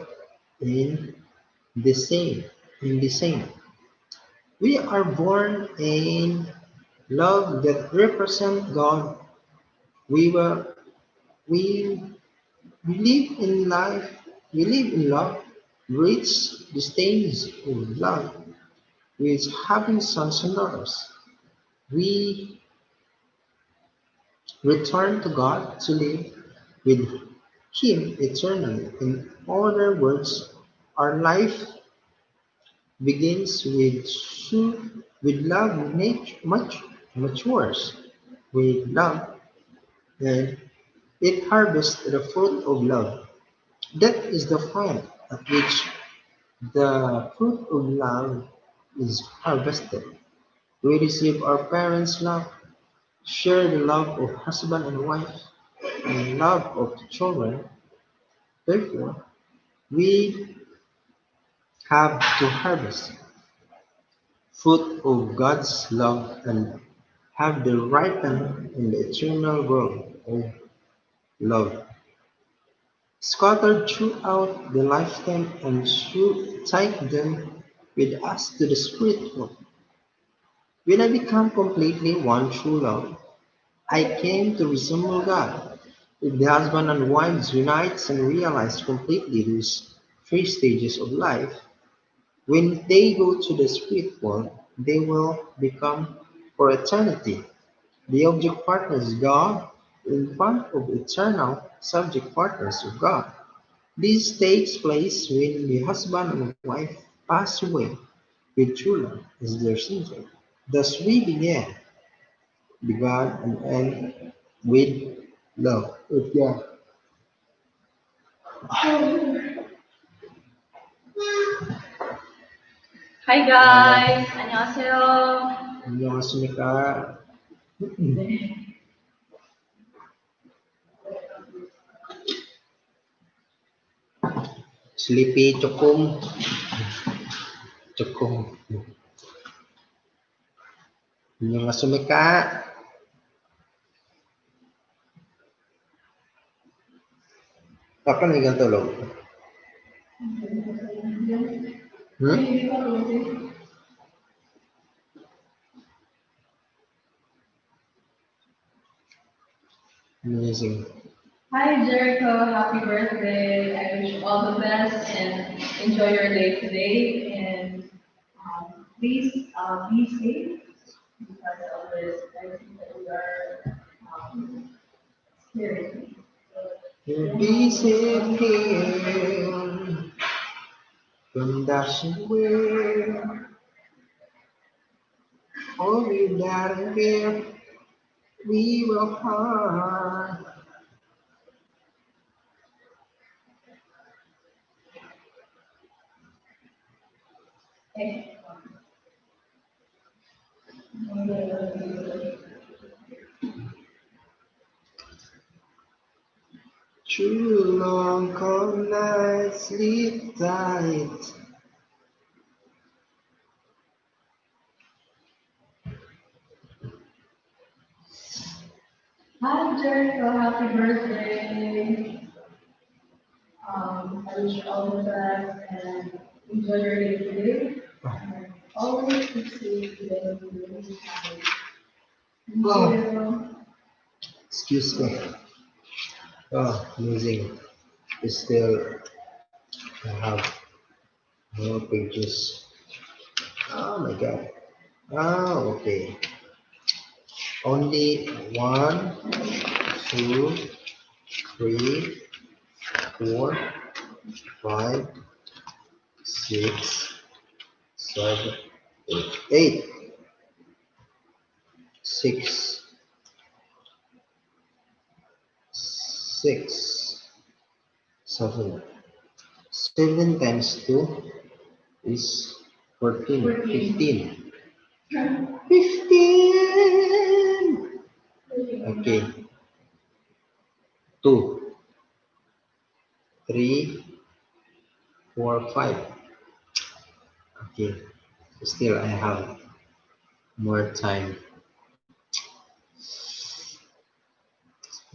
in the same, in the same. We are born in love that represent God. We were we, we live in life. We live in love, reach the stage of love, with having sons and daughters. We return to God to live with Him eternally. In other words, our life begins with love, much matures with love, and it harvests the fruit of love. That is the point at which the fruit of love is harvested. We receive our parents' love, share the love of husband and wife, and love of the children. Therefore, we have to harvest fruit of God's love and have the ripen in the eternal world of love. Scattered throughout the lifetime and should take them with us to the spirit world. When I become completely one true love, I came to resemble God. If the husband and wives unites and realize completely these three stages of life, when they go to the spirit world, they will become for eternity the object partners of God in front of eternal subject partners of God. This takes place when the husband and wife pass away. with true love as their center. Thus we began and end with love. Yeah. Hi guys! 안녕하세요. 안녕하십니까. Sleepy Chokum. Chokum. Annyeonghaseyo. Kapan ikaw tulog? Hmm? Amazing. Hi Jericho, happy birthday. I wish you all the best and enjoy your day today. And please be safe because of this crisis that we are experiencing. You'll be safe here from dashing away. All without a fear, we will fly. Through long cold nights, sleep tight. Hi Jericho, happy birthday. I wish you all the best and enjoy your day today. And always be safe when you really travel. Thank you. Excuse me. Oh, amazing. Still, I have more pages. Oh my god. Oh, okay. Only 1, 2, 3, 4, 5, 6, 7, 8. 6, 6, 7. 7 times 2 is 14. 15. 15! Okay. 2, 3, 4, 5. Okay. Still, I have more time.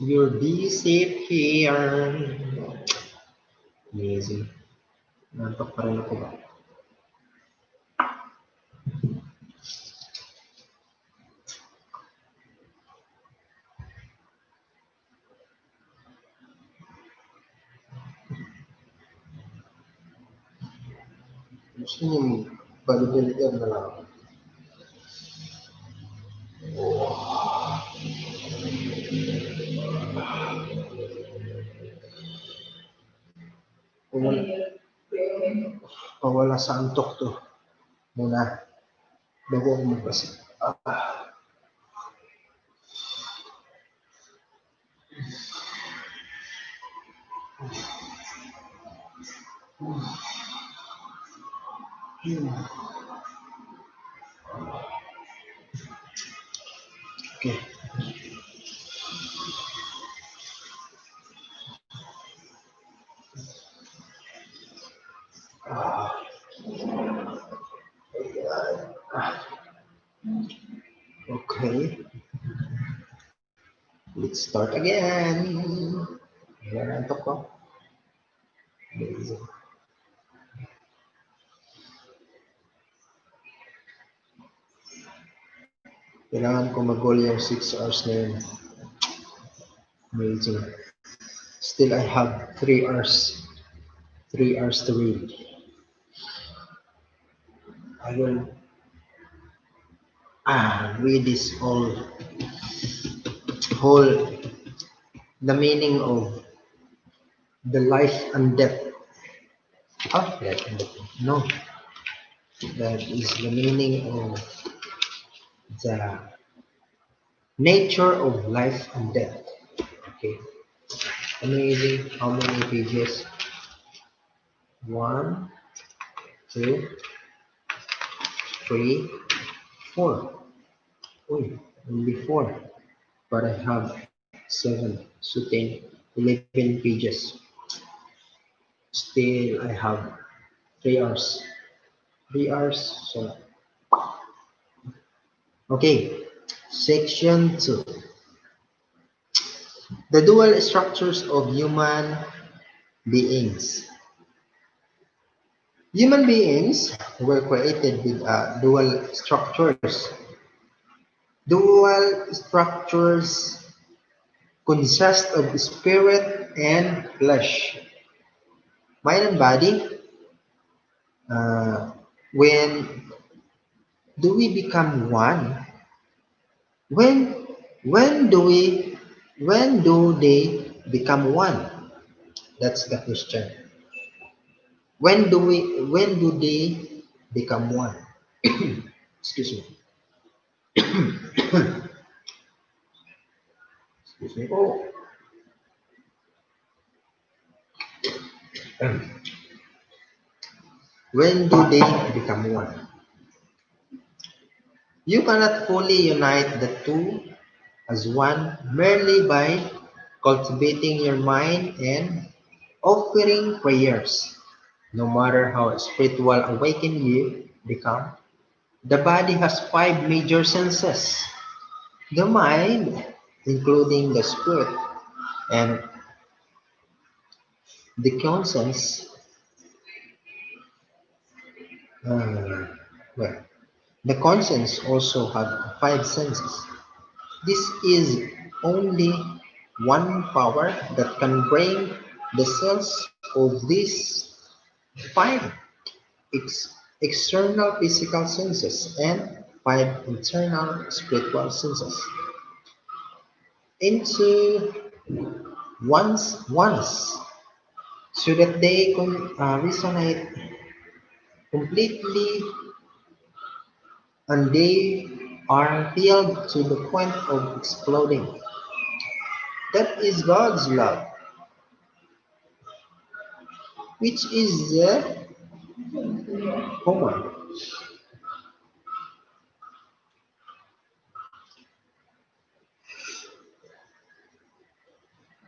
You'll be safe here. Amazing. Nantok pa rin ako ba? Gusto niyo bodybuilder na lang. Pawala sa antok to. Muna. Bago ako magbasa. Okay. Okay. Let's start again. Ayan ang antok ko. Amazing. Kailangan ko mag-goal yung 6 hours na yun. Amazing. Still, I have 3 hours. 3 hours to read. I will read this whole the meaning of the life and death. Life and death. No. That is the meaning of the nature of life and death. Okay. Amazing. How many pages? One, two, three, four. Oh, only four. But I have seven, so 10, 11 pages. Still, I have 3 hours. 3 hours. So, okay. Section 2. The dual structures of human beings. Human beings were created with dual structures. Dual structures consist of spirit and flesh. Mind and body, uh, when do we become one? When when do we when do they become one? That's the question. When do they become one? Excuse me. Excuse me. Oh, when do they become one? You cannot fully unite the two as one merely by cultivating your mind and offering prayers. No matter how spiritual awakened you become, the body has five major senses. The mind, including the spirit, and the conscience, uh, well, the conscience also have five senses. This is only one power that can bring the cells of these five external physical senses and five internal spiritual senses into once so that they can resonate completely and they are filled to the point of exploding. That is God's love, which is the command.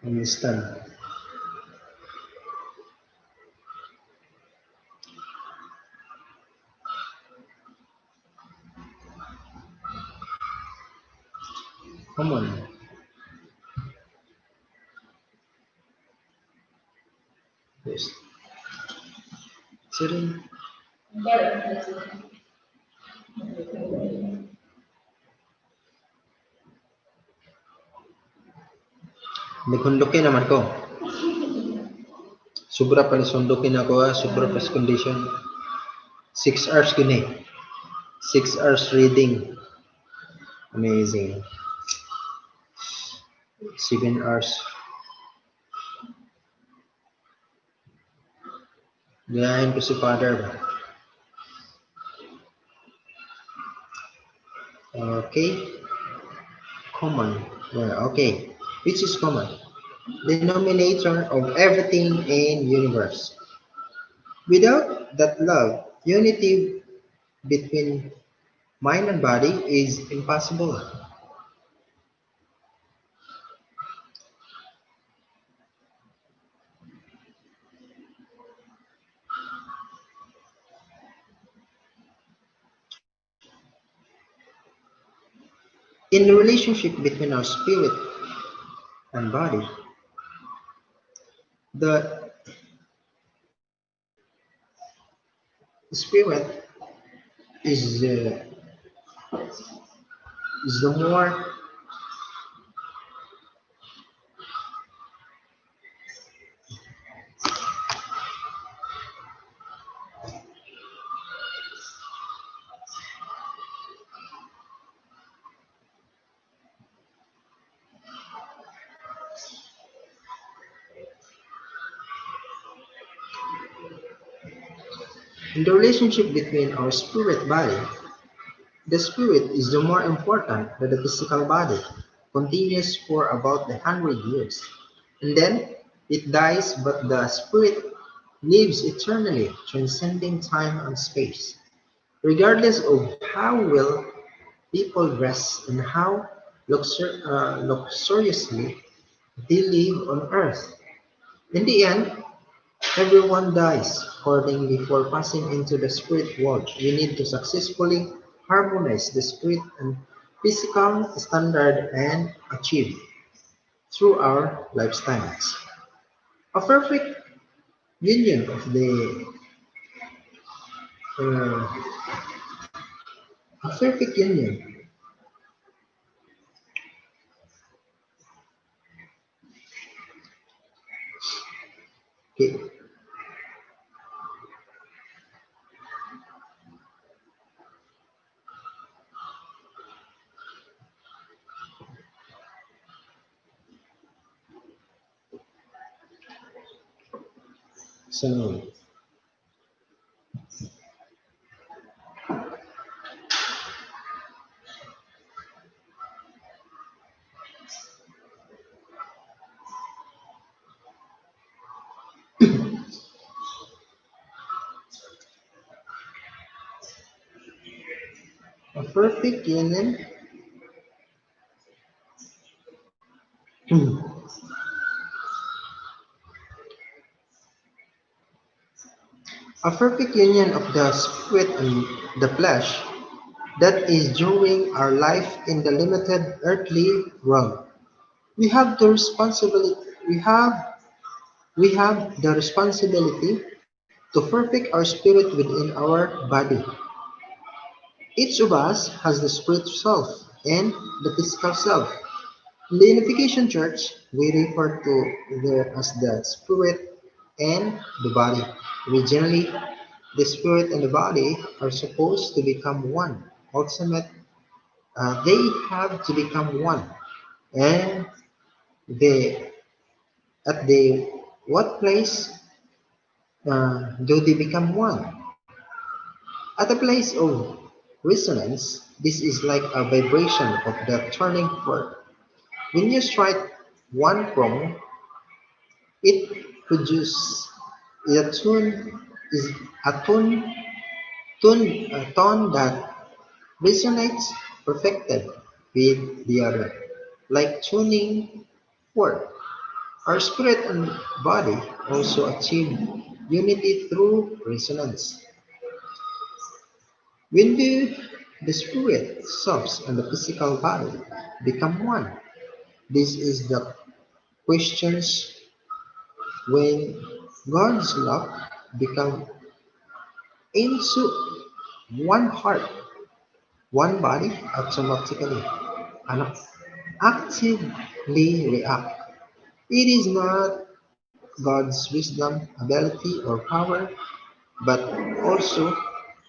Understand? Come on. Yes. Sir, naghundukin naman ko. Sobra pa ni sundukin ako sobra pa sa condition. 6 hours gini. 6 hours reading. Amazing. 7 hours. Gayahin ko si Father ba? Okay. Common. Yeah, okay. Which is common? Denominator of everything in universe. Without that love, unity between mind and body is impossible. In the relationship between our spirit and body, the spirit is is the more In the relationship between our spirit body, the spirit is the more important than the physical body, continues for about 100 years. And then it dies, but the spirit lives eternally, transcending time and space. Regardless of how well people dress and how luxuriously they live on earth, in the end, everyone dies. According before passing into the spirit world, we need to successfully harmonize the spirit and physical standard and achieve through our lifestyles. A perfect union of the a perfect union. Okay. So a perfect union. A perfect union of the spirit and the flesh, that is during our life in the limited earthly world. We have the responsibility we have we have the responsibility to perfect our spirit within our body. Each of us has the spirit self and the physical self. In the Unification Church, we refer to there as the spirit and the body. Originally, the spirit and the body are supposed to become one. Ultimate, they have to become one. And they, at the what place do they become one? At a place of resonance, this is like a vibration of the turning fork. When you strike one prong, it produces a is a tone that resonates perfected with the other, like tuning fork. Our spirit and body also achieve unity through resonance. When the spirit selves and the physical body become one, this is the questions when God's love become into one heart, one body automatically and actively react. It is not God's wisdom, ability, or power, but also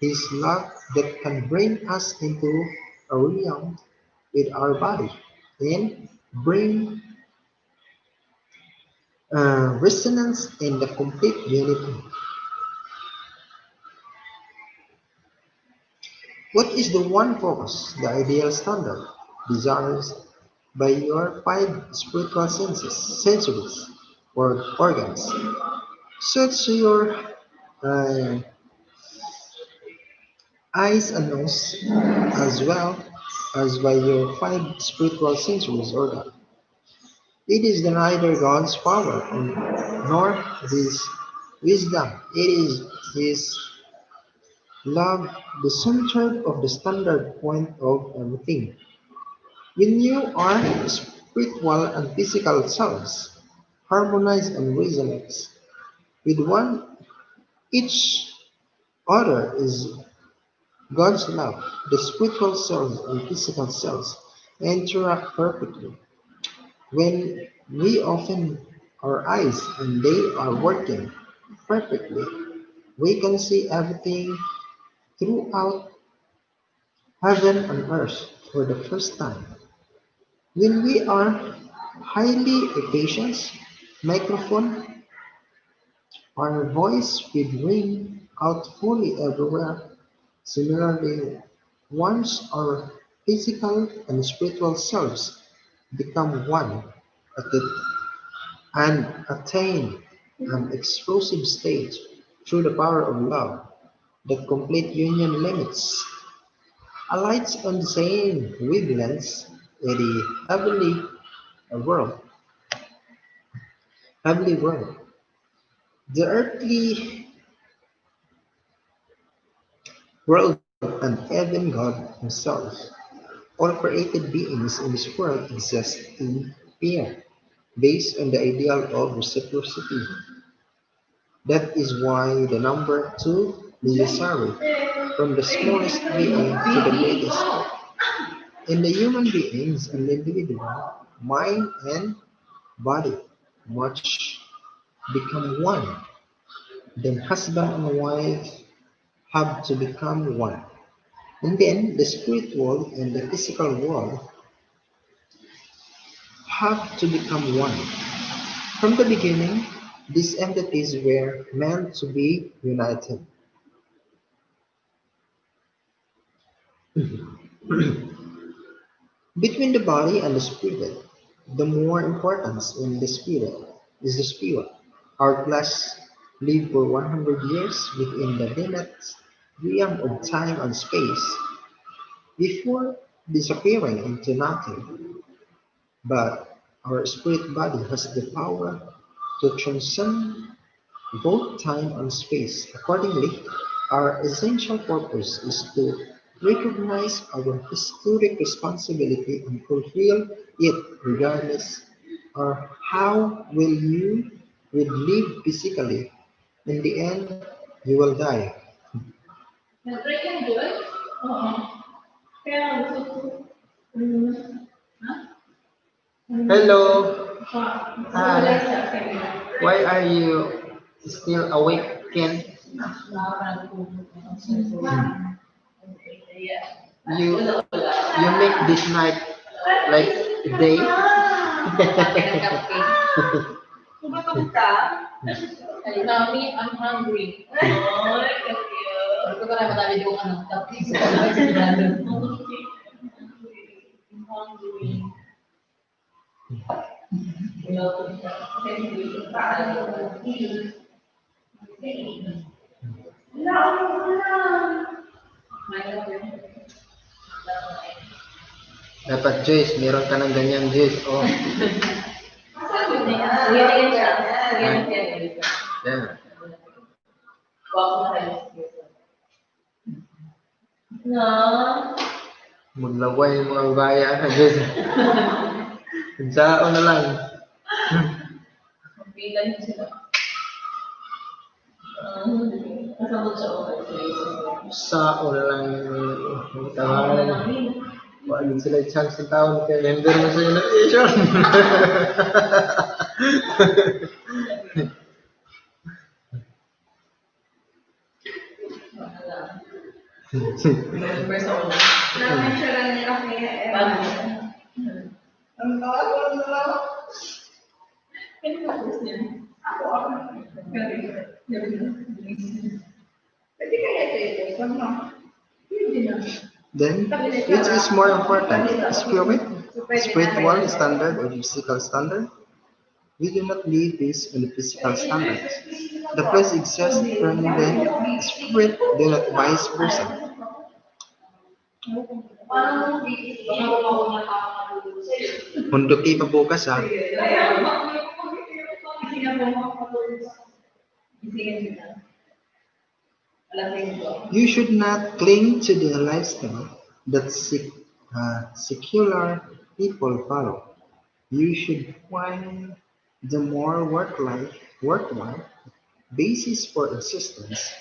His love that can bring us into a realm with our body and bring resonance in the complete unity. What is the one focus, the ideal standard, desires by your five spiritual sensories, or organs? Search your uh, eyes and nose, as well as by your five spiritual sensories organ. It is neither God's power nor His wisdom. It is His love, the center of the standard point of everything. When you are spiritual and physical selves, harmonize and resonate with one each other is God's love. The spiritual selves and physical selves interact perfectly. When we open our eyes and they are working perfectly, we can see everything throughout heaven and earth for the first time. When we are highly efficient, microphone, our voice will ring out fully everywhere. Similarly, once our physical and spiritual selves become one at the, and attain an explosive stage through the power of love, the complete union limits alights on the same wavelengths in the world, heavenly world. The earthly world and even God Himself. All created beings in this world exist in pair, based on the ideal of reciprocity. That is why the number two necessary, from the smallest being to the greatest. In the human beings, an individual, mind and body much become one. Then husband and wife have to become one. And then the spirit world and the physical world have to become one. From the beginning, these entities were meant to be united. Between the body and the spirit, the more importance in the spirit is the spirit. Our flesh lived for 100 years within the limits realm of time and space before disappearing into nothing. But our spirit body has the power to transcend both time and space. Accordingly, our essential purpose is to recognize our historic responsibility and fulfill it regardless of how will live physically. In the end, you will die. Nag-try ka doon? Oo. Kaya gusto ko. Ha? Hello. Wala Hi. siya. Kaya. Why are you still awake, Ken? You you make this night like a day. Kumakamot ka? Ay, Mami, I'm hungry. Ay, cute. Ito ko na madami yung ano, tapos I'm hungry. Dapat Joyce, meron ka ng ganyan Joyce. Oh, Uyan siya. Uyan siya. yeah. Wako na tayo. No. Maglaway yung mga baya ka Joyce. Sao na lang. Bilan sila. Kasabot siya ako. Sao na lang. Tawanan. Wala sila chance ng taon kaya member mo sa innovation. Remember sa una. na-mention lang nila kaya Bago. ang tawag ko lang na Ano ba gusto niya? ako. Gabi. Pwede kaya ito, sama. Hindi na. Then, which is more important, spirit, spiritual standard or physical standard? We do not live based on the physical standards. The flesh exists firmly then, spirit do not vice versa. Parang baka ako nakakatulog sa'yo. Hunduki pa bukas ha. Hindi na po makakatulog sa'yo. You should not cling to the lifestyle that secular people follow. You should find the more worthwhile basis for existence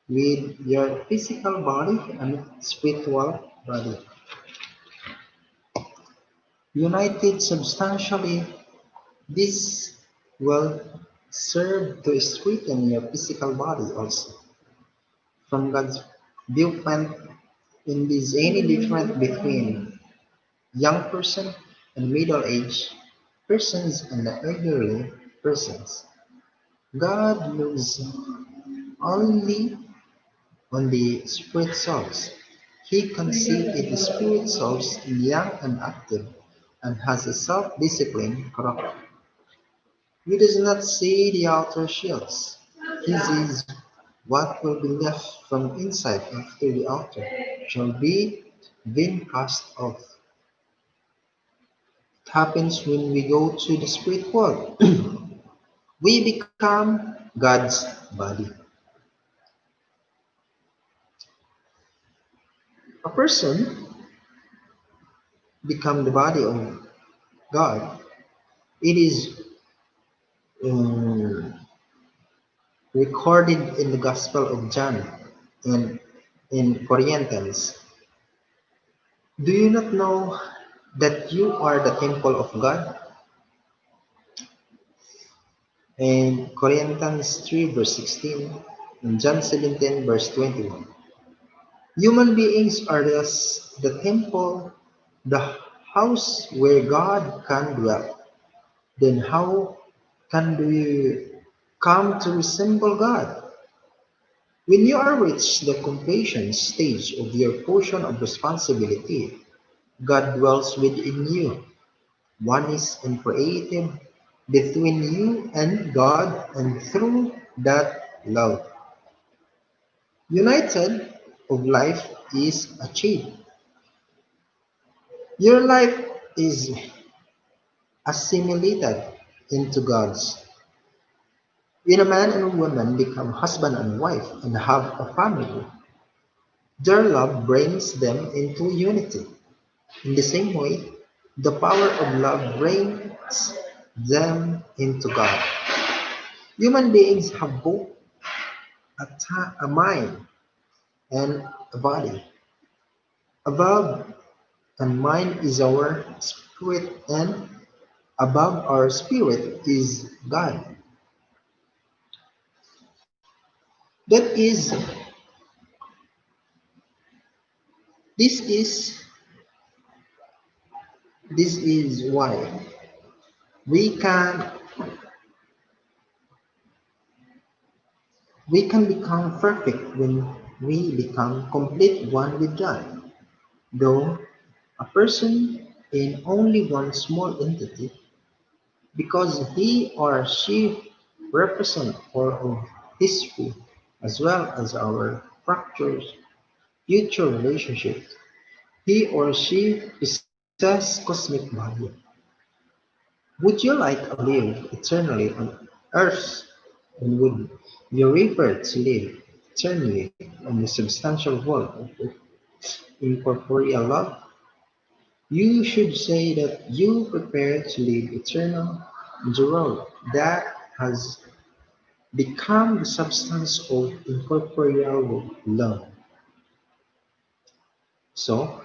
with your physical body and spiritual body. United substantially, this will serve to strengthen your physical body also. From God's viewpoint, is any difference between young person and middle-aged persons and elderly persons. God looks only on the spirit souls. He conceived in the spirit souls young and active, and has a self-disciplined character. He does not see the outer shields. His is what will be left from inside after the outer shall be been cast off. It happens when we go to the spirit world. We become God's body. A person become the body of God. It is um, recorded in the Gospel of John and in Corinthians. Do you not know that you are the temple of God? In Corinthians 3 verse 16 and John 17 verse 21. Human beings are thus the temple, the house where God can dwell. Then how can we come to resemble God? When you are reached the completion stage of your portion of responsibility, God dwells within you. One is creative between you and God, and through that love, united of life is achieved. Your life is assimilated into God's. When a man and a woman become husband and wife and have a family, their love brings them into unity. In the same way, the power of love brings them into God. Human beings have both a mind and a body. Above and mind is our spirit, and above our spirit is God. That is, this is, this is why we can we can become perfect when we become complete one with God. Though a person in only one small entity, because he or she represent all of history as well as our fractures, future relationships. He or she possess cosmic value. Would you like to live eternally on earth, and would you prefer to live eternally on the substantial world of incorporeal love? You should say that you prepare to live eternal in the world that has become the substance of incorporeal love. So,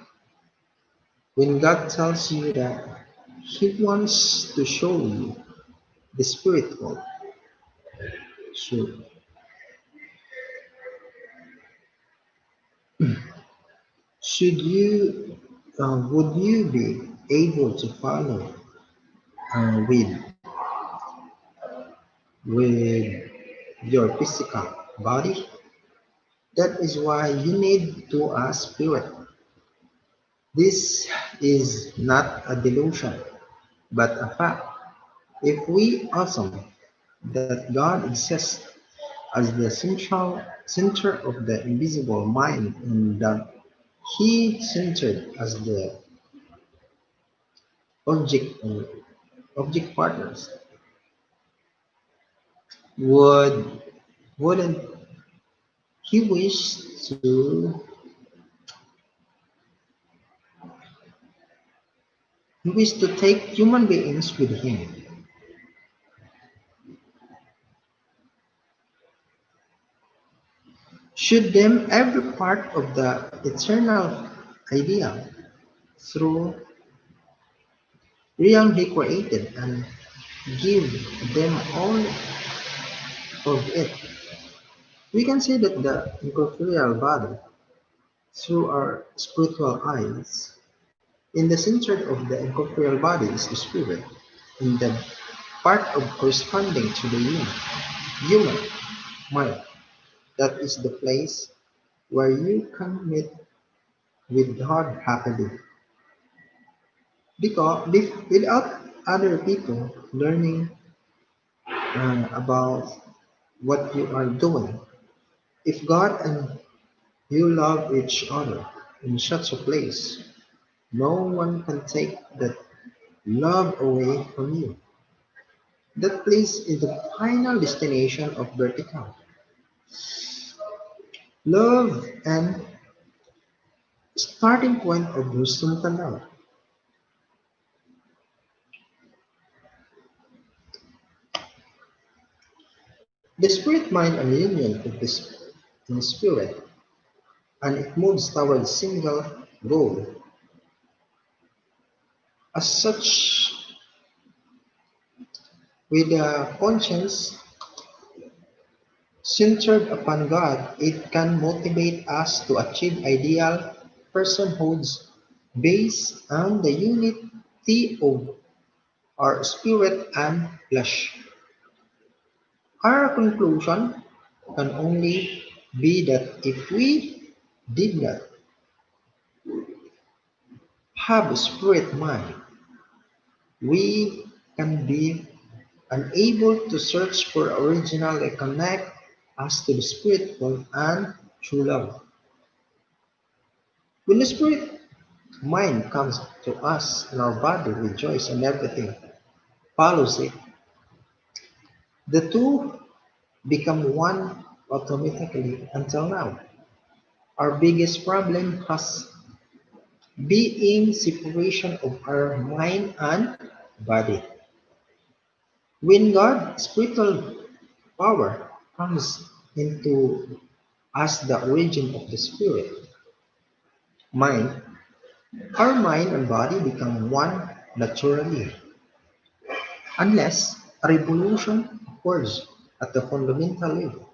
when God tells you that He wants to show you the spirit world, so should you, would you be able to follow with your physical body? That is why you need to ask spirit. This is not a delusion, but a fact. If we assume that God exists as the central center of the invisible mind, and that He centered as the object object partners, would wouldn't He wish to He wish to take human beings with Him? Should them every part of the eternal idea through realm He created, and give them all of it. We can say that the incorporeal body, through our spiritual eyes, in the center of the incorporeal body is the spirit, in the part of corresponding to the human mind. That is the place where you can meet with God happily. Because without other people learning about what you are doing, if God and you love each other in such a place, no one can take that love away from you. That place is the final destination of vertical love and starting point of horizontal love. The spirit mind and union of this in spirit, and it moves towards single goal. As such, with a conscience centered upon God, it can motivate us to achieve ideal personhoods based on the unity of our spirit and flesh. Our conclusion can only be that if we did not have a spirit mind, we can be unable to search for original and connect us to the spiritual and true love. When the spirit mind comes to us and our body rejoices and everything follows it, the two become one automatically until now. Our biggest problem has been separation of our mind and body. When God, spiritual power, comes into us the origin of the spirit, mind, our mind and body become one naturally, unless a revolution occurs at the fundamental level,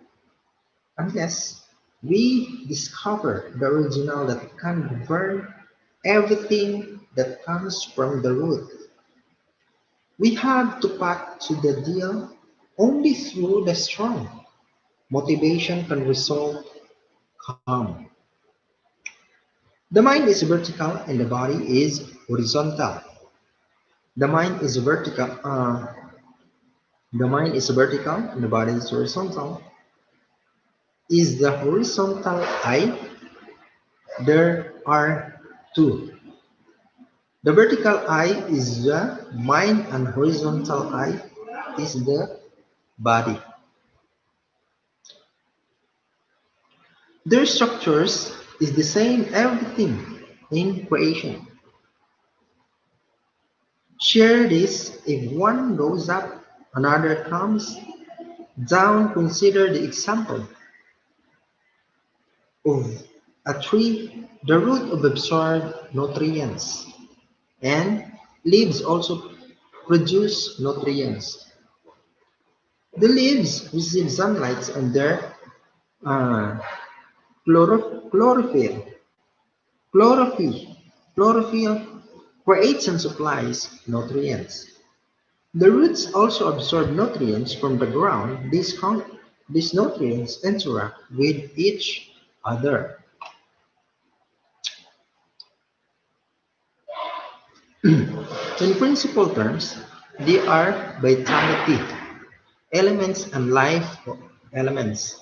unless we discover the original that can govern everything that comes from the root. We have to pack to the deal only through the strong. Motivation can result calm. The mind is vertical and the body is horizontal. The mind is vertical. The mind is vertical and the body is horizontal. Is the horizontal eye? There are two. The vertical eye is the mind and horizontal eye is the body. Their structures is the same everything in creation. Share this if one goes up, another comes down. Consider the example of a tree. The root of absorb nutrients and leaves also produce nutrients. The leaves receive sunlight and their uh, chlorophyll. Chlorophyll. Chlorophyll creates and supplies nutrients. The roots also absorb nutrients from the ground. These nutrients interact with each other. In principal terms, they are vitality elements and life elements.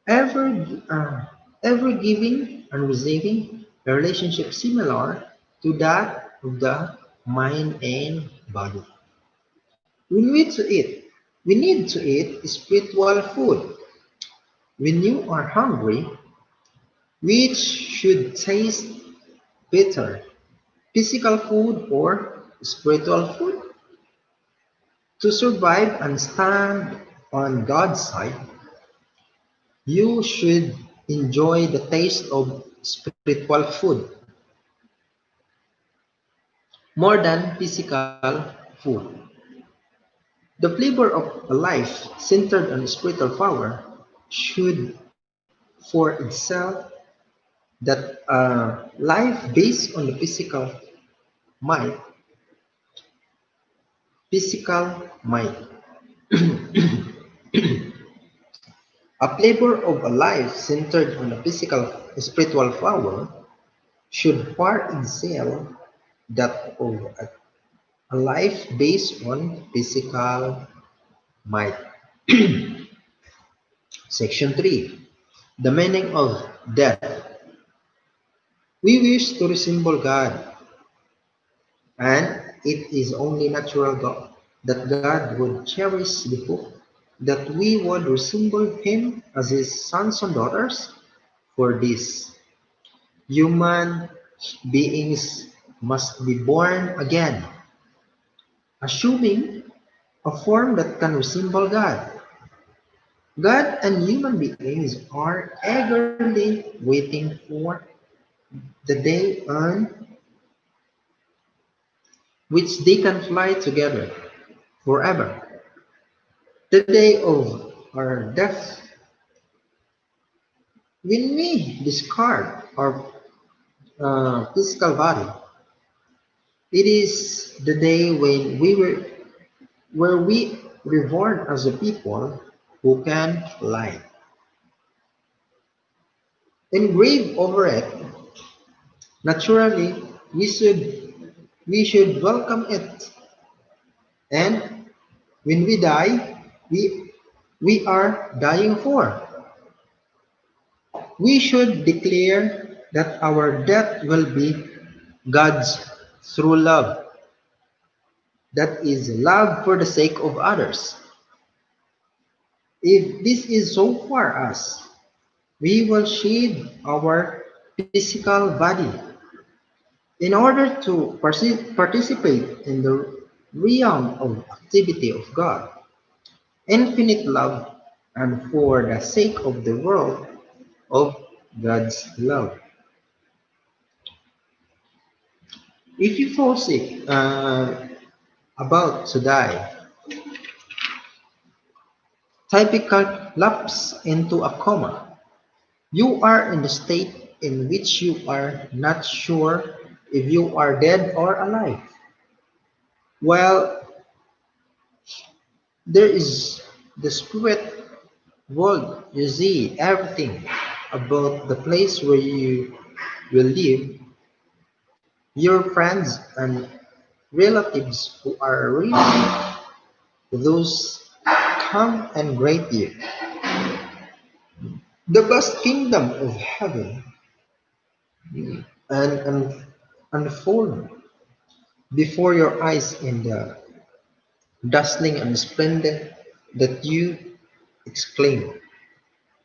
Ever, uh, ever giving and receiving a relationship similar to that of the mind and body. We need to eat spiritual food. When you are hungry, which should taste better, physical food or spiritual food? To survive and stand on God's side, you should enjoy the taste of spiritual food more than physical food. The flavor of a life centered on spiritual power should for itself that life based on the mind, physical mind. A flavor of a life centered on a physical, spiritual power should far excel that of a life based on physical might. Section 3. The meaning of death. We wish to resemble God, and it is only natural that God would cherish the hope that we would resemble Him as His sons and daughters. For this, human beings must be born again, assuming a form that can resemble God. God and human beings are eagerly waiting for the day on which they can fly together forever. The day of our death, when we discard our physical body, it is the day when we were where we reborn as a people who can fly. Engrave over it, naturally, we should welcome it. And when we die, we are dying for. We should declare that our death will be God's through love. That is love for the sake of others. If this is so for us, we will shed our physical body in order to participate in the realm of activity of God, infinite love, and for the sake of the world of God's love. If you fall sick, about to die, typical lapse into a coma. You are in the state in which you are not sure if you are dead or alive. While there is the spirit world, you see everything about the place where you will live, your friends and relatives who are really those come and greet you. The vast kingdom of heaven and unfold before your eyes in the dazzling and splendid that you exclaim,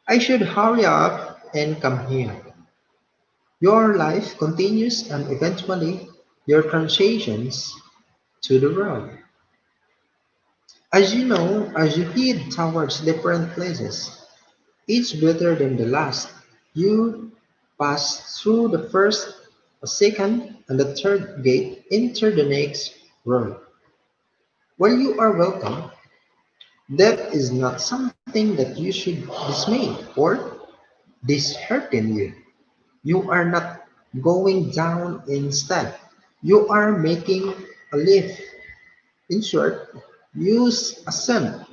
I should hurry up and come here. Your life continues and eventually your transitions to the world. As you know, as you head towards different places, each better than the last, you pass through the first, the second, and the third gate, enter the next world. While you are welcome, that is not something that you should dismay or dishearten you. You are not going down instead. You are making a leap. In short, use ascent.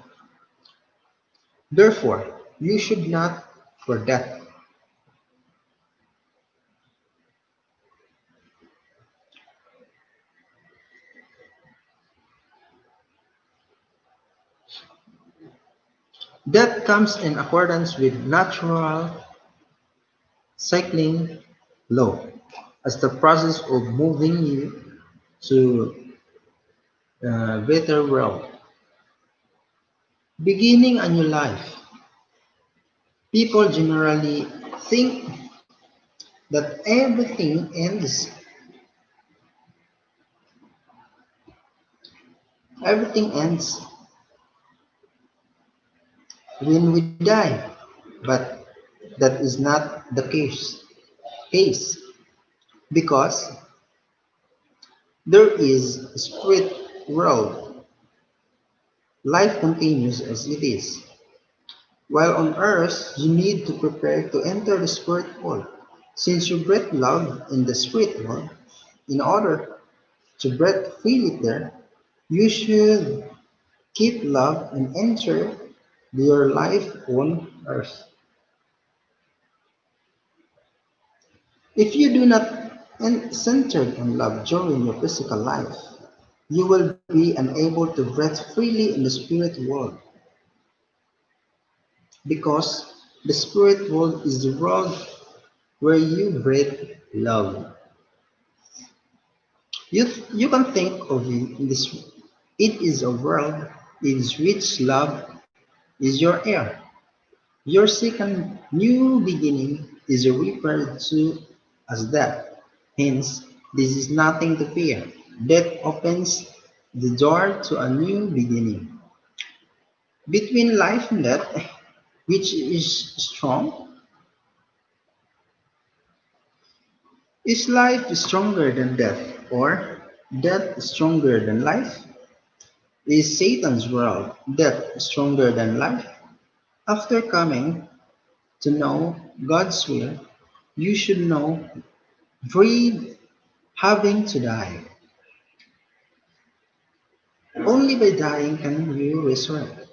Therefore, you should not forget. That comes in accordance with natural cycling law as the process of moving you to a better world. Beginning a new life. People generally think that everything ends when we die, but that is not the case because there is a spirit world. Life continues as it is. While on earth, you need to prepare to enter the spirit world. Since you breathe love in the spirit world, in order to breathe freely there, you should keep love and enter your life on earth. If you do not centered on love during your physical life, you will be unable to breathe freely in the spirit world because the spirit world is the world where you breathe love. You can think of it in this. It is a world in which love is your air. Your second new beginning is referred to as death. Hence, this is nothing to fear. Death opens the door to a new beginning. Between life and death, which is strong, is life stronger than death, or death stronger than life? Is Satan's world death stronger than life? After coming to know God's will, you should know breathe having to die. Only by dying can you resurrect.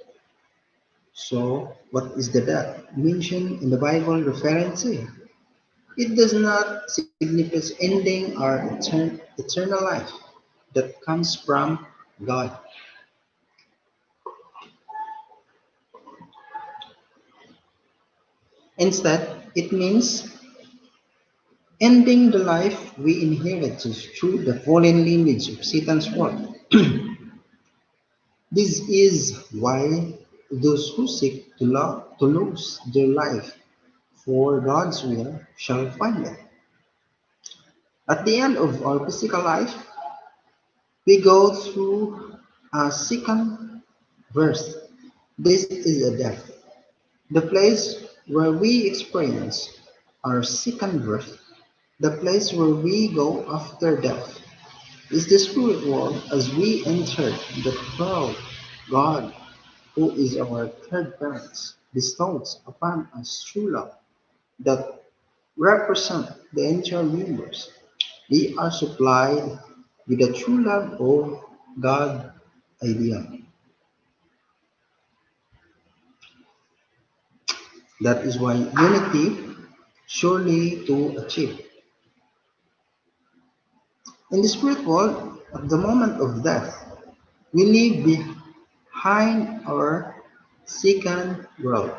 So, what is the death mentioned in the Bible referring to? It does not signify ending our eternal life that comes from God. Instead, it means ending the life we inherited through the fallen lineage of Satan's world. This is why those who seek to lose their life for God's will shall find it. At the end of our physical life, we go through a second birth. This is a death, the place where we experience our second birth, the place where we go after death, is the spirit world as we enter the world. God, who is our third parent, bestows upon us true love that represent the entire universe. We are supplied with the true love of God idea. That is why unity surely to achieve. In the spirit world, at the moment of death, we leave behind our second world,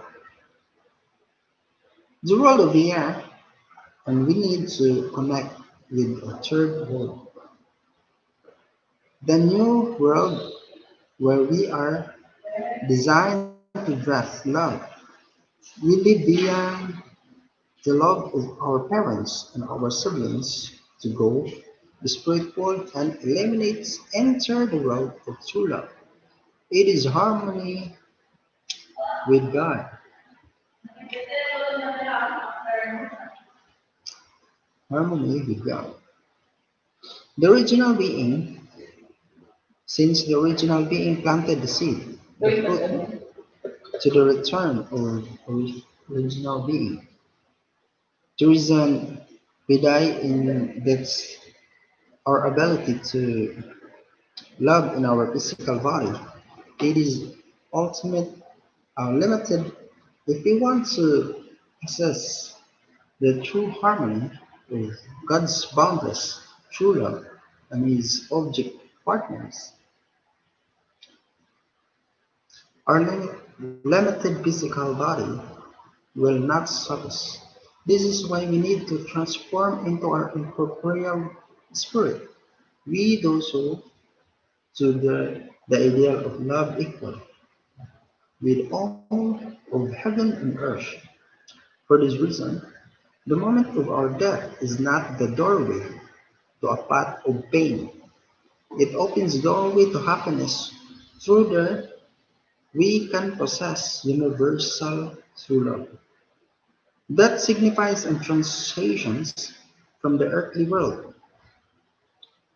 the world of the air, and we need to connect with a third world, the new world where we are designed to dress love. We live beyond the love of our parents and our siblings to go the spirit world and eliminate enter the world of true love. It is harmony with God, harmony with God. The original being, since the original being planted the seed, the fruit to the return of original being. The reason we die in that's our ability to love in our physical body. It is ultimate limited if we want to access the true harmony of God's boundless true love and his object partners. Our limited physical body will not suffice. This is why we need to transform into our incorporeal spirit. We those who to the ideal of love equal with all of heaven and earth. For this reason, the moment of our death is not the doorway to a path of pain. It opens doorway to happiness. Through there, we can possess universal true love. That signifies and transitions from the earthly world.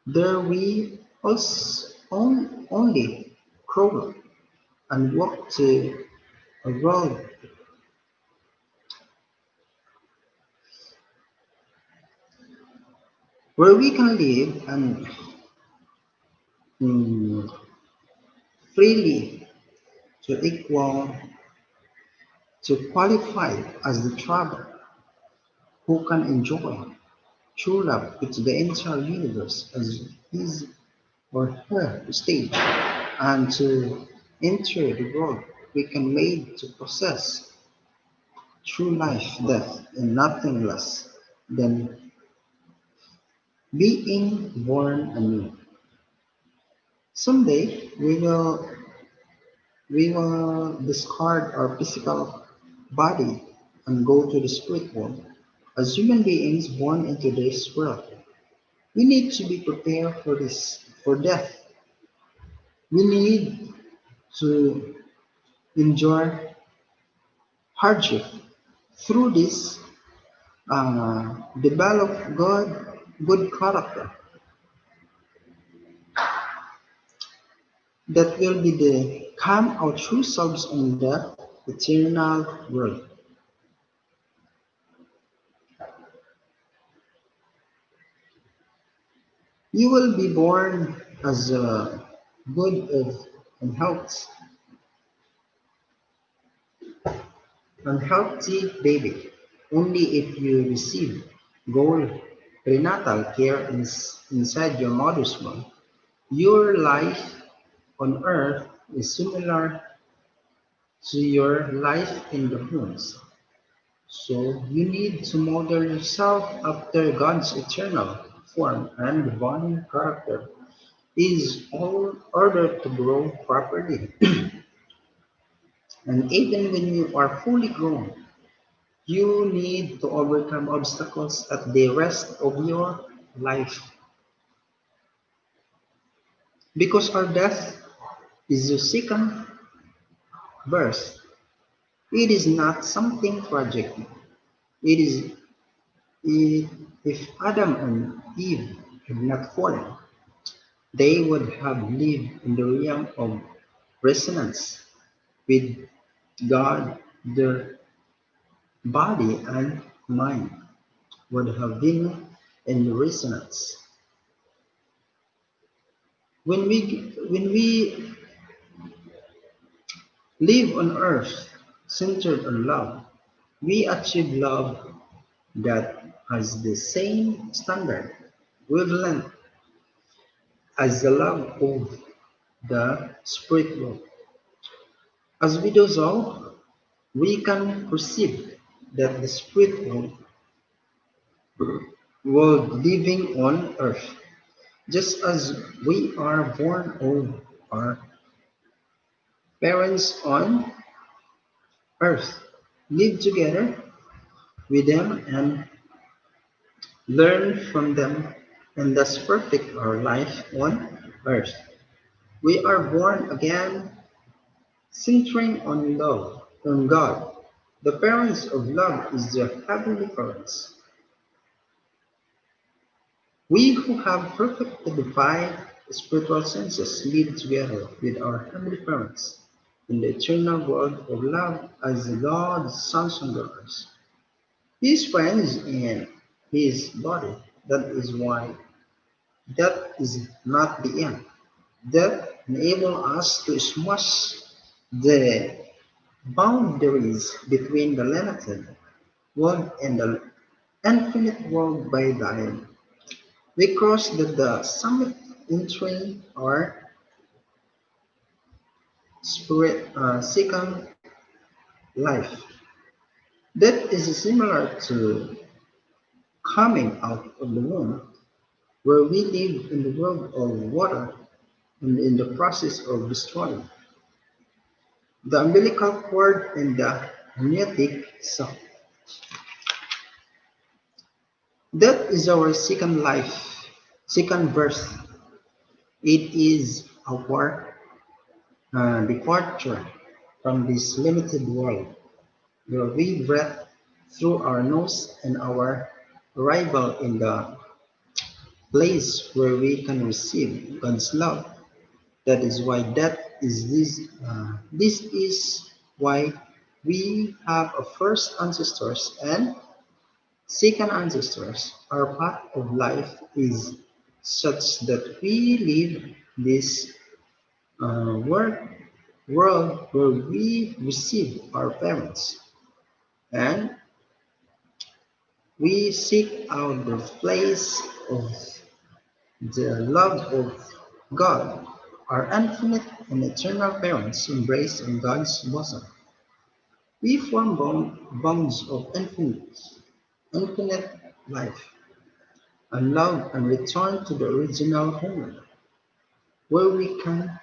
There we also only crawl and walk to a world where we can live and mm, freely to equal to qualify as the traveler who can enjoy true love with the entire universe as his or her stage, and to enter the world we can made to possess true life, death, and nothing less than being born anew. Someday we will discard our physical body and go to the spirit world. As human beings born into this world, we need to be prepared for this, for death. We need to endure hardship. Through this, develop good character that will be the come our true selves in the eternal world. You will be born as a good of and health, unhealthy baby only if you receive gold prenatal care inside your mother's womb. Your life on earth is similar to your life in the heavens. So you need to model yourself after God's eternal form and divine character is all order to grow properly. And even when you are fully grown, you need to overcome obstacles at the rest of your life. Because our death is your second birth. It is not something tragic. It is it, if Adam and Eve had not fallen, they would have lived in the realm of resonance with God. Their body and mind would have been in resonance. When we live on earth centered on love, we achieve love that has the same standard, wavelength as the love of the spirit world. As we do so, we can perceive that the spirit world living on earth, just as we are born of our parents on earth, live together with them and learn from them, and thus perfect our life on earth. We are born again, centering on love, on God. The parents of love is the heavenly parents. We who have perfectly defined spiritual senses live together with our heavenly parents in the eternal world of love as God's sons and daughters. His friends in his body. That is why that is not the end. That enables us to smash the boundaries between the limited world and the infinite world by dying. We cross the summit entering our second life. That is similar to coming out of the womb, where we live in the world of water and in the process of destroying the umbilical cord and the amniotic sac. That is our second life, second birth. It is our departure from this limited world where we breathe through our nose and our arrival in the place where we can receive God's love. That is why that is this. This is why we have a first ancestors and second ancestors. Our path of life is such that we live this world where we receive our parents. And we seek out the place of the love of God, our infinite and eternal parents embraced in God's bosom. We form bonds of infinite life and love and return to the original home where we can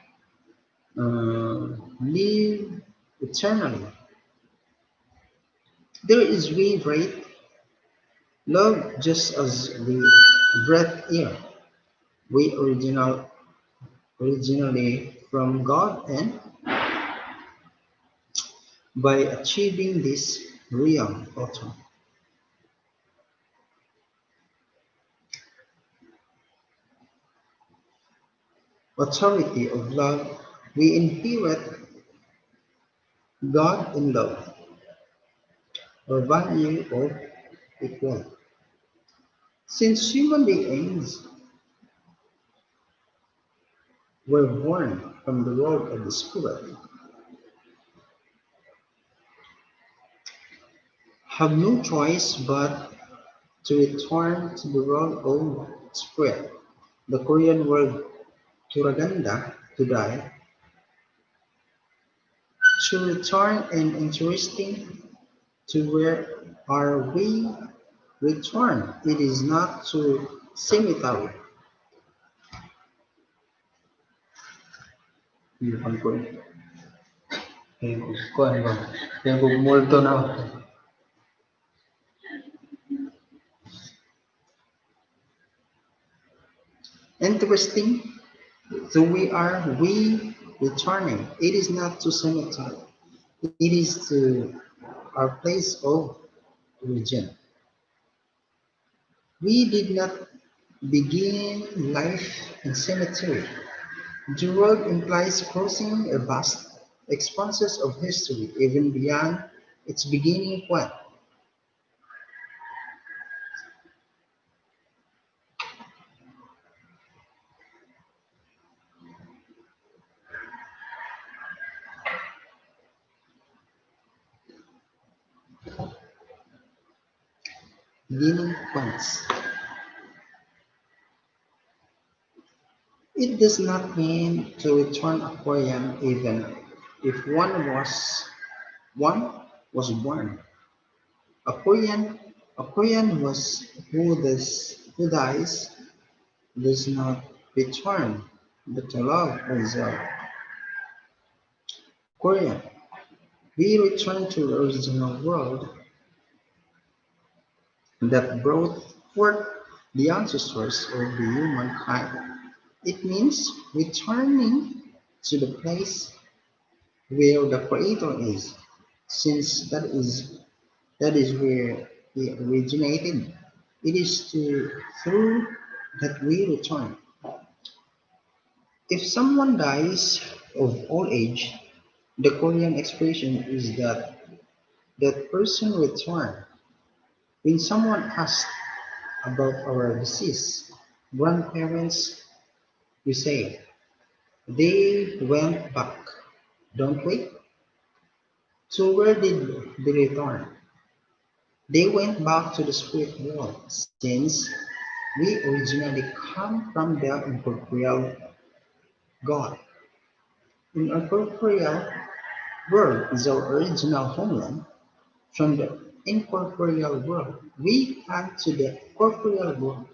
live eternally. There is we breathe love just as we breathe air. We originally from God, and by achieving this real authority of love, we inherit God in love, or value of equal. Since human beings were born from the world of the Spirit, have no choice but to return to the world of Spirit. The Korean word turaganda, to die, to return and interesting to where are we return. It is not to cemetery. Yun ko. Kuan ba? Kaya kung multo na. Interesting. So we returning. It is not to cemetery. It is to our place of origin. We did not begin life in cemetery. The world implies crossing a vast expanses of history, even beyond its beginning point. Beginning points. It does not mean to return a poem even if one was born. A poem was who dies does not return, but the love is a Korean. We return to the original world that brought forth the ancestors of the humankind. It means returning to the place where the Creator is, since that is where He originated. It is through that we return. If someone dies of old age, the Korean expression is that person return. When someone asks about our deceased grandparents, we say they went back, don't we? So where did they return? They went back to the spirit world, since we originally come from the incorporeal God. In our corporeal world is our original homeland. From the incorporeal world, we come to the corporeal world,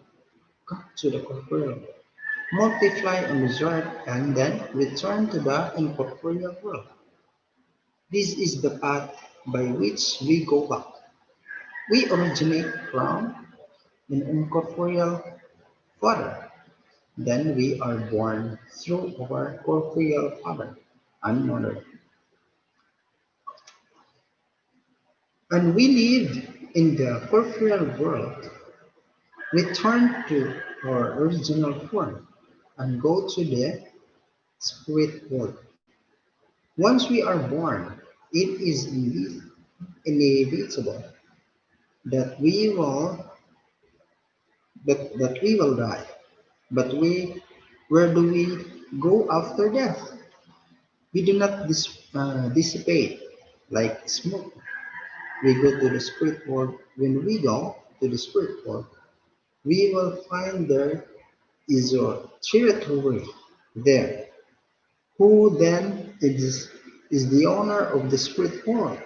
multiply and resort, and then return to the incorporeal world. This is the path by which we go back. We originate from an incorporeal father. Then we are born through our corporeal father and mother. And we live in the corporeal world, return to our original form, and go to the spirit world. Once we are born, it is indeed inevitable that we will die. But where do we go after death? We do not dissipate like smoke. we go to the spirit world. When we go to the spirit world, we will find there is a territory there. Who then is the owner of the spirit world?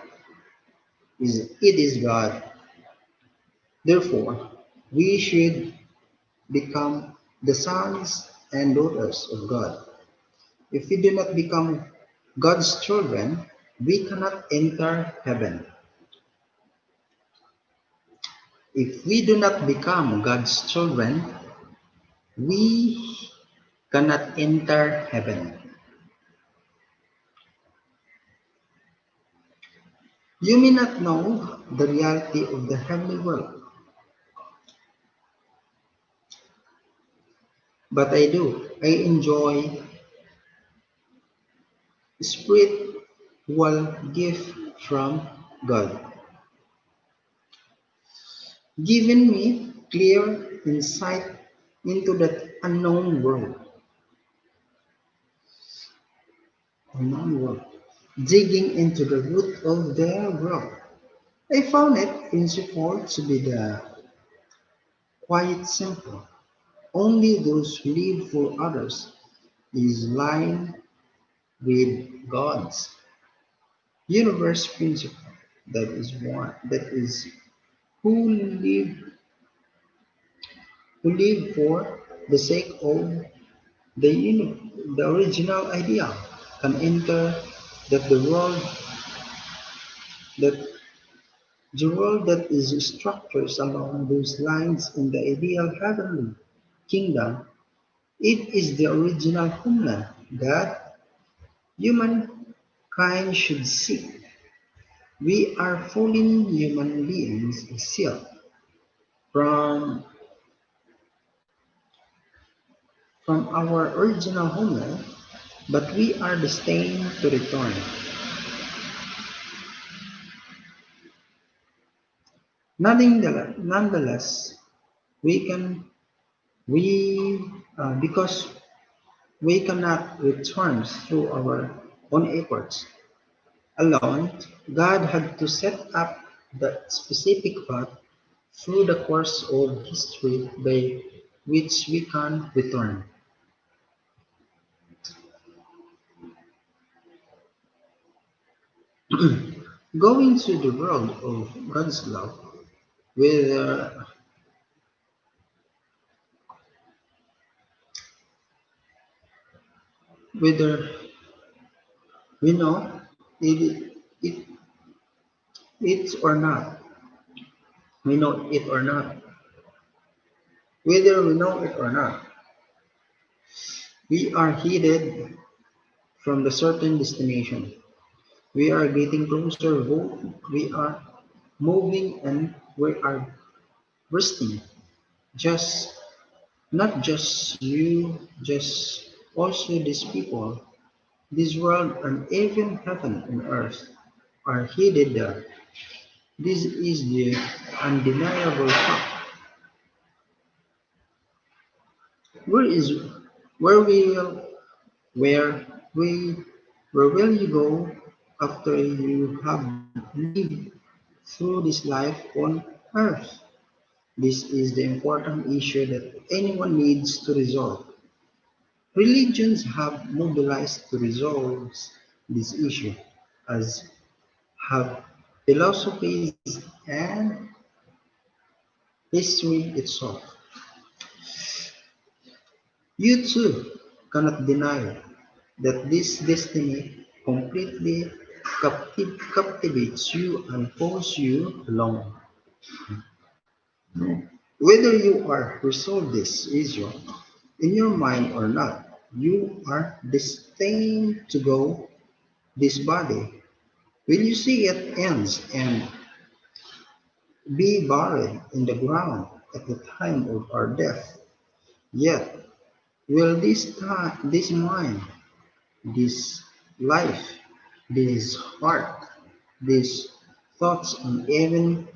It is God. Therefore, we should become the sons and daughters of God. If we do not become God's children, we cannot enter heaven. If we do not become God's children, we cannot enter heaven. You may not know the reality of the heavenly world, but I do. I enjoy spiritual gift from God, giving me clear insight into that unknown world, digging into the root of their world. I found it principle to be the quite simple. Only those who live for others is line with God's universe principle. That is who live for the sake of the original idea can enter that that the world that is structured along those lines in the ideal heavenly kingdom. It is the original homeland that humankind should seek. We are fallen human beings exiled from our original homeland, but we are destined to return. Nonetheless, we can we because we cannot return through our own efforts alone. God had to set up the specific path through the course of history by which we can return. Going to the world of God's love, whether whether we know it it or not, we know it or not, whether we know it or not, we are headed from the certain destination. We are getting closer, we are moving and we are resting. Just not just you, just also these people, this world and even heaven and earth are headed there. This is the undeniable fact. Where is where will where we where will you go after you have lived through this life on earth? This is the important issue that anyone needs to resolve. Religions have mobilized to resolve this issue, as have philosophies and history itself. You too cannot deny that this destiny completely captivates you and pulls you along. Whether you are resolve this issue in your mind or not, you are destined to go this body. When you see it ends and be buried in the ground at the time of our death, yet will this mind, this life, this heart, these thoughts, and even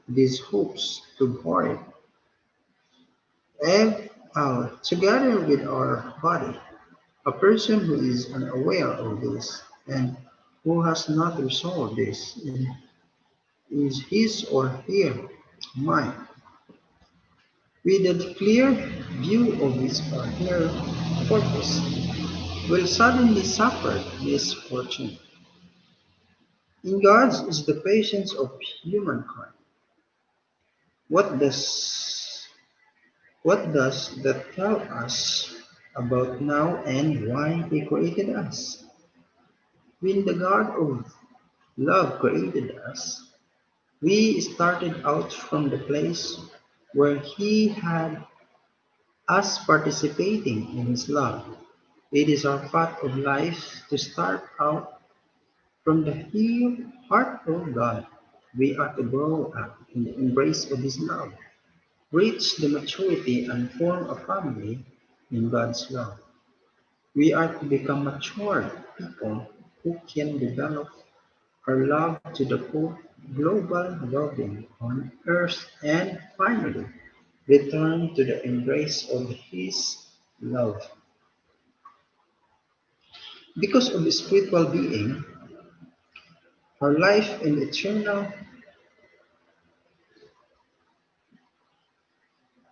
these hopes to void, and together with our body, a person who is unaware of this and who has not resolved this is his or her mind with a clear view of his or her purpose will suddenly suffer misfortune. In God's is the patience of humankind. What does what does that tell us about now and why He created us? When the God of love created us, we started out from the place where He had us participating in His love. It is our path of life to start out from the heart of God. We are to grow up in the embrace of His love, reach the maturity and form a family in God's love. We are to become mature people who can develop our love to the global well-being on earth and finally return to the embrace of His love. Because of the spiritual being, our life and eternal,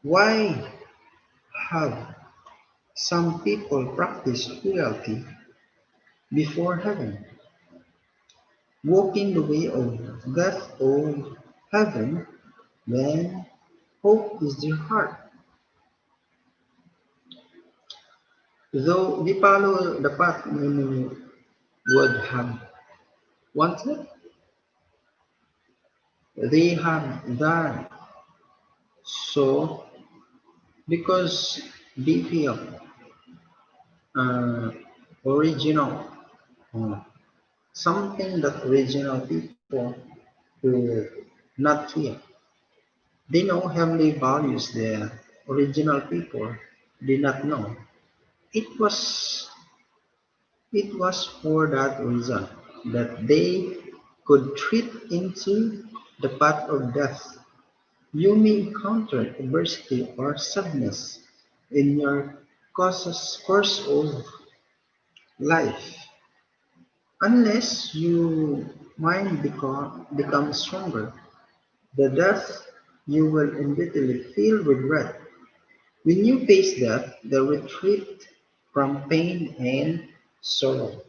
why have some people practice cruelty before heaven, walking the way of death or heaven when hope is their heart? Though they follow the path many would have wanted, they have done so because they feel uh, original, uh, something that original people do not feel. They know heavenly values the original people did not know. It was it was for that reason that they could treat into the path of death. You may encounter adversity or sadness in your course of life. Unless your mind becomes stronger, the death you will immediately feel regret. When you face death, the retreat from pain and sorrow.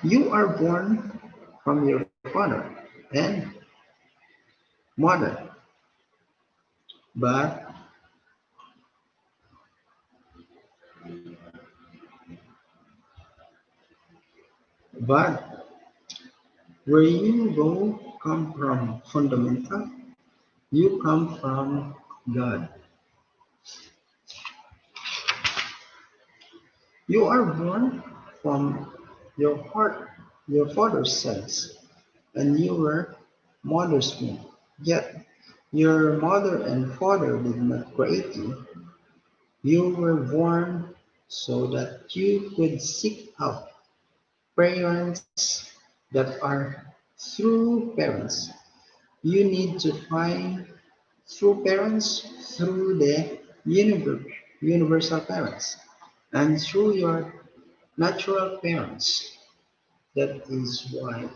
You are born from your father and mother, but but where you go come from fundamental, you come from God. You are born from your heart, your father's cells, and your mother's womb. Yet your mother and father did not create you. You were born so that you could seek out parents that are true parents. You need to find true parents through the universal parents and through your natural parents. That is why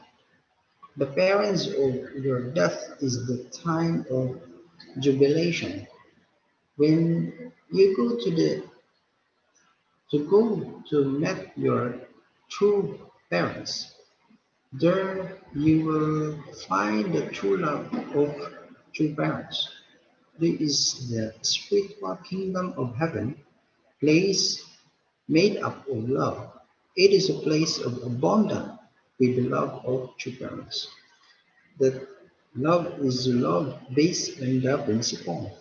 the parents of your death is the time of jubilation. When you go to meet your true parents, there you will find the true love of true parents. This is the spiritual kingdom of heaven, place made up of love. It is a place of abundance with the love of true parents. That love is love based on the principle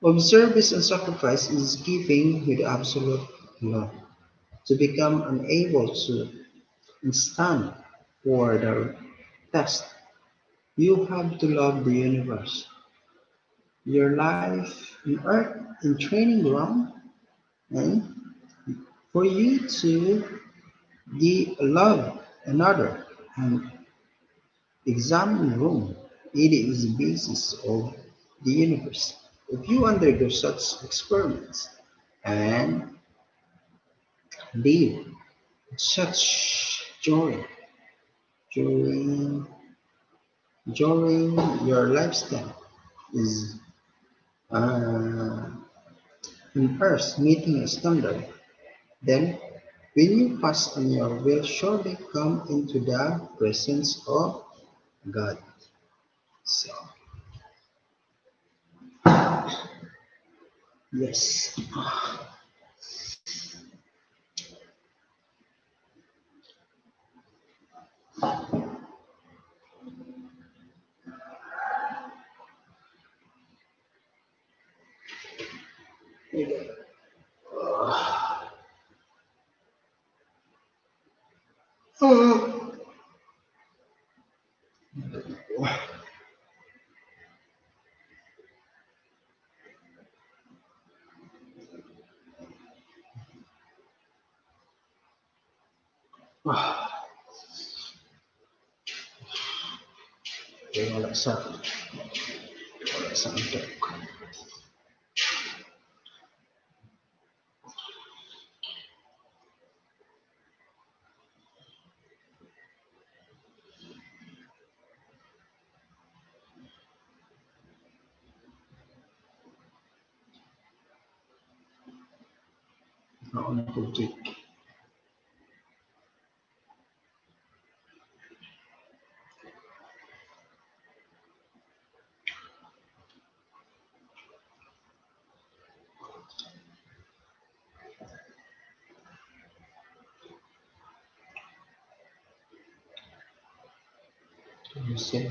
of service and sacrifice is giving with absolute love. To become unable to stand for the test, you have to love the universe, your life on earth in training ground, and for you to love another and examine room. It is the basis of the universe. If you undergo such experiments and Dave, such joy during during your lifestyle is uh, first meeting a standard. Then, when you pass on your will surely come into the presence of God. So, yes. Okay, wala sa antok. Ako na tubig. Ayusin.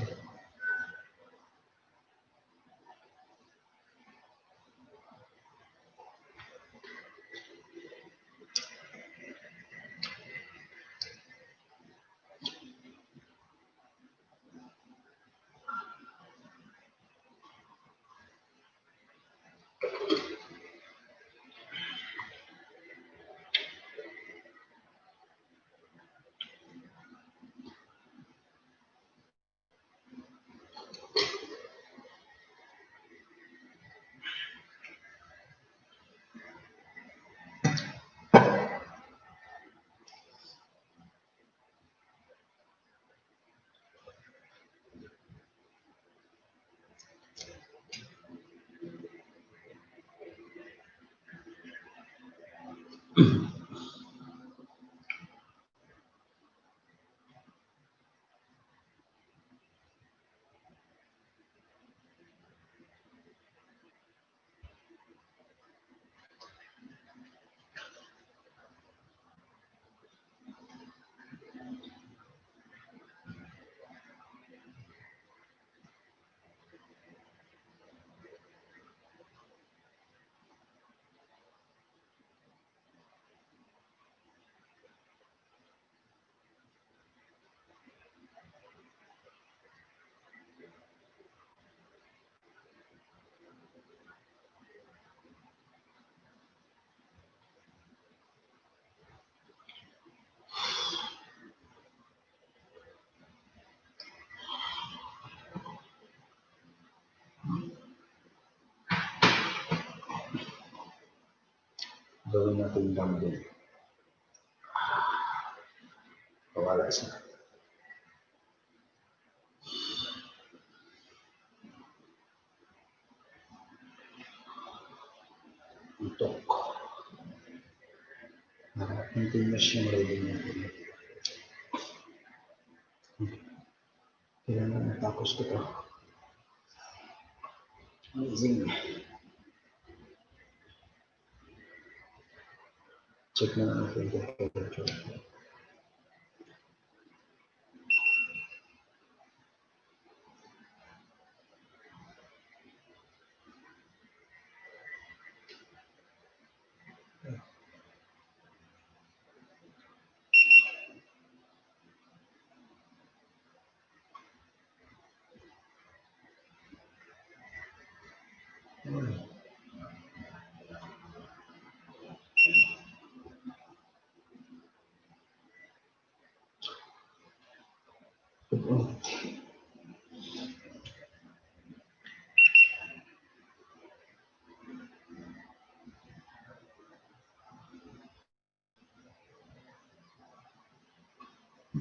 Gawin natin gambling. Kawala sa utok. Continuous yung reading natin. Kailangan natapos ko to. Amazing. Check na natin yung temperature.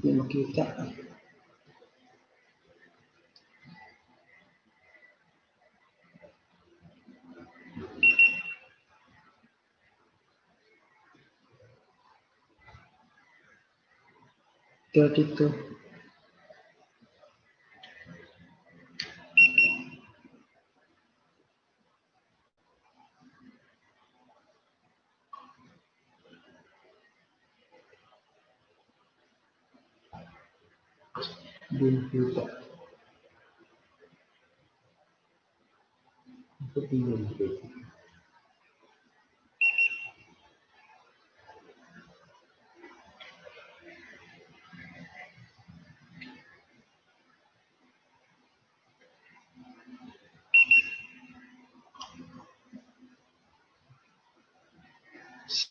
Hindi makita. 32. Hindi makita. Bakit hindi makita?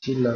Sila.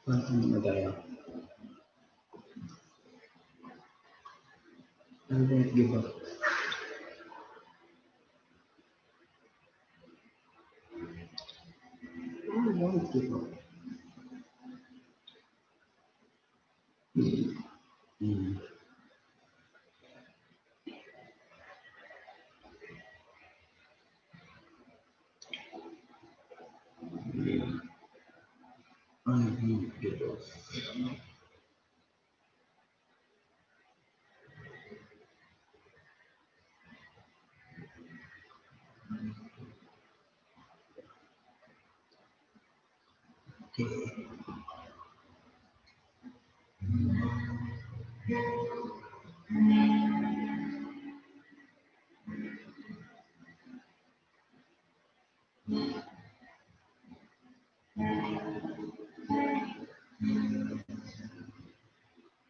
Ano madaya? I won't give up. I won't give up. Mm. I won't give up. Okay.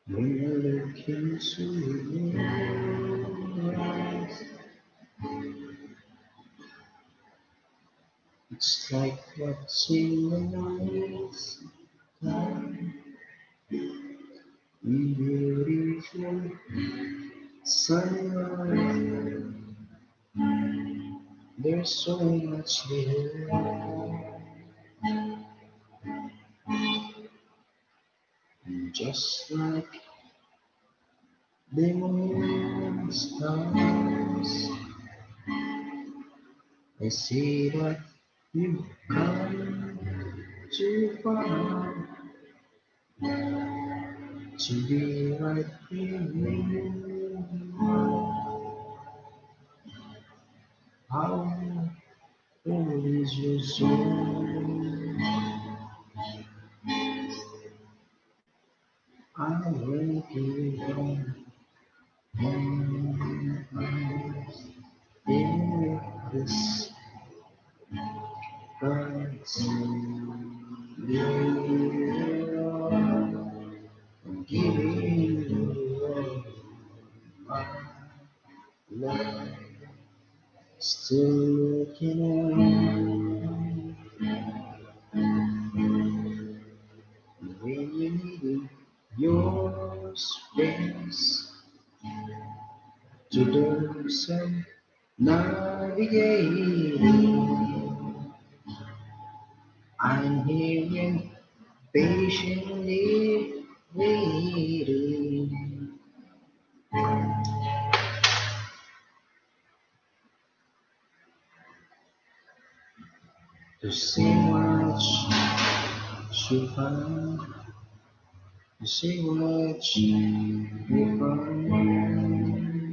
When I look into your eyes, it's like watching the night sky. Beautiful sunrise. There's so much there. Just like the moon and stars, I see that you come too far to be right here with you. How old is your soul? I will give on in this God's giving you all my love. Still looking on when you need your space to do some navigating. I'm here patiently waiting to see what you find, to see what you find.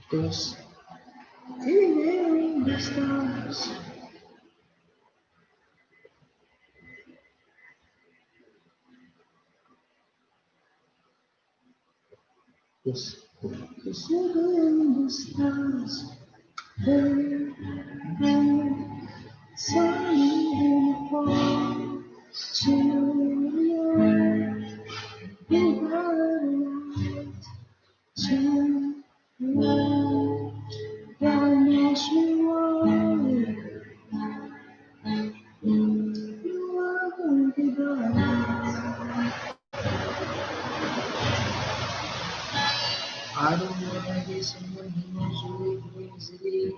Cause anywhere in the stars. Yes. Cause anywhere in the stars. Hey, hey, sunny fall to you. You got to you. God knows you are. You are going to be the I don't wanna be someone who knows you live easily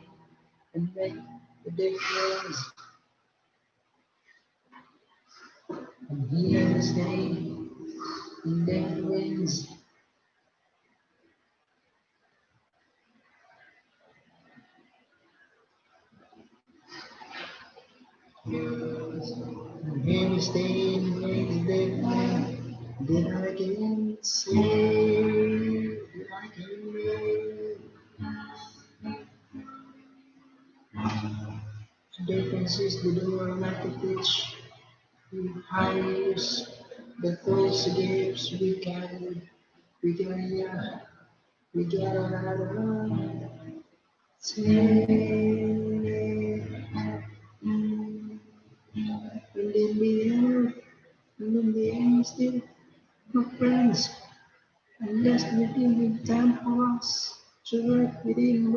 and make the difference. I'm here to stay in their wings. I'm here to stay and make the difference. That I can say, that I can make. The difference is the door like a pitch. We hires the thoughts gifts yeah, we gotta take. And in the end, and in the end, still no friends. Unless we give time for us to work, we didn't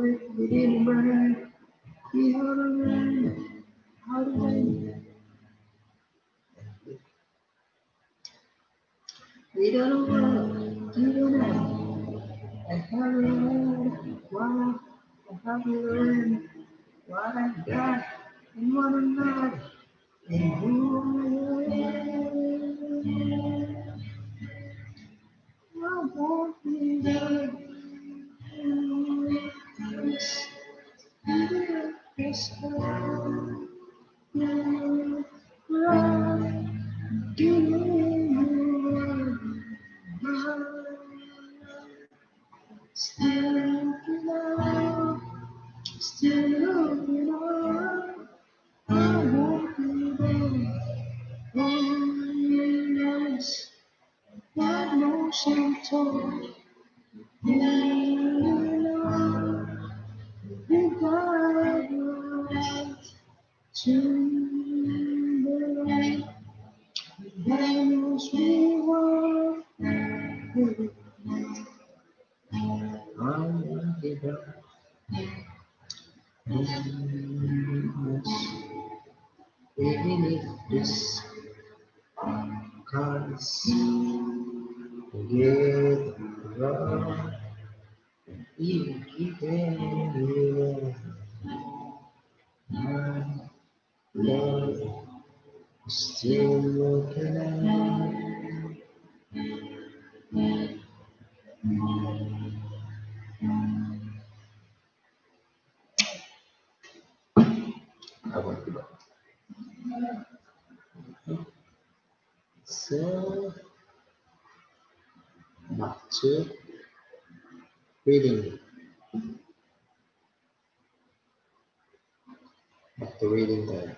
burn. We had to learn how to win. We don't work, you don't know. I haven't learned what I haven't learned what I got and what I'm not. And who I am. I won't be there. Yes, yes, right. Give me still looking up, still looking up. I won't be there. Oh, yes, God knows I'm torn. You know, you got it right to the values we want. I won't be there. Even if this cause get wrong, you keep anywhere. My love still looking at. I won't be there. So back to reading, back to reading time.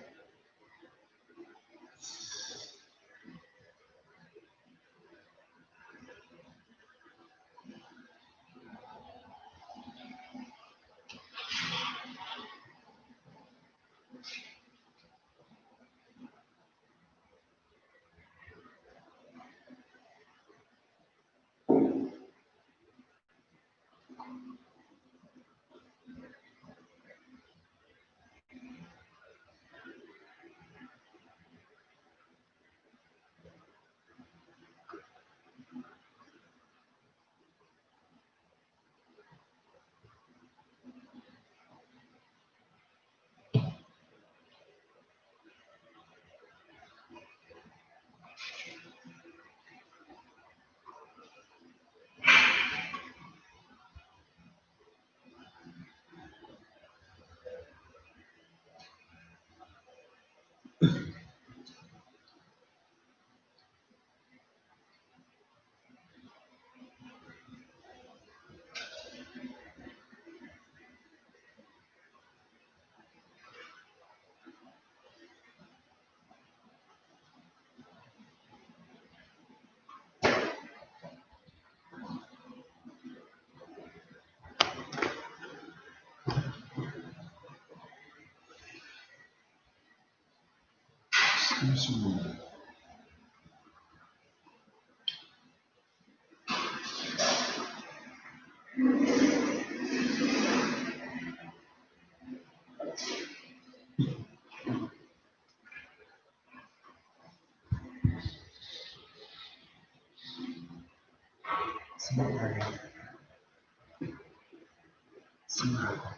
Semangat. Semangat.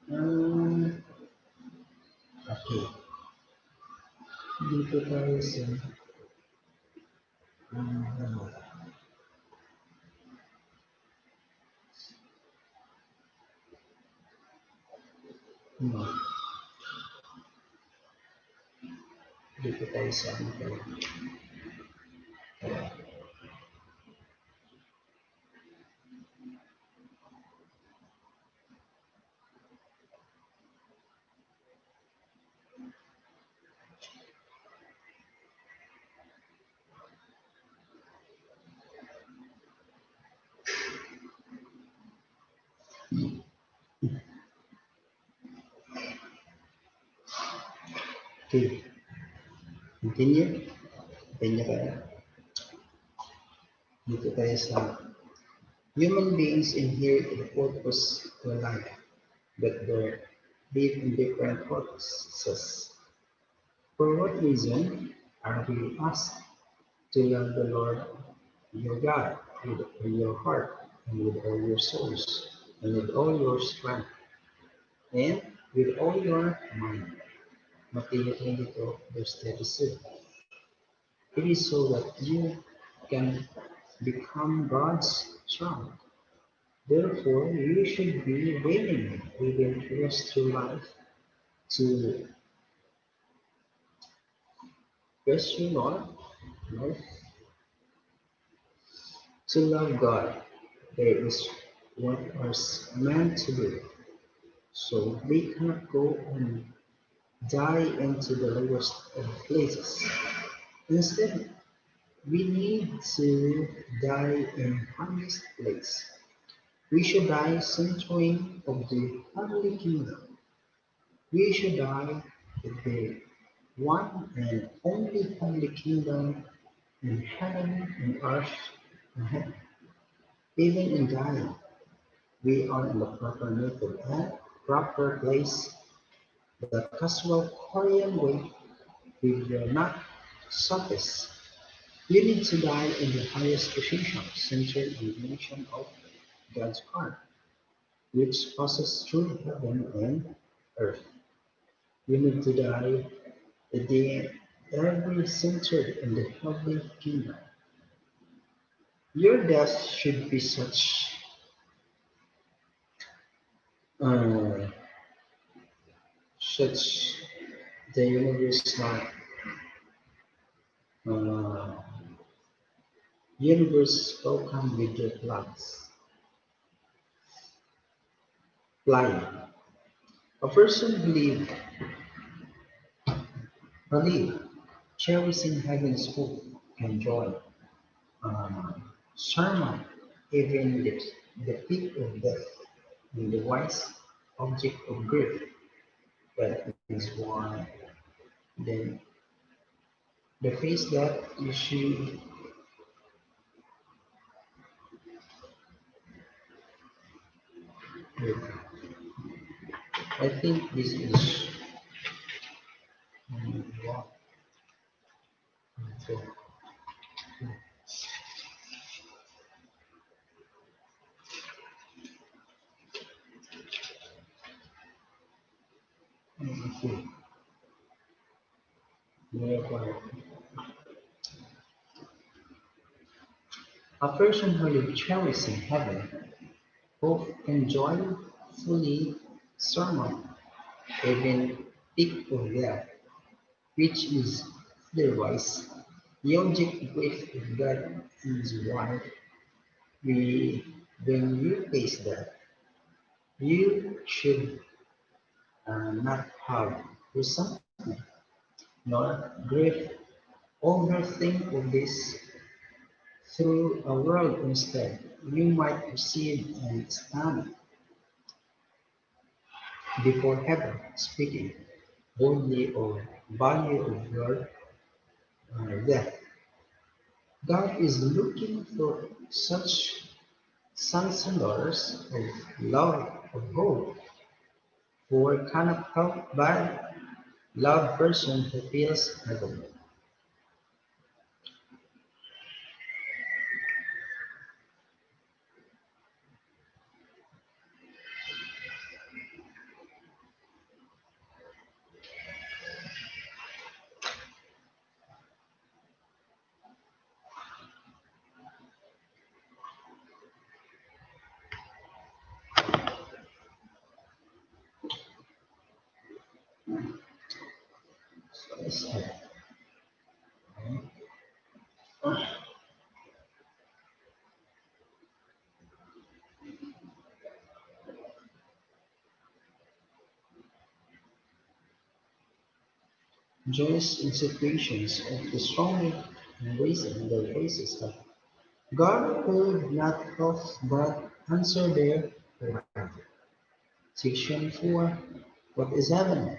Hmm, okay. Dito tayo sa ano, no, dito tayo sa ano tayo. Okay, continue. Continue tayo. Dito tayo sa human beings inherit a purpose to life, but they live in different purposes. For what reason are we asked to love the Lord your God with all your heart and with all your souls and with all your strength and with all your mind? Matthew 22, verse 37. It is so that you can become God's child. Therefore, you should be willing, even the rest of life, to pursue Lord, to love God. That is what was meant to do. So we cannot go and die into the lowest of places. Instead, we need to die in highest place. We should die centering of the heavenly kingdom. We should die with the one and only heavenly kingdom in heaven and earth and heaven. Even in dying, we are in the proper method and proper place. The casual Korean way, we will not suffice. You need to die in the highest position, centered in the mission of God's heart, which passes through heaven and earth. You need to die the day every centered in the heavenly kingdom. Your death should be uh, such the universe like uh, universe welcome with your flags flying. A person believe cherishing heaven's hope and joy. Sermon, even the peak of death, and the wise object of grief. That is why then the face that you should I think this is what so, okay. Therefore, a person who lives cherishing heaven, hope and joy fully sermon, even peak of death, which is otherwise the object of grief of God is why we when you face that you should not have resentment nor grief Overthink of this through a world instead. You might receive and stand before heaven, speaking boldly of value of your death. God is looking for such sons and daughters of love, of hope, who cannot help but love person who feels heaven. Joyous in situations of the strongly embracing their faces of God could not help but answer their prayer. Section 4. What is heaven?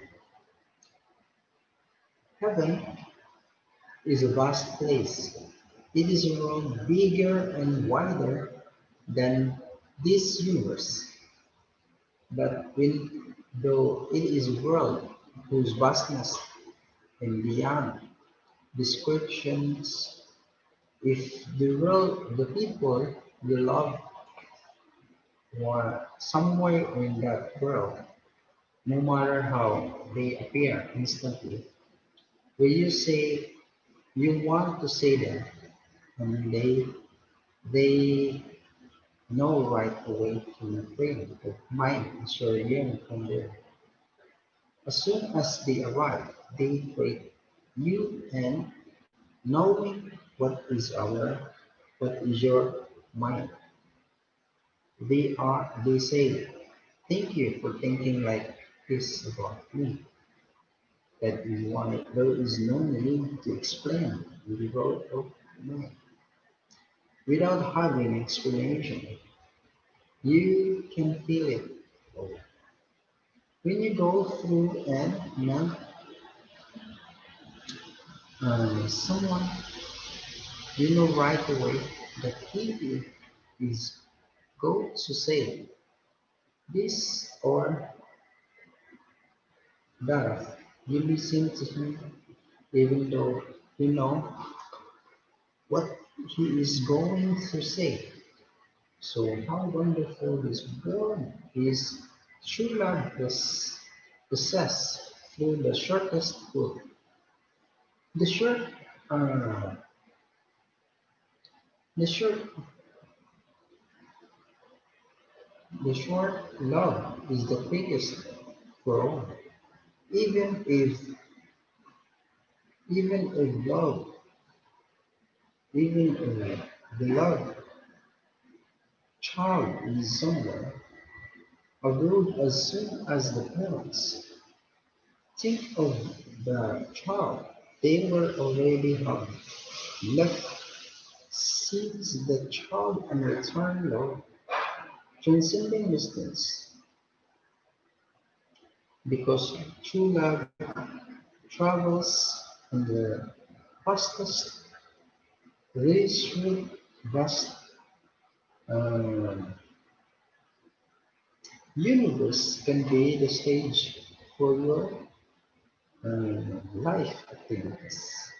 Heaven is a vast place. It is a world bigger and wider than this universe. But when, though it is a world whose vastness and beyond descriptions, if the world, the people you love were somewhere in that world, no matter how they appear instantly, will you say you want to say them, and they know right away from a friend of mine as you're young from there. As soon as they arrive, they greet you and knowing what is your mind. They say, thank you for thinking like this about me. That is why there is no need to explain the road of man. Without having explanation, you can feel it. When you go through and meet someone, you know right away that he is going to say this or that. You listen to him even though you know what he is going to say. So how wonderful this world is. True love possessed through the shortest route. The short, uh, the short, the short love is the quickest for all. Even if, even if love, even if the love child is somewhere abroad as soon as the parents think of the child, they were already home. Left sees the child and return love, transcending distance, because true love travels in the fastest race route, vast uh, universe can be the stage for your life activities.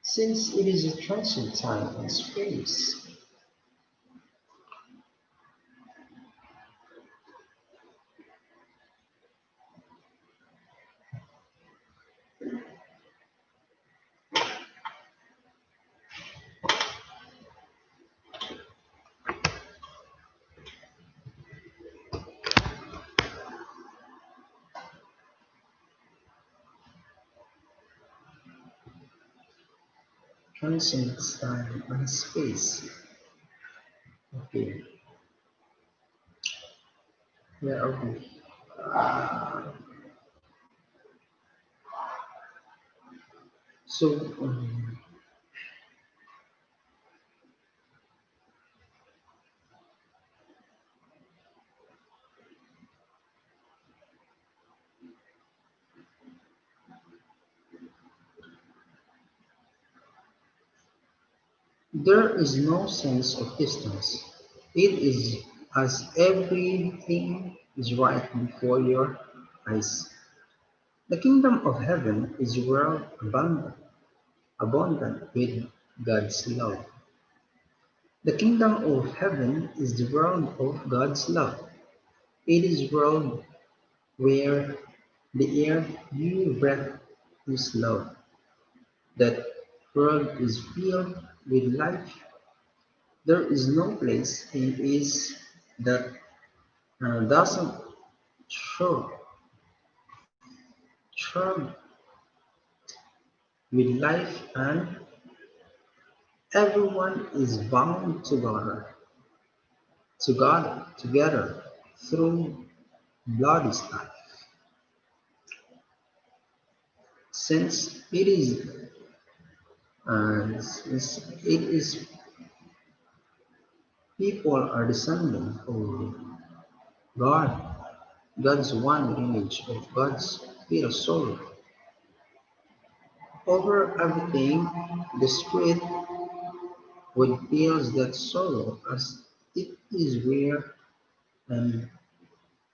Since it is a transient time and space, transient time and space. Okay, where are we? So, um, there is no sense of distance. It is as everything is right before your eyes. The kingdom of heaven is world abundant with God's love. The kingdom of heaven is the world of God's love. It is world where the air you breathe is love. That world is filled with life. There is no place in is that doesn't show throb with life, and everyone is bound together through bloody life. Since it is people are descending of God, God's one image of God's feel sorrow over everything. The spirit would feel that sorrow as it is where and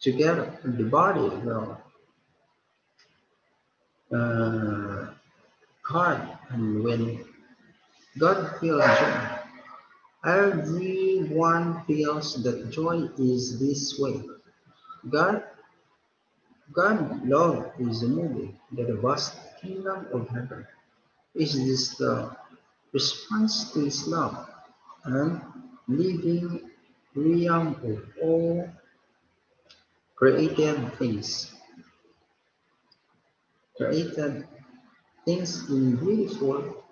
together in the body will uh, God, and when God feels joy, everyone feels that joy is this way. God God love is a movie that the vast kingdom of heaven is this the response to his love and living realm of all created things. Created things in beautiful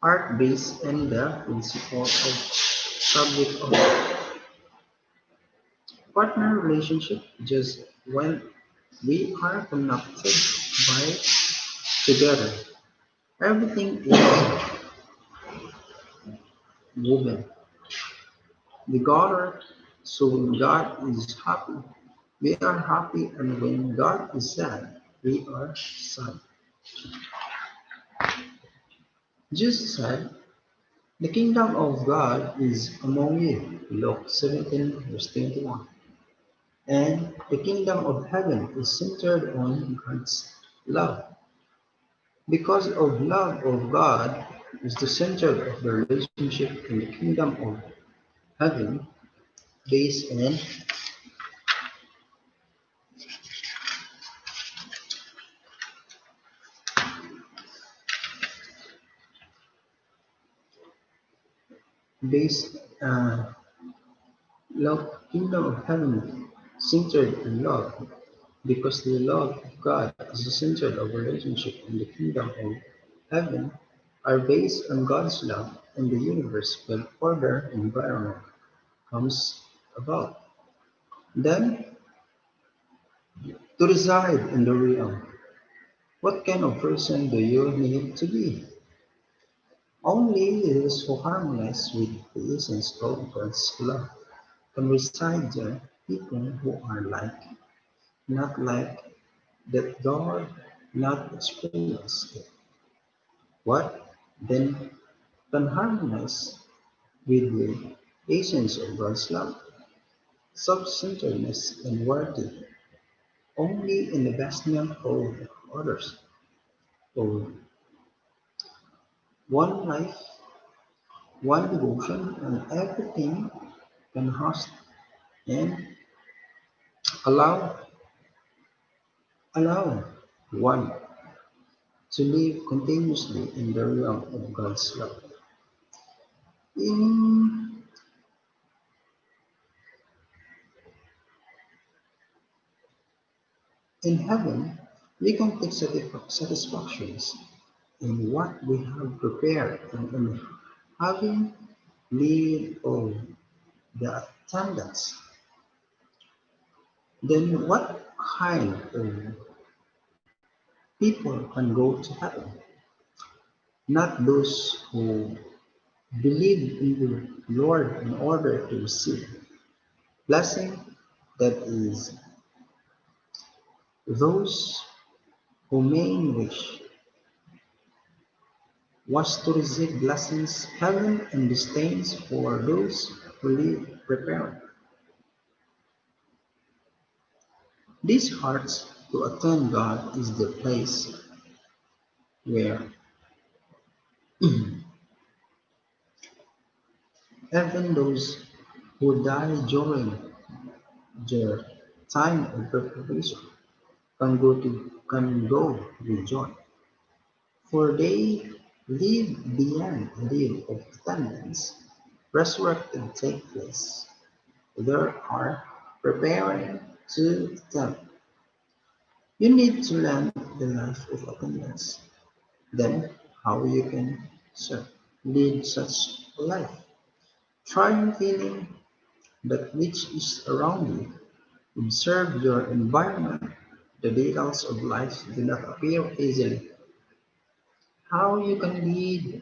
art based and the principle of subject of partner relationship just when we are connected by together. Everything is woven together. So when God is happy, we are happy, and when God is sad, we are sad. Jesus said, "The kingdom of God is among you." Luke 17, verse 21. And the kingdom of heaven is centered on God's love. Because of love of God is the center of the relationship in the kingdom of heaven based on based love kingdom of heaven centered in love because the love of God is the center of relationship in the kingdom of heaven are based on God's love in the universe when order environment comes about. Then to reside in the realm, what kind of person do you need to be? Only those who harmonize with the essence of God's love can reside there, people who are like, not like, that God not experience it. What then can harmonize with the essence of God's love? Self-centeredness and worthy only in the bestment of others, of one life, one devotion, and everything can host and allow allow one to live continuously in the realm of God's love. In, in heaven, we can take satisfactions in what we have prepared and in having need of the attendance. Then what kind of people can go to heaven? not those who believe in the Lord in order to receive blessing, that is, those whose main wish was to receive blessings, heaven, and disdains for those who live prepared. These hearts to attend God is the place where even those who die during their time of preparation can go with joy, for they live beyond a live of attendance. Resurrected take place. They are preparing to tell. You need to learn the life of attendance. Then how you can serve, lead such a life. Try feeling that which is around you. Observe your environment. The details of life do not appear easily. How you can lead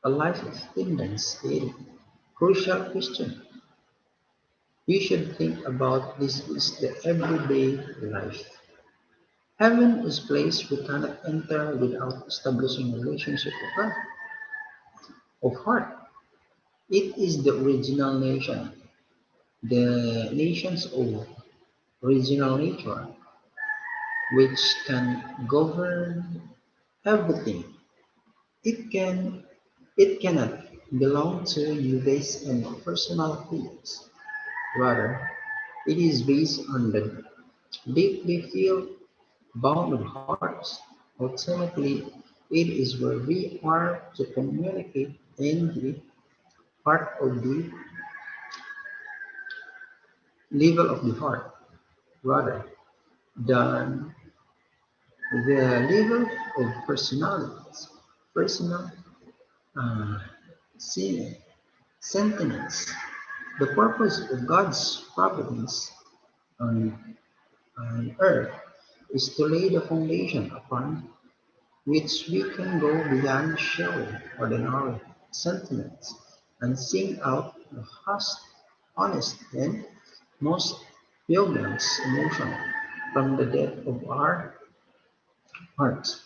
a life of attendance is a crucial question. We should think about this is the everyday life. Heaven is a place we cannot enter without establishing a relationship with God, of heart. It is the original nation, the nations of original nature, which can govern everything. It can it cannot belong to you based on personal feelings. Rather, it is based on the deeply feel bound of hearts. Ultimately, it is where we are to communicate in the heart of the level of the heart, rather than the level of personalities, personal uh, sin, sentiments. The purpose of God's providence on earth is to lay the foundation upon which we can go beyond showing ordinary sentiments and sing out the honest and most poignant emotion from the depth of our hearts.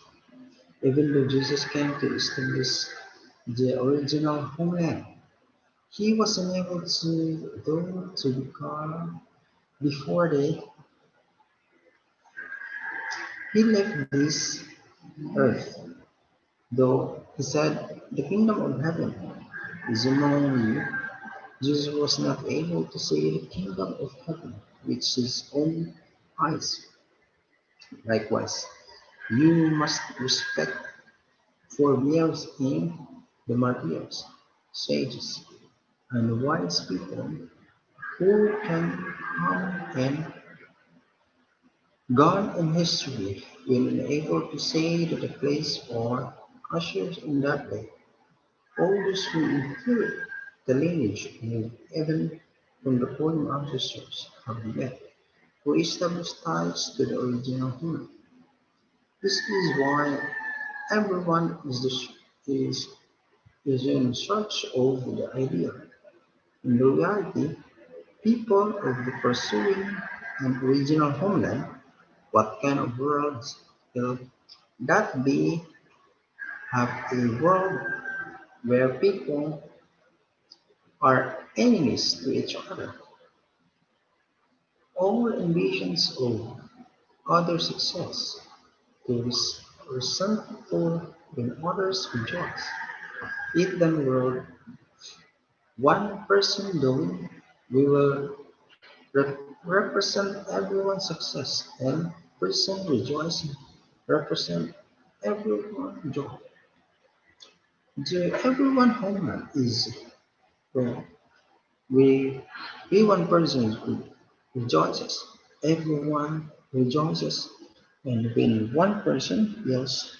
Even though Jesus came to establish the original homeland, he was unable to go to become before he left this earth. Though he said, "The kingdom of heaven is among you," Jesus was not able to say the kingdom of heaven with his own eyes. Likewise, you must respect forebears in the martyrs, sages, and wise people who can come and gone in history when unable to say that a place or ushers in that day. All those who inherit the lineage of heaven from the fallen ancestors have met, who established ties to the original human. This is why everyone is, is in search of the ideal. In reality, people of the pursuing an original homeland, what kind of world will that be? Have a world where people are enemies to each other. All ambitions of other success is resentful when others rejoice. If the world one person doing, we will represent everyone's success, and person rejoicing represent everyone's joy. The everyone homeland is where we one person rejoices, everyone rejoices, and when one person feels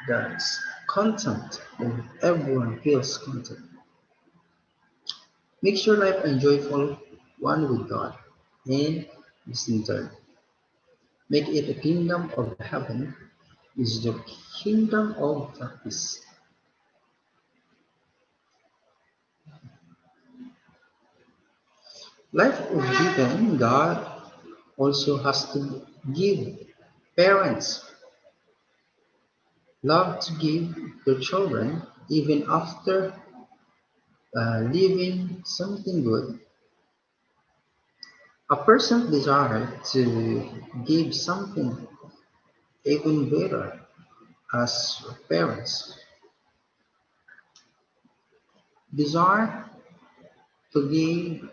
that's content, and everyone feels content. Make your life a joyful one with God and His in turn. Make it a kingdom of heaven is the kingdom of peace. Life is given, God also has to give parents love to give their children even after living something good. A person desire to give something even better as parents desire to give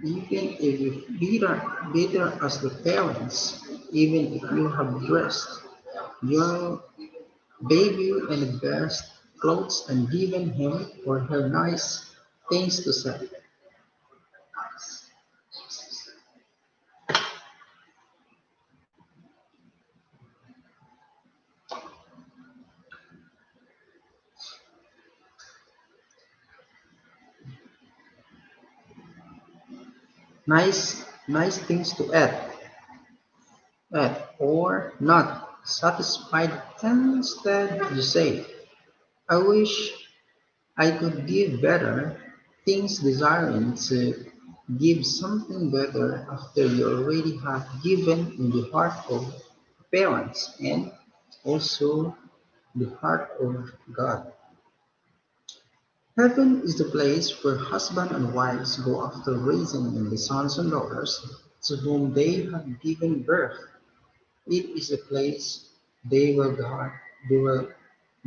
even if better as the parents, even if you have dressed your baby in the best clothes and given him or her nice things to say. Nice things to add or not satisfied. Instead, you say, I wish I could give better things, desiring to give something better after you already have given in the heart of parents and also the heart of God. Heaven is the place where husband and wives go after raising the sons and daughters to whom they have given birth. It is a place they were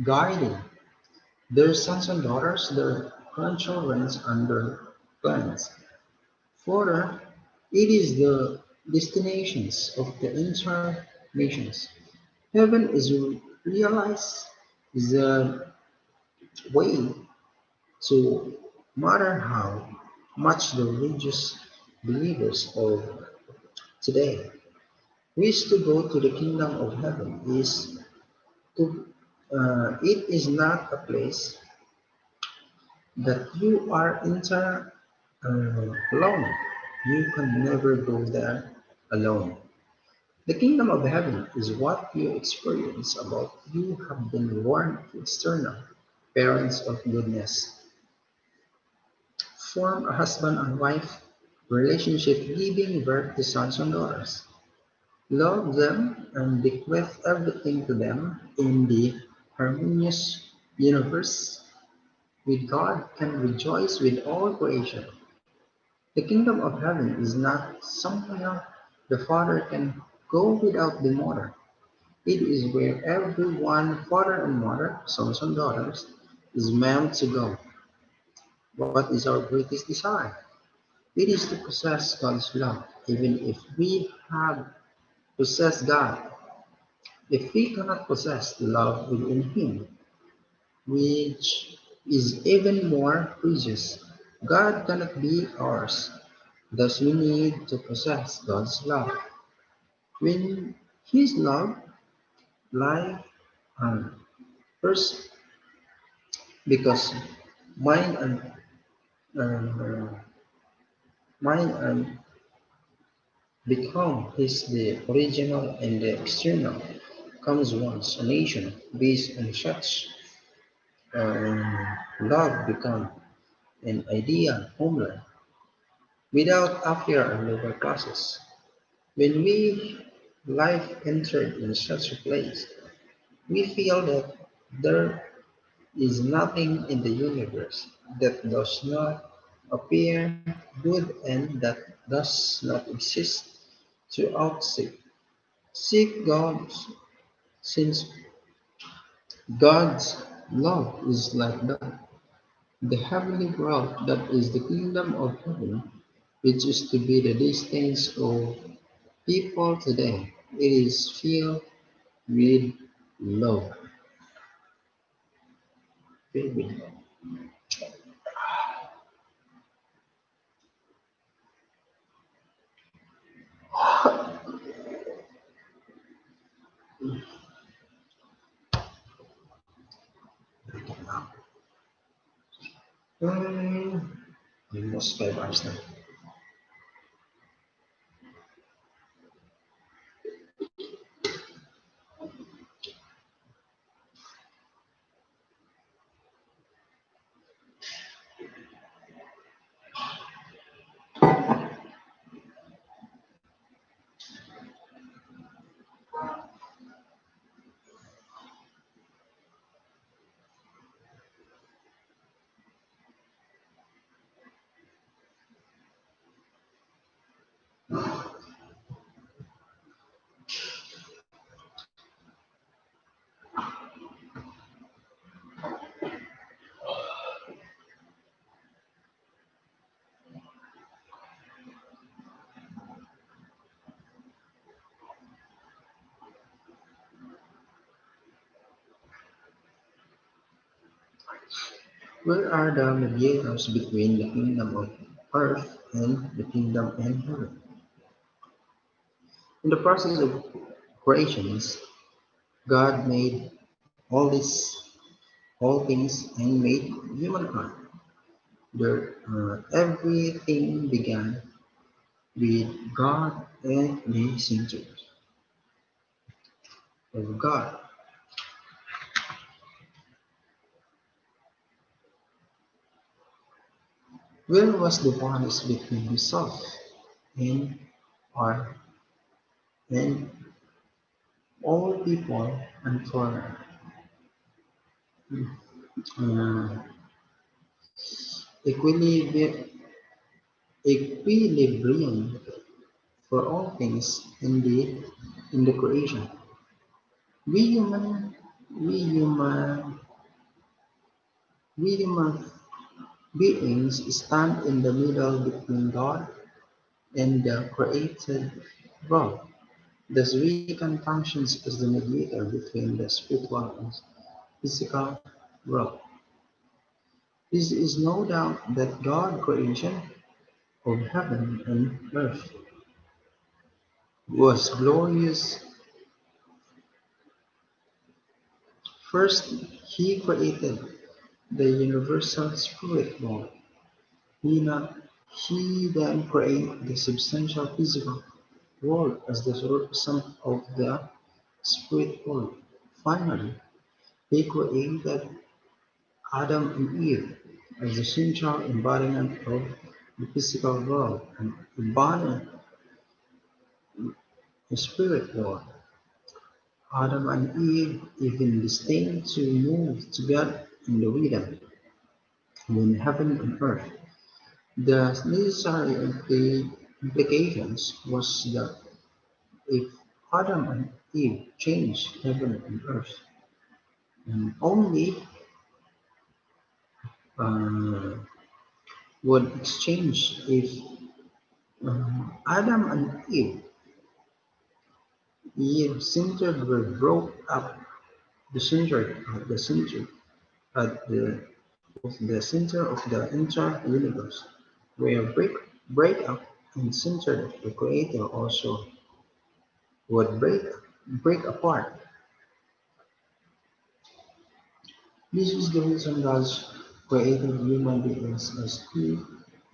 guiding their sons and daughters, their grandchildren, and their plans. Further, it is the destinations of the entire nations. Heaven is realized is a way to matter how much the religious believers of today wish to go to the kingdom of heaven is to it is not a place that you are enter alone. You can never go there alone. The kingdom of heaven is what you experience about you have been born of external parents of goodness. Form a husband and wife relationship giving birth to sons and daughters. Love them and bequeath everything to them in the harmonious universe with God can rejoice with all creation. The kingdom of heaven is not somewhere the father can go without the mother. It is where everyone, father and mother, sons and daughters, is meant to go. What is our greatest desire? It is to possess God's love, even if we have possessed God. If we cannot possess the love within Him, which is even more precious, God cannot be ours. Thus, we need to possess God's love. When His love, life, and first, because mine and uh, mine and become His the original and the external comes once a nation based on such love become an ideal homeland without upper and lower classes. When we life entered in such a place, we feel that there is nothing in the universe that does not appear good and that does not exist to outseek. Seek God, since God's love is like that. The heavenly world that is the kingdom of heaven, which is to be the distance of people today. It is filled with love. Filled with love. Um, Almost 5 hours now. Where are the mediators between the kingdom of earth and the kingdom in heaven? In the process of creations, God made all things and made humankind. Everything began with God and the center of God. Where was the oneness between Himself and our and all people and for uh, equilibrium, equilibrium for all things in the creation? We human we human we human beings stand in the middle between God and the created world. Thus we can function as the mediator between the spiritual and physical world. This is no doubt that God's creation of heaven and earth was glorious. First, He created the universal spirit world. He, not, he then created the substantial physical world as the representative of the spirit world. Finally, He created Adam and Eve as the central embodiment of the physical world and embodying the spirit world. Adam and Eve even destined to move together in the rhythm when heaven and earth. The necessary implications was that if Adam and Eve changed heaven and earth, and only uh, would exchange if Adam and Eve centered were broke up. The center at the center of the entire universe, where break up and center of the creator also would break apart. This is the reason God created human beings as two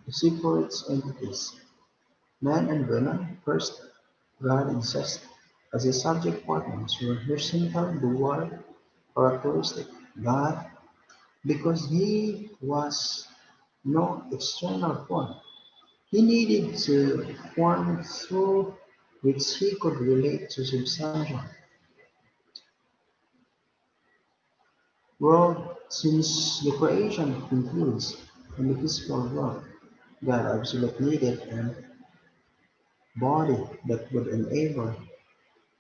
separate entities, man and woman. First, God insists as a subject partners were horizontal dual characteristic. God, because he was no external form, he needed to form through which he could relate to substantial world since the creation concludes in the physical world. God absolutely needed a body that would enable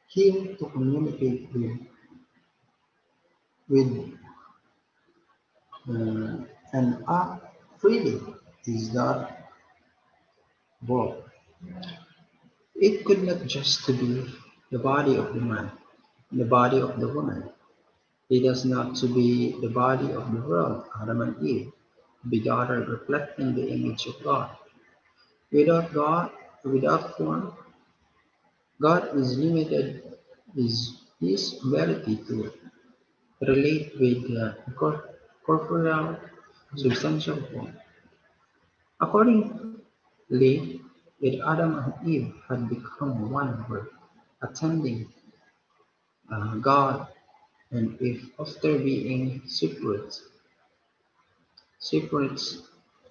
him to communicate with and act freely is that world. It could not just to be the body of the man, the body of the woman. It is not to be the body of the world, Adam and Eve, begotten reflecting the image of God. Without God, without form, God is limited is his ability to relate with the corporeal substantial form. Accordingly, if Adam and Eve had become one were attending God, and if after being separates,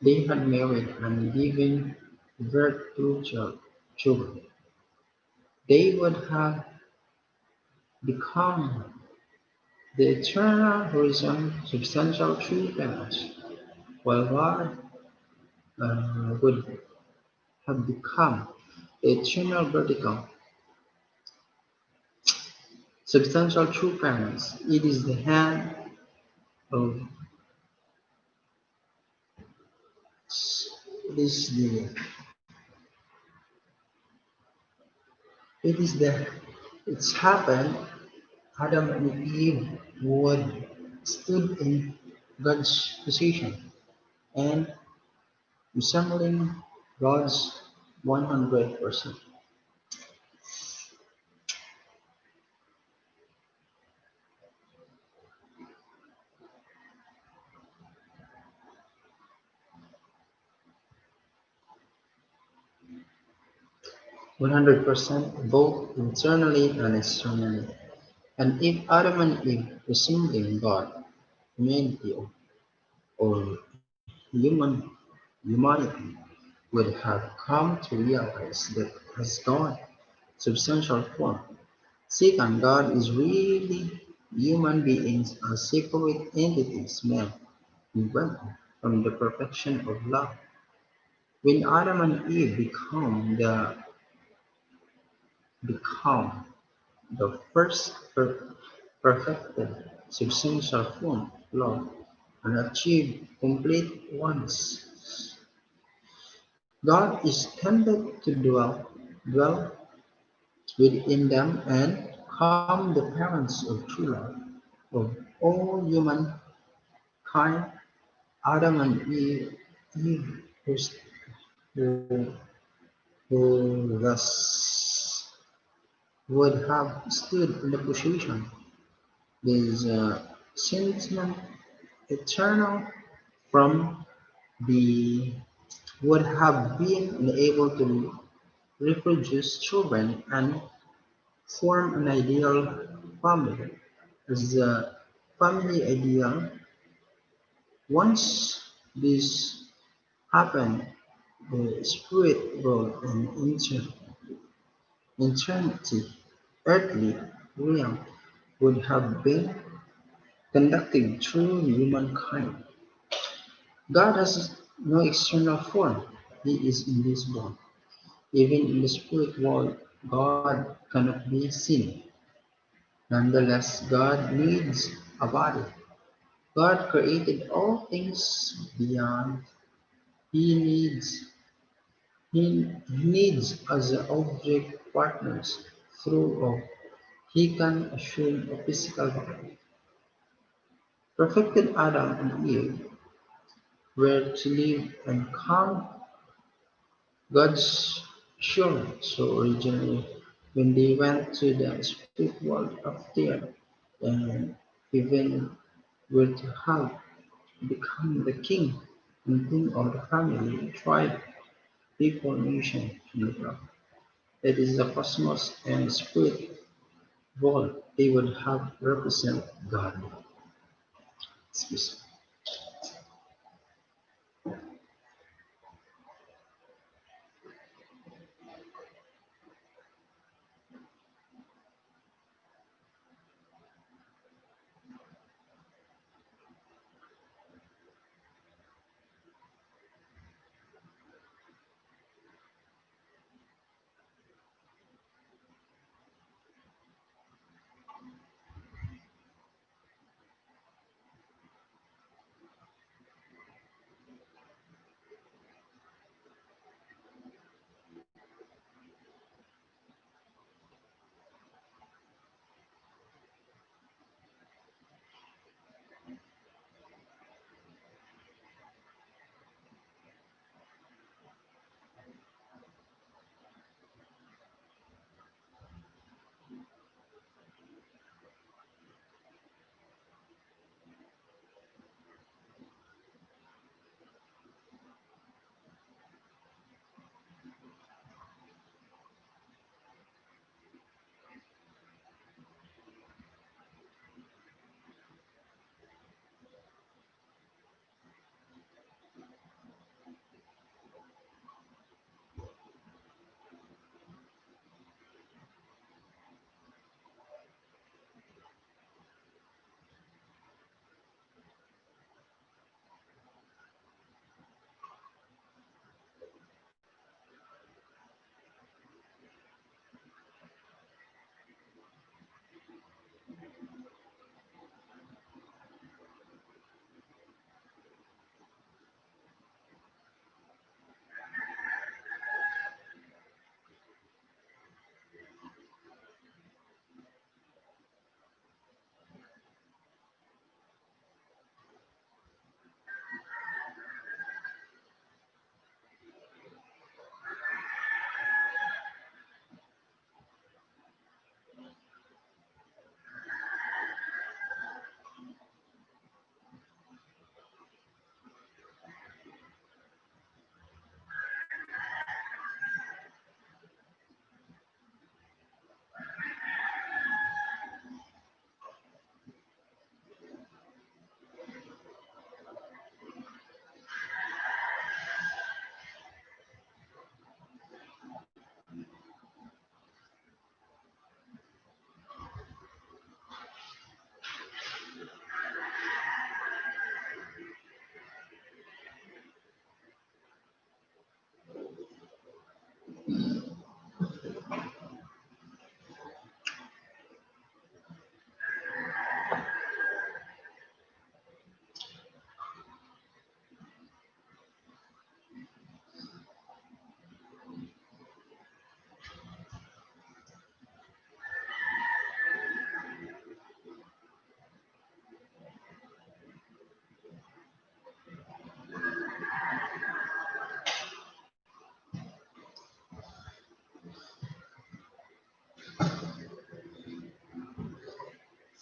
they had married and given birth to children, they would have become the eternal horizon substantial true parents, while God would have become the eternal vertical substantial true parents. It is the hand of it is the it is the it's happened Adam and Eve would stood in God's position and resembling God's 100%. 100% both internally and externally. And if Adam and Eve resembling God, humanity or humanity would have come to realize that as God, substantial form. Second, God is really human beings are separate entities made and women from the perfection of love. When Adam and Eve become the first perfected substantial form of love and achieve complete oneness, God is tended to dwell within them and come the parents of true love of all humankind, Adam and Eve who, who thus would have stood in the position is sentient eternal from the would have been unable to reproduce children and form an ideal family. As the family ideal, once this happened, the spirit world and eternity, earthly realm would have been conducted through humankind. God has no external form. He is invisible. Even in the spirit world, God cannot be seen. Nonetheless, God needs a body. God created all things beyond. He needs he needs as object partners through of he can assume a physical body. Perfected Adam and Eve were to live and count God's assurance. So originally, when they went to the spirit world up there, and even were to have become the king and queen of the family, tribe, people, nation, and the world. That is the cosmos and spirit world. They would have represent God. Excuse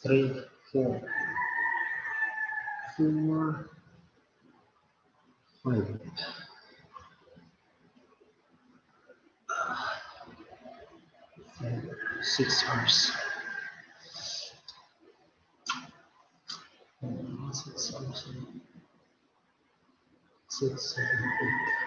3, 4, 4, 5, 6 hours. 6 hours. 6, 7, 8.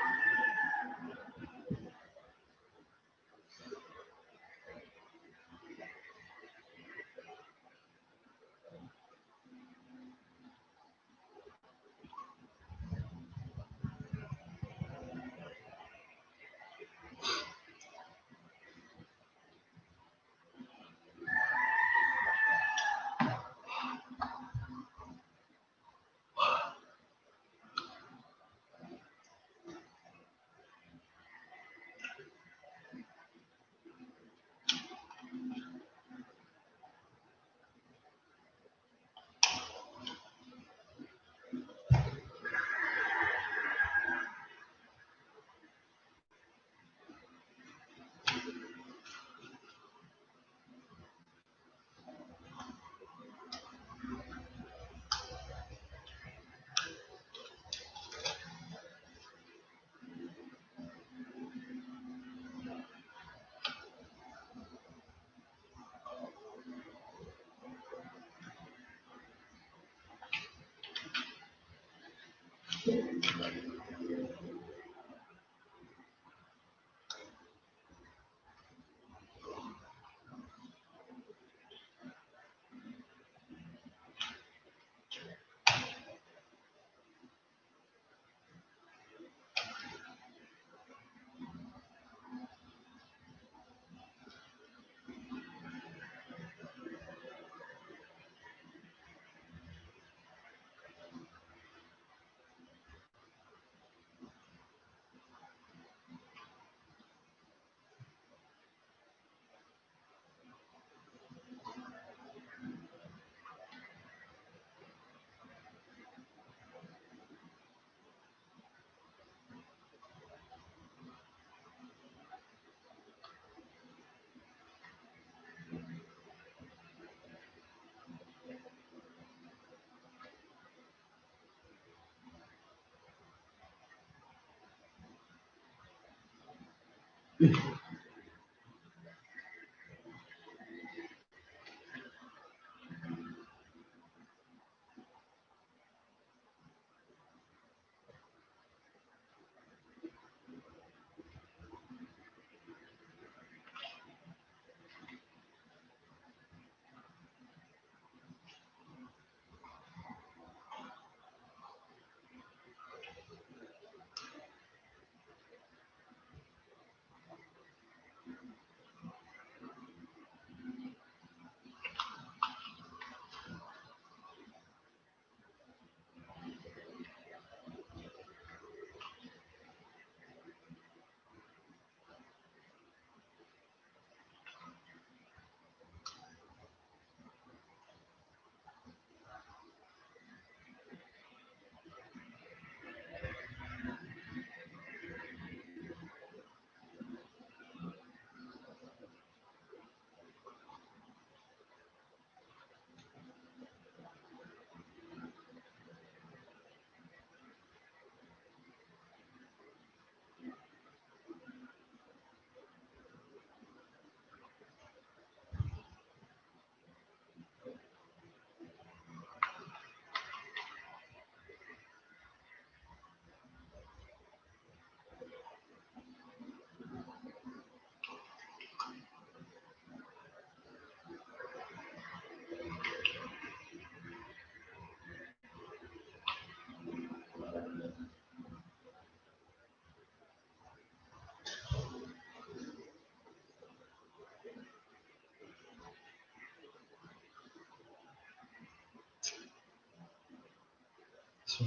So,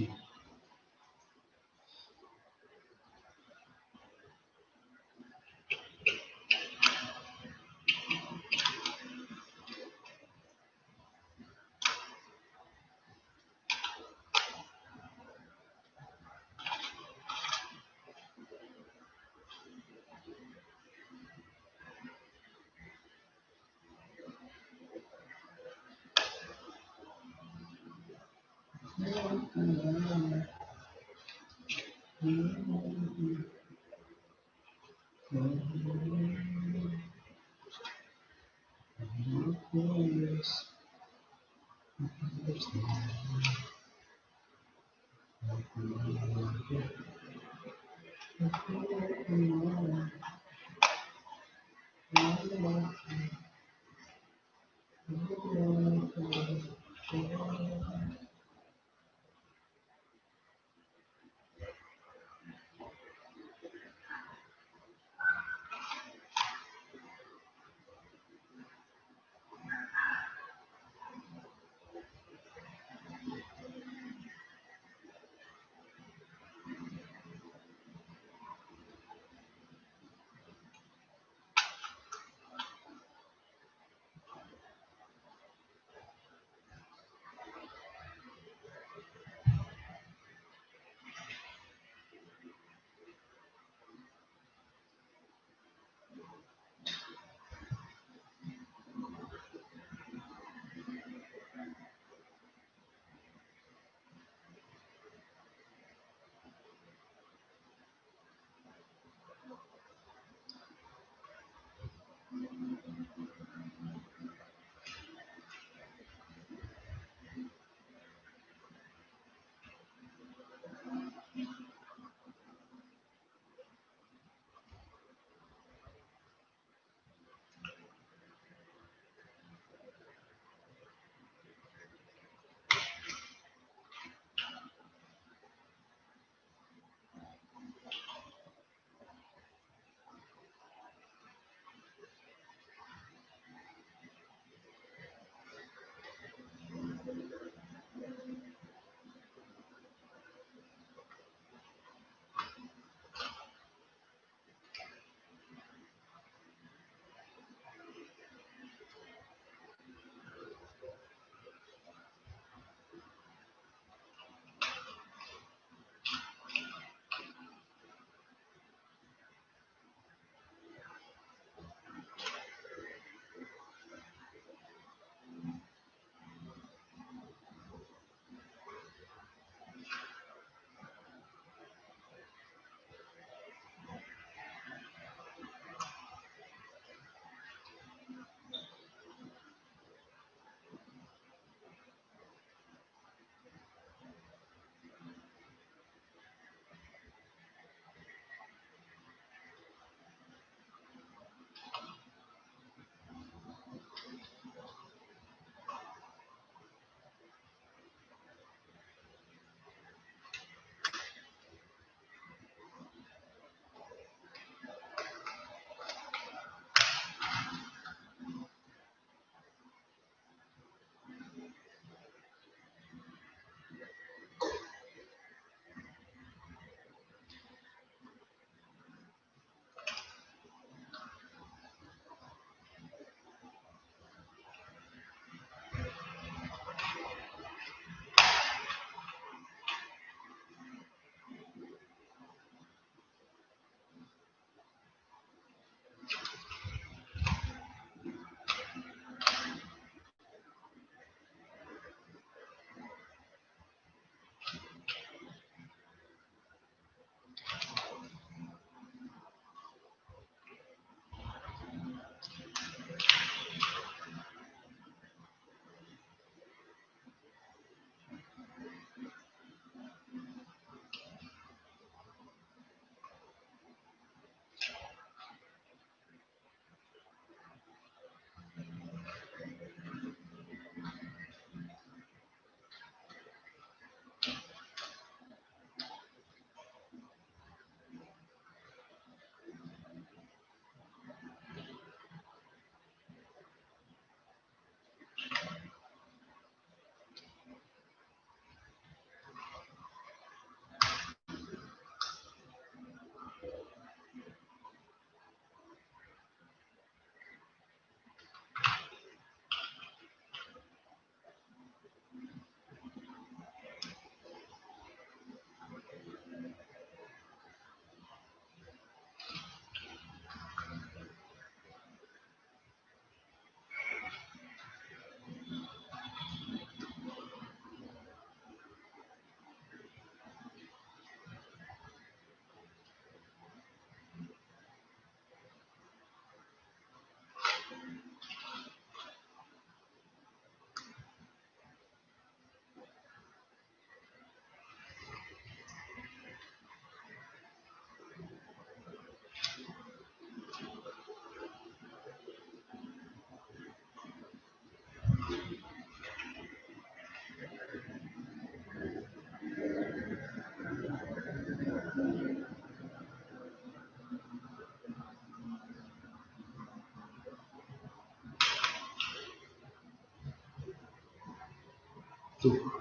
Two.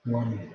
One.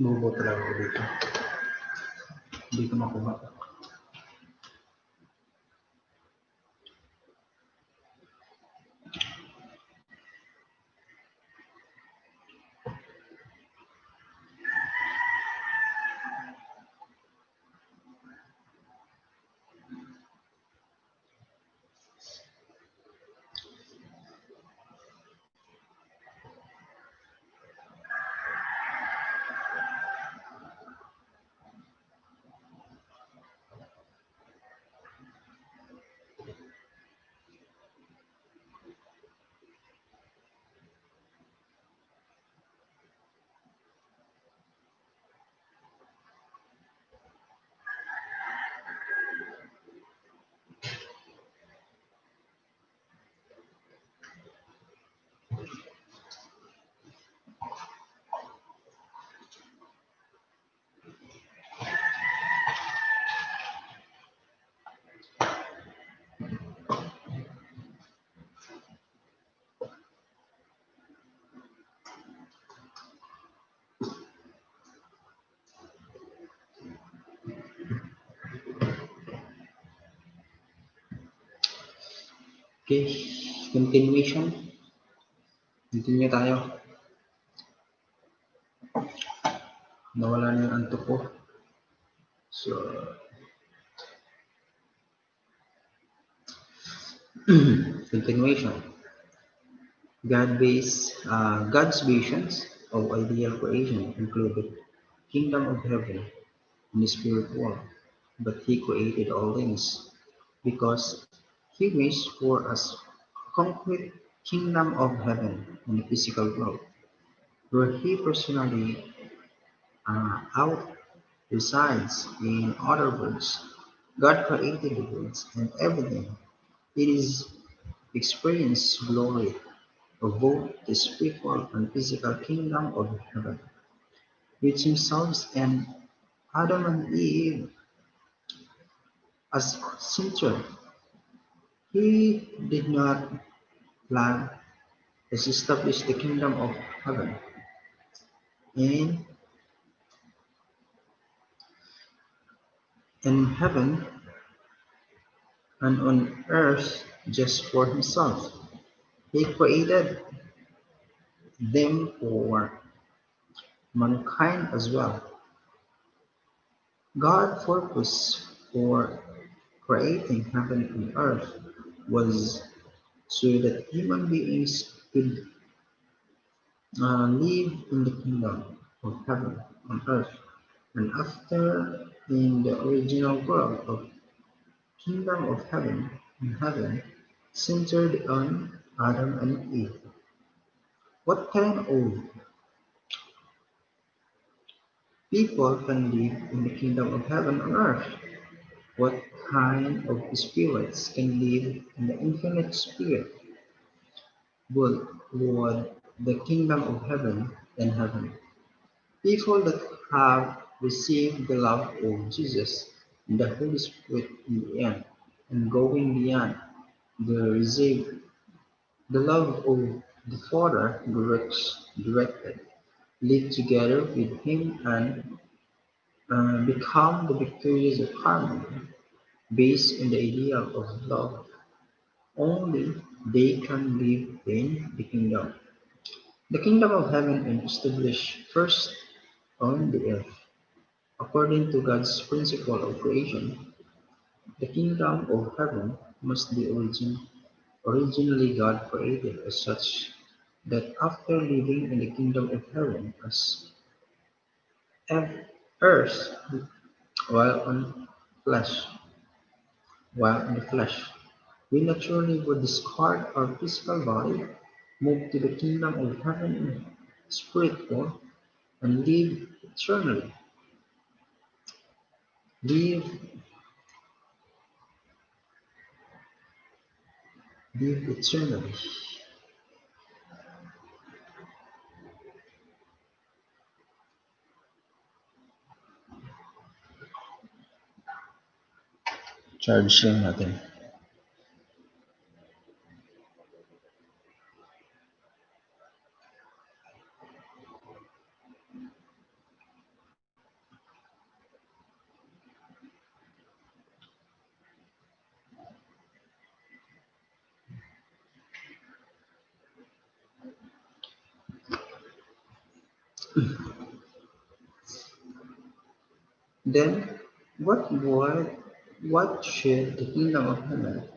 Bubo talaga ako dito. Hindi ko makuha. Okay, continuation. Continue tayo. Nawala na yung antok ko. So, continuation. God's visions of ideal creation included kingdom of heaven and the spirit world, but he created all things because he wished for a concrete kingdom of heaven and the physical world, where he personally out resides. In other words, God created the worlds and everything. It is experience glory of both the spiritual and physical kingdom of heaven, which himself and Adam and Eve as center. He did not plan to establish the kingdom of heaven in, in heaven and on earth just for himself. He created them for mankind as well. God's purpose for creating heaven and earth was so that human beings could live in the kingdom of heaven on earth. And after in the original world of kingdom of heaven in heaven centered on Adam and Eve. What kind of people can live in the kingdom of heaven on earth? What kind of spirits can live in the infinite spirit would the kingdom of heaven and heaven? People that have received the love of Jesus and the Holy Spirit in the end, and going beyond the receive the love of the Father directed, live together with Him and become the victorious of harmony based on the ideal of love. Only they can live in the kingdom. The kingdom of heaven is established first on the earth. According to God's principle of creation, the kingdom of heaven must be originally God created as such that after living in the kingdom of heaven as earth while on flesh, while in the flesh, we naturally would discard our physical body, move to the kingdom of heaven in spirit form, and live eternally. Live, live eternally. Charge lang natin. Then, what should the kingdom of heaven,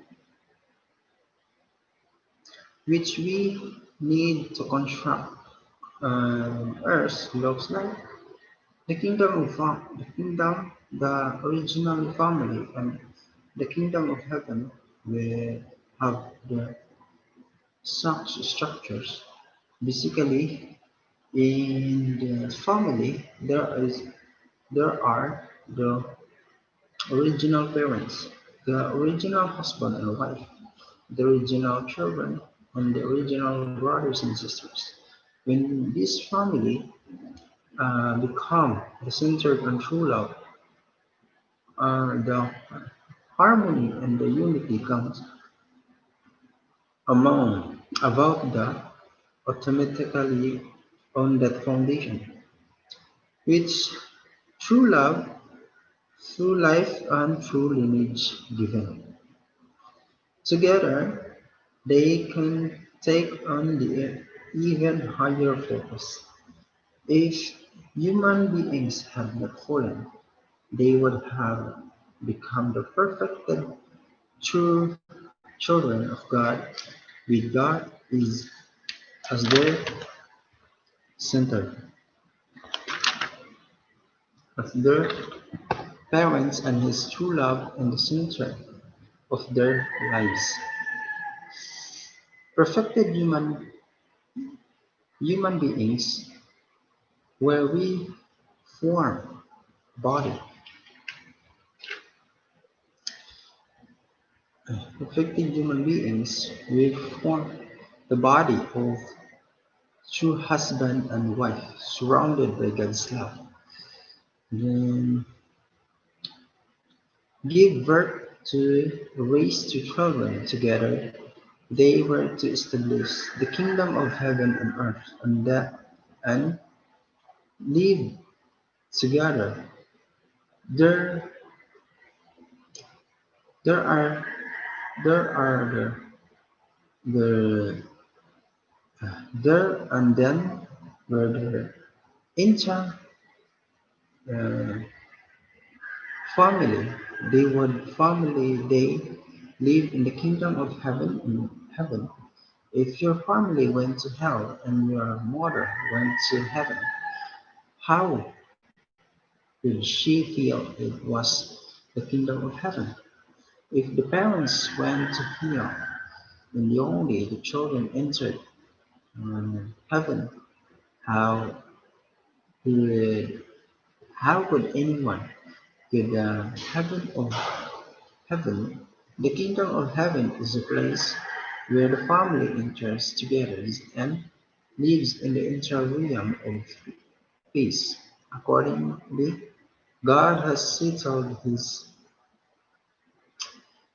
which we need to construct on earth, looks like? The original family, and the kingdom of heaven will have the such structures. Basically, in the family, there are the original parents, the original husband and wife, the original children, and the original brothers and sisters. When this family become the center and true love, the harmony and the unity comes among about the automatically on that foundation, which true love, through life and through lineage given. Together, they can take on the even higher focus. If human beings had not fallen, they would have become the perfected true children of God, with God is as their center, as their parents and His true love in the center of their lives. Perfected human beings where we form body. Perfected human beings will form the body of true husband and wife surrounded by God's love. Then give birth to raise two children together. They were to establish the kingdom of heaven and earth and live together. There there are there are the there and then were the inter uh, family. They live in the kingdom of heaven in heaven. If your family went to hell and your mother went to heaven, how would she feel it was the kingdom of heaven? If the parents went to hell and only the children entered heaven, how could how could anyone could heaven? The kingdom of heaven is a place where the family enters together and lives in the internal realm of peace. Accordingly, God has settled his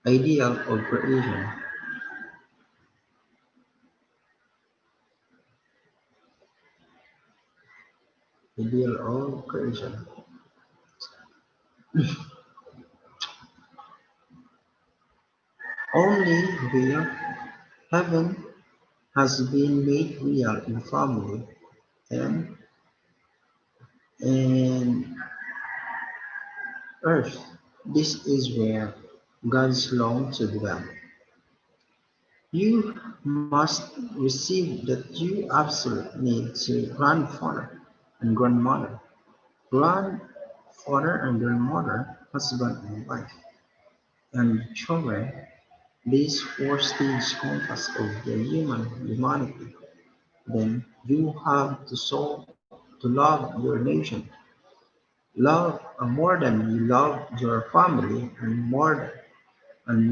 ideal of creation. Only where heaven has been made real in family and in earth. This is where God's long to dwell. You must receive that you absolutely need to grandfather and grandmother, grandfather and grandmother, husband and wife, and children. This four-stage compass of the humanity. Then you have to love your nation, love more than you love your family, and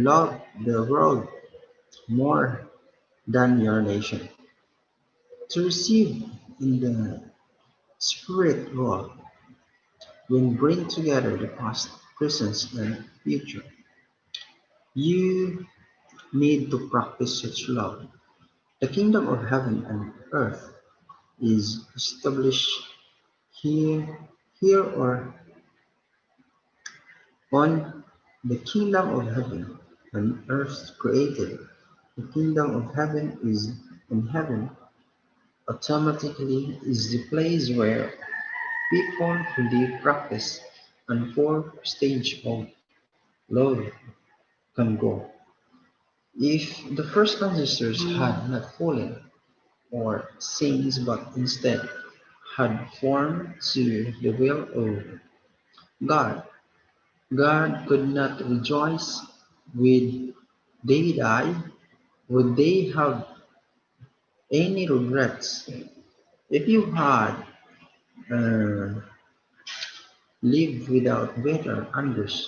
love the world more than your nation. To receive in the spirit world will bring together the past, present, and future. You need to practice such love. The kingdom of heaven and earth is established here, here or on the kingdom of heaven and earth created. The kingdom of heaven is in heaven automatically is the place where people who live practice and fourth stage of love can go. If the first ancestors had not fallen or sins but instead had formed to the will of God, God could not rejoice with they die. Would they have any regrets? If you had uh, lived without bitter anguish,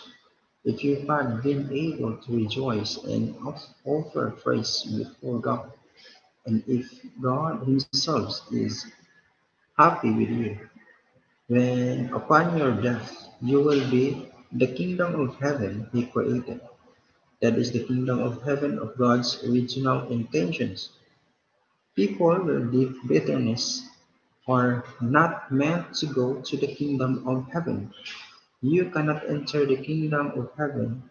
if you had been able to rejoice and offer praise before God, and if God Himself is happy with you, when upon your death you will be the kingdom of heaven He created. That is the kingdom of heaven of God's original intentions. People with deep bitterness are not meant to go to the kingdom of heaven. You cannot enter the kingdom of heaven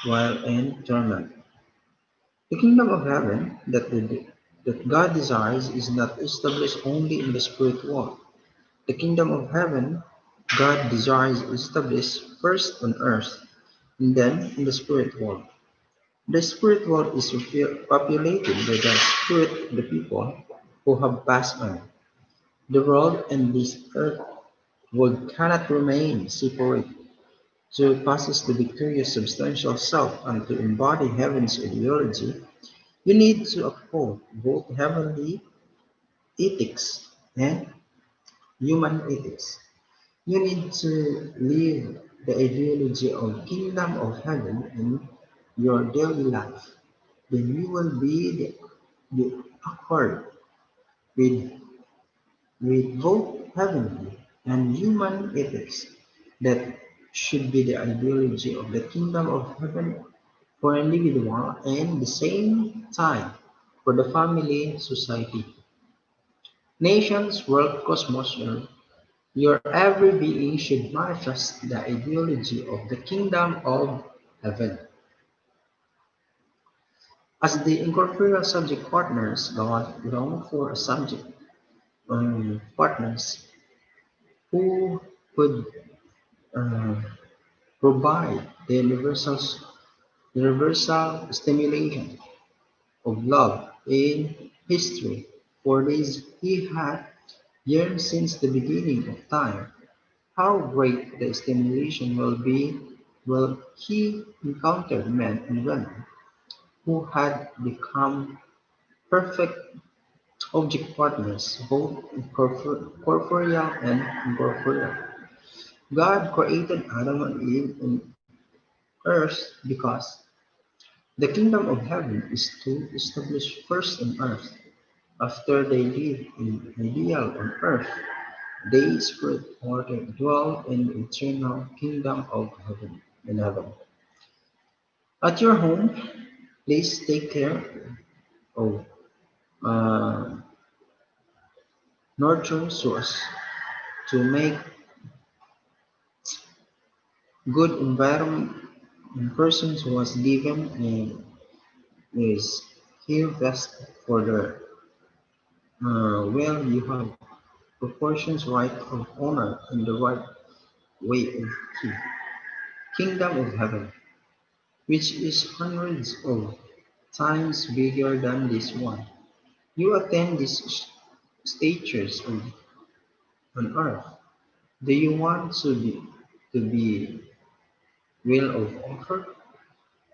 while in torment. The kingdom of heaven that God desires is not established only in the spirit world. The kingdom of heaven God desires is established first on earth and then in the spirit world. The spirit world is populated by the spirit, the people who have passed on. The world and this earth world cannot remain separate. To possess the victorious substantial self and to embody heaven's ideology, you need to uphold both heavenly ethics and human ethics. You need to live the ideology of kingdom of heaven in your daily life. Then you will be the accord with, with both heavenly and human ethics that should be the ideology of the kingdom of heaven for individual and the same time for the family society. Nations, world, cosmos, your every being should manifest the ideology of the kingdom of heaven. As the incorporeal subject partners, God long for a subject partners who could uh, provide the universal stimulation of love in history. For this he had yearned since the beginning of time. How great the stimulation will be will he encounter men and women who had become perfect object partners, both corporeal and incorporeal. God created Adam and Eve on earth because the kingdom of heaven is to establish first on earth. After they live in ideal on earth, they spirit order dwell in the eternal kingdom of heaven in heaven. At your home, please take care of uh, nurture source to make good environment and persons who was given and is here best for the well you have proportions right of honor in the right way of key. Kingdom of heaven, which is hundreds of times bigger than this one. You attend these statures on earth. Do you want to be will of offer,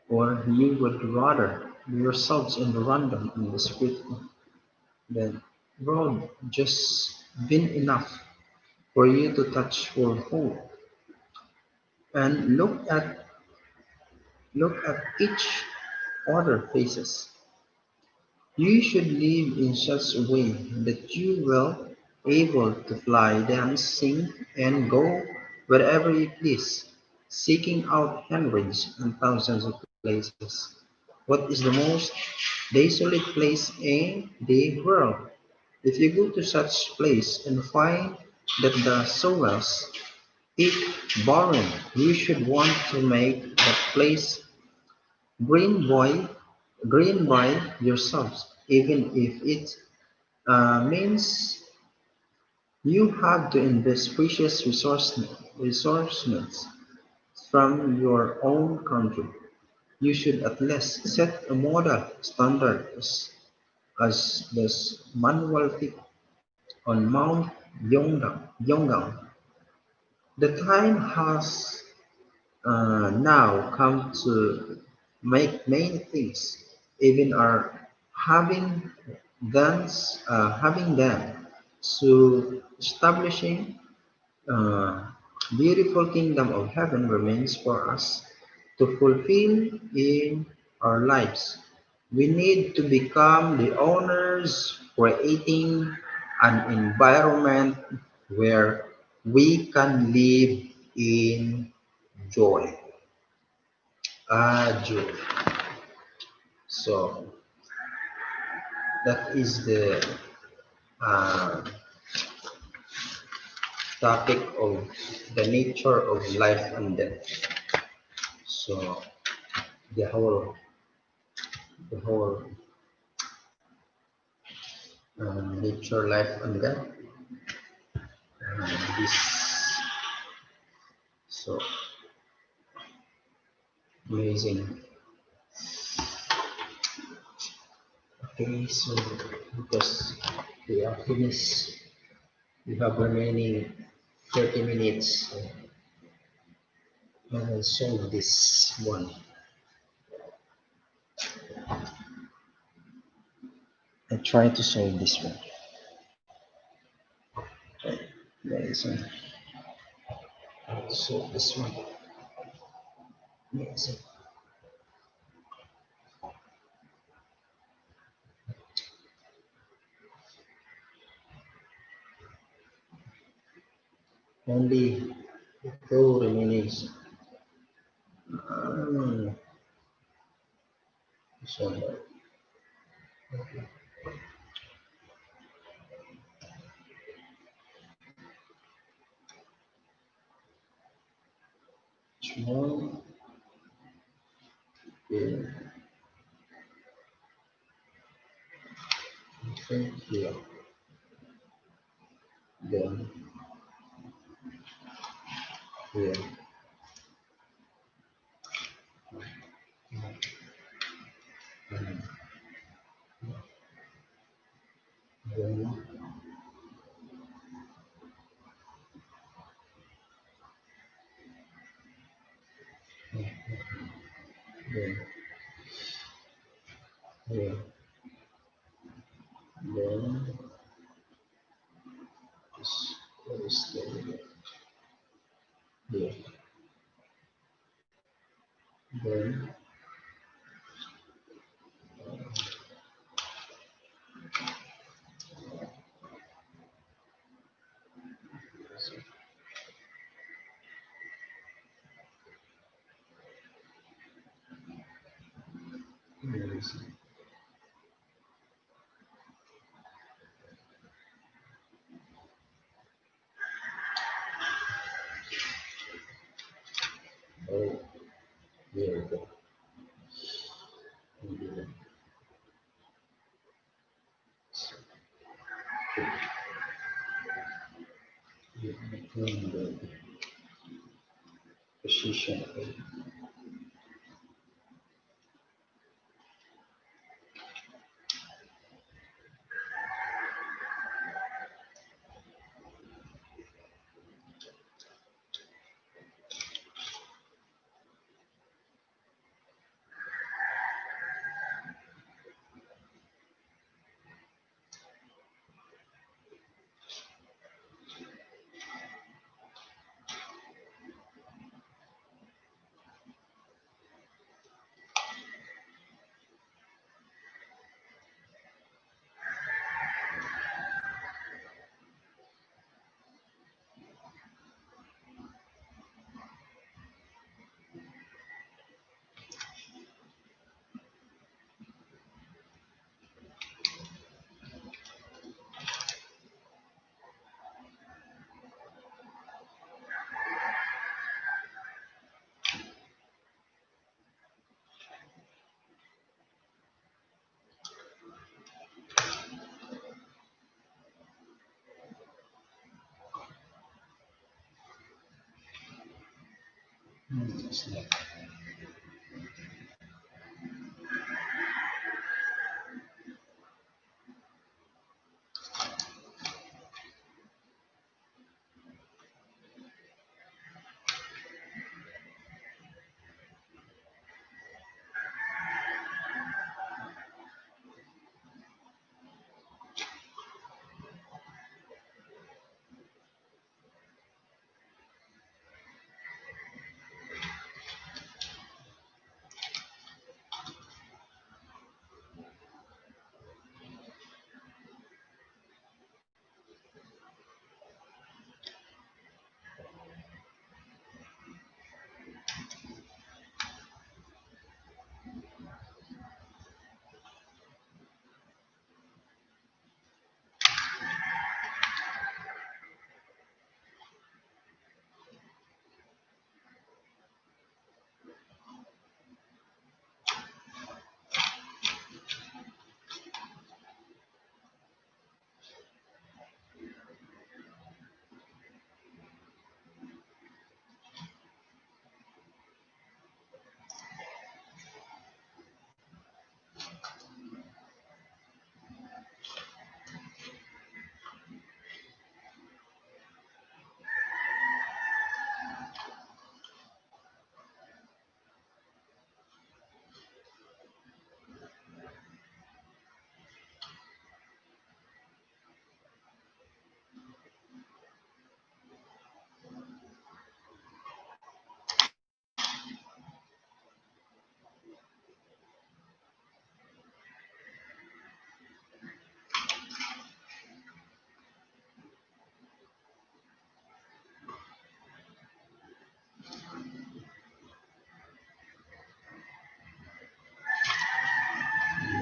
or you would rather be yourselves in the random in the spirit that world just been enough for you to touch or hold and look at each other faces. You should live in such a way that you will able to fly, dance, sing, and go wherever you please, seeking out hundreds and thousands of places. What is the most desolate place in the world? If you go to such place and find that the soils is barren, you should want to make that place green by green by yourselves, even if it means you have to invest precious resources from your own country. You should at least set a model standard as does Manuel Pic on Mount Yongang. The time has now come to make many things, even our having having them, so establishing a beautiful kingdom of heaven remains for us to fulfill in our lives. We need to become the owners, creating an environment where we can live in joy. Joy. So that is the uh, topic of the nature of life and death. So the whole the whole nature, life and death. This so amazing. Okay, so because we are finished, we have remaining 30 minutes. So I will solve this one. I try to solve this one. There is one. Solve this one. Yes. Only two remaining. Um, so small. Yeah, I think here. Then here. And then then here. Then this is the here. Then here is oh here we go. And then here between the position of Sleep.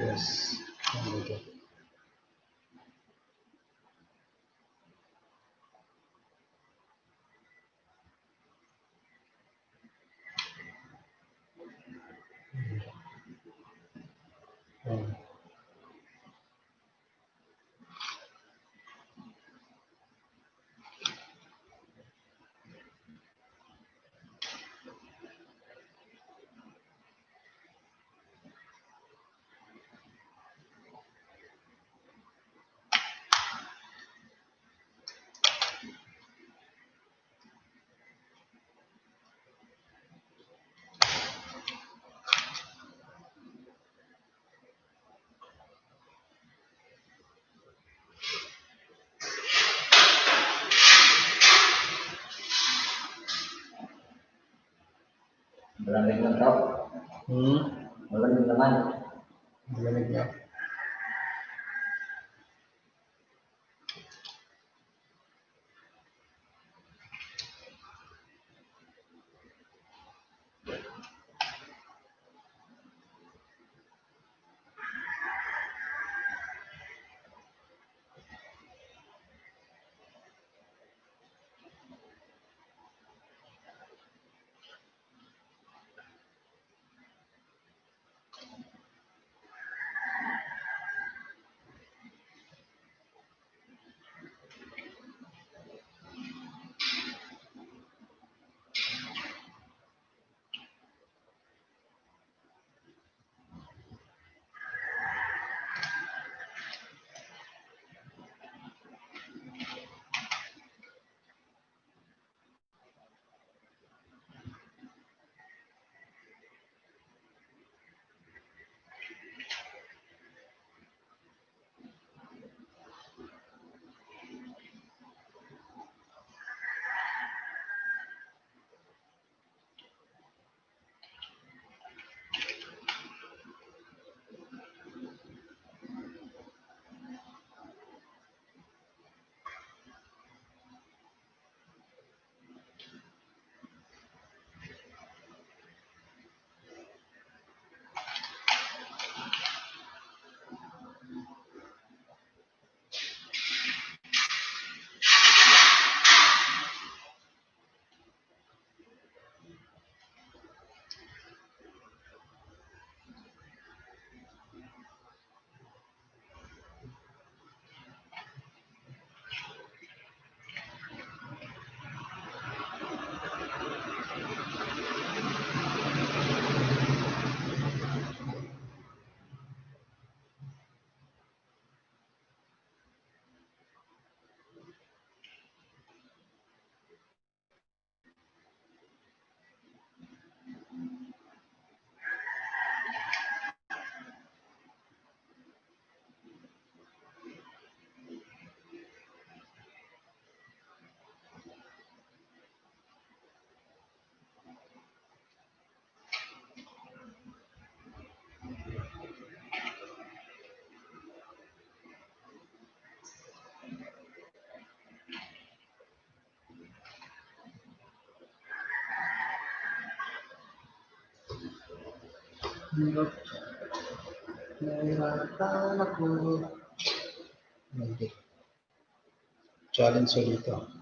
Yes. Okay. Mm. Malamig na daw. Hmm? Malamig naman. Malamig na. Nahihirapan ako. Hindi. Challenge ulit ito.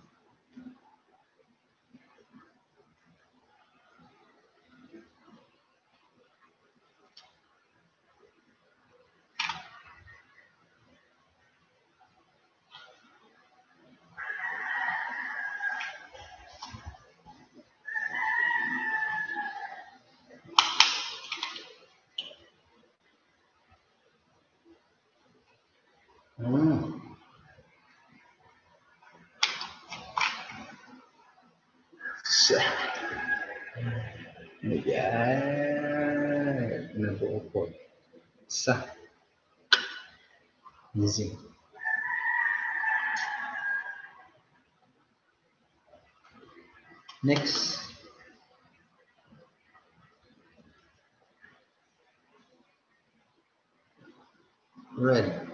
Sa. Ayan. Nabuo po. Sa. Easy. Next. Red.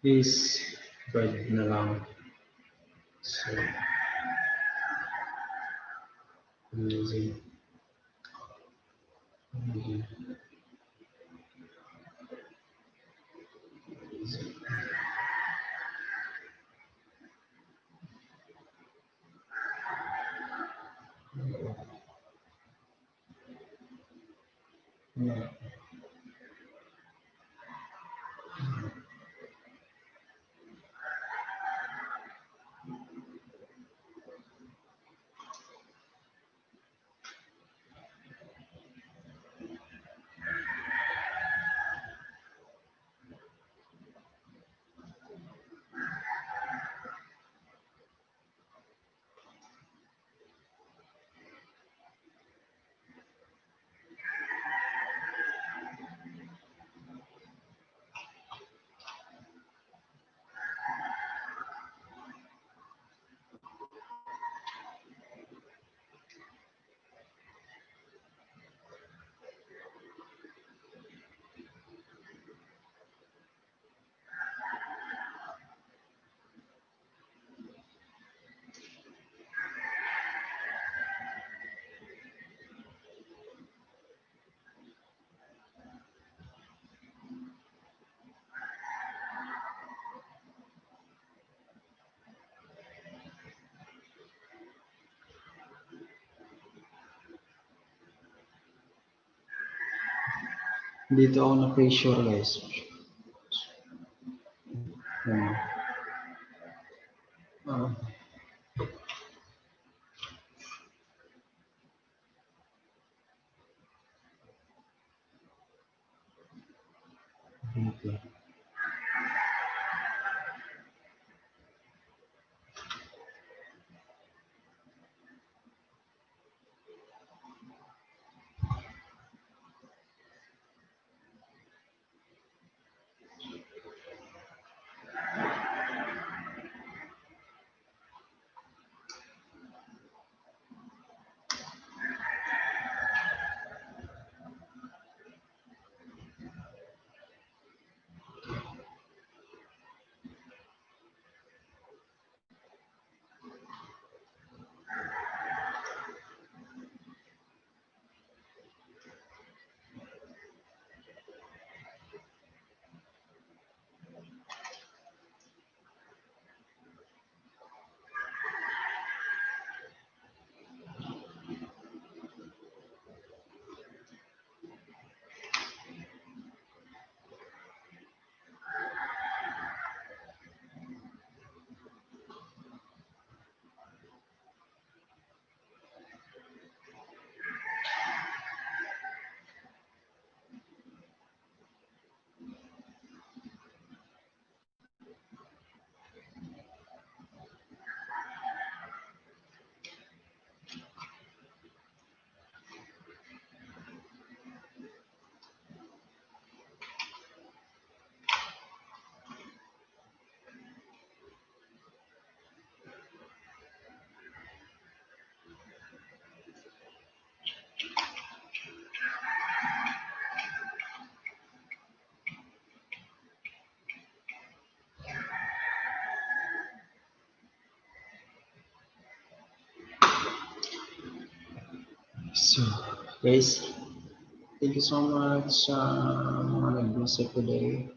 is bread na lang. So, amazing. Amazing. Yeah. Dito ako na-pressure guys. Ano? Ah, dito. So, guys, thank you so much sa mga nag-visit today.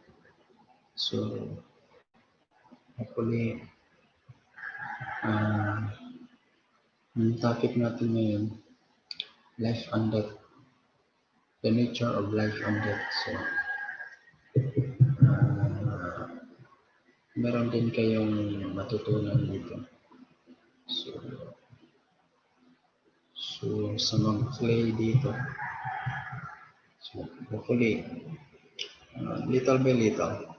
So, hopefully, uh, yung topic natin ngayon, life and death, the nature of life and death. So, meron din kayong matutunan dito. So, sa mag-play dito, so, hopefully, little by little,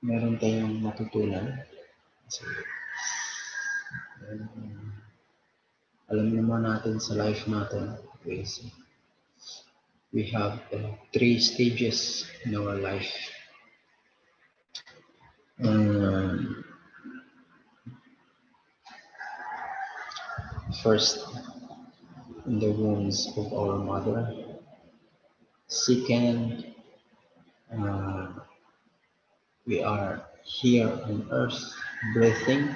meron tayong matutunan. So, alam naman natin sa life natin, is we have 3 stages in our life. First, in the wombs of our mother. Second, we are here on earth, breathing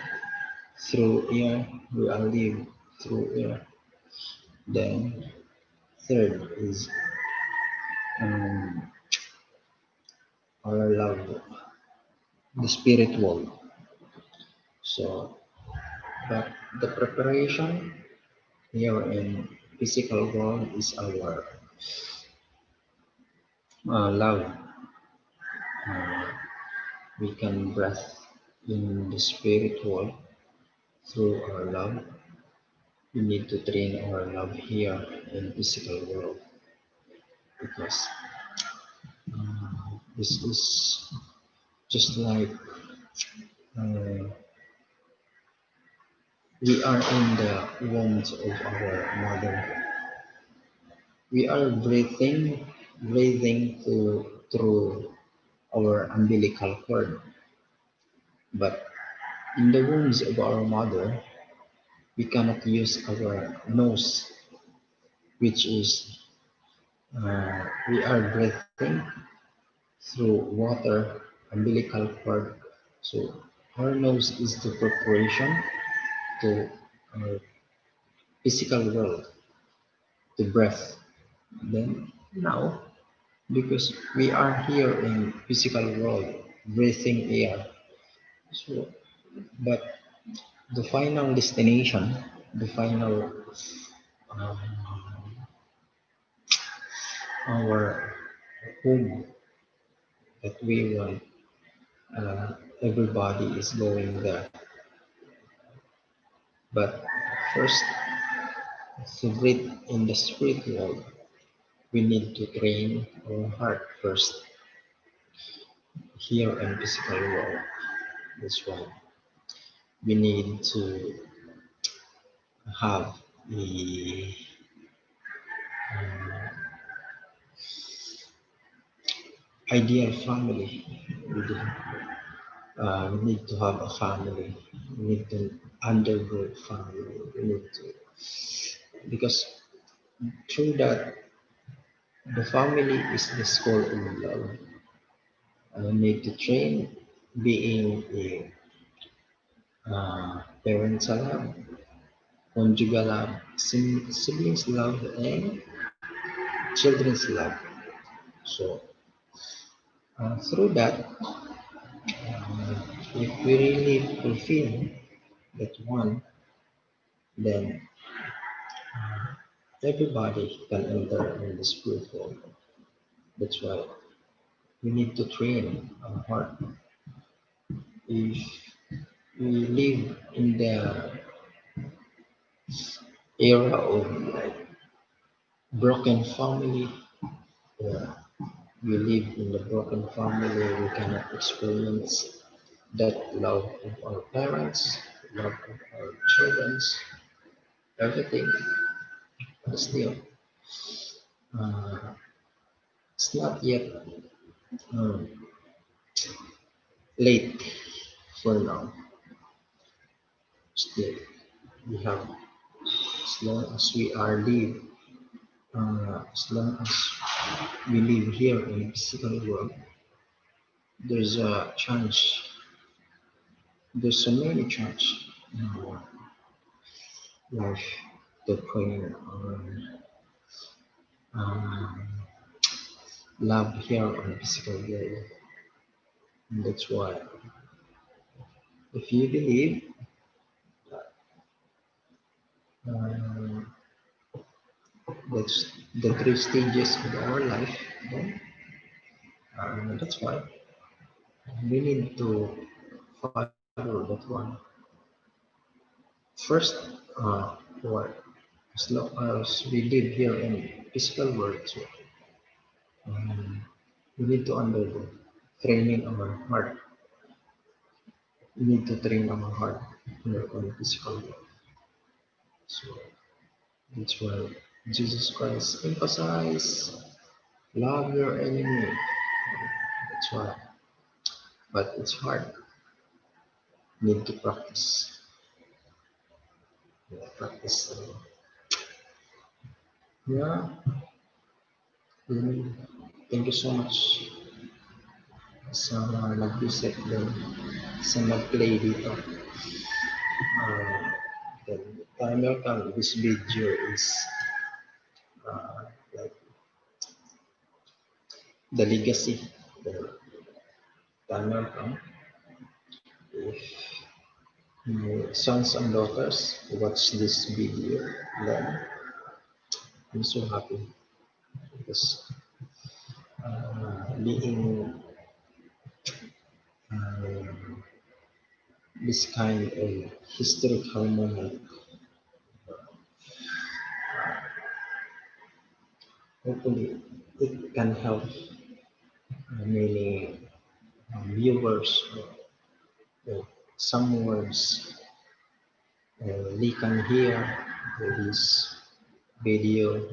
through air, we are live through air. Then third is um, our love, the spirit world. So, but the preparation here in physical world is our love. Uh, we can breathe in the spirit world through our love. We need to train our love here in physical world because this is just like uh, we are in the wombs of our mother. We are breathing through our umbilical cord. But in the wombs of our mother, we cannot use our nose, which is we are breathing through water, umbilical cord. So our nose is the preparation to our physical world, to breath. Then now, because we are here in physical world, breathing air. So, but the final destination, the final um, our home that we want, everybody is going there. But first, to breathe in the spirit world, we need to train our heart first here in physical world. That's why we need to have a ideal family. We, do, we need to have a family. We need to undergo family. We need to because through that the family is the school of love. I need to train being a parental love, conjugal love, siblings love, and children's love. So through that, if we really fulfill that one, then everybody can enter in the spirit world. That's why we need to train our heart. If we live in the era of like broken family, where we live in the broken family, we cannot experience that love of our parents, love of our children's, everything. But still, uh, it's not yet um, late for now. Still, we have as long as we are live, as long as we live here in the physical world, there's a chance. There's so many chance in our life to train our um, love here on the physical world. And that's why, if you believe uh, that's the three stages of our life, then that's why we need to follow that one. First, for as long as we live here in physical world, so um, we need to undergo training our heart. We need to train our heart here on physical world. So that's why Jesus Christ emphasized love your enemy. That's why. But it's hard. Need to practice. Yeah, practice. Yeah. Mm, thank you so much. sa mga nag-visit doon, sa nag-play dito. Then, timer count, this video is like the legacy, the timer count. If my sons and daughters watch this video, then I'm so happy because being this kind of historical moment, hopefully it can help many viewers or some words they can hear this video,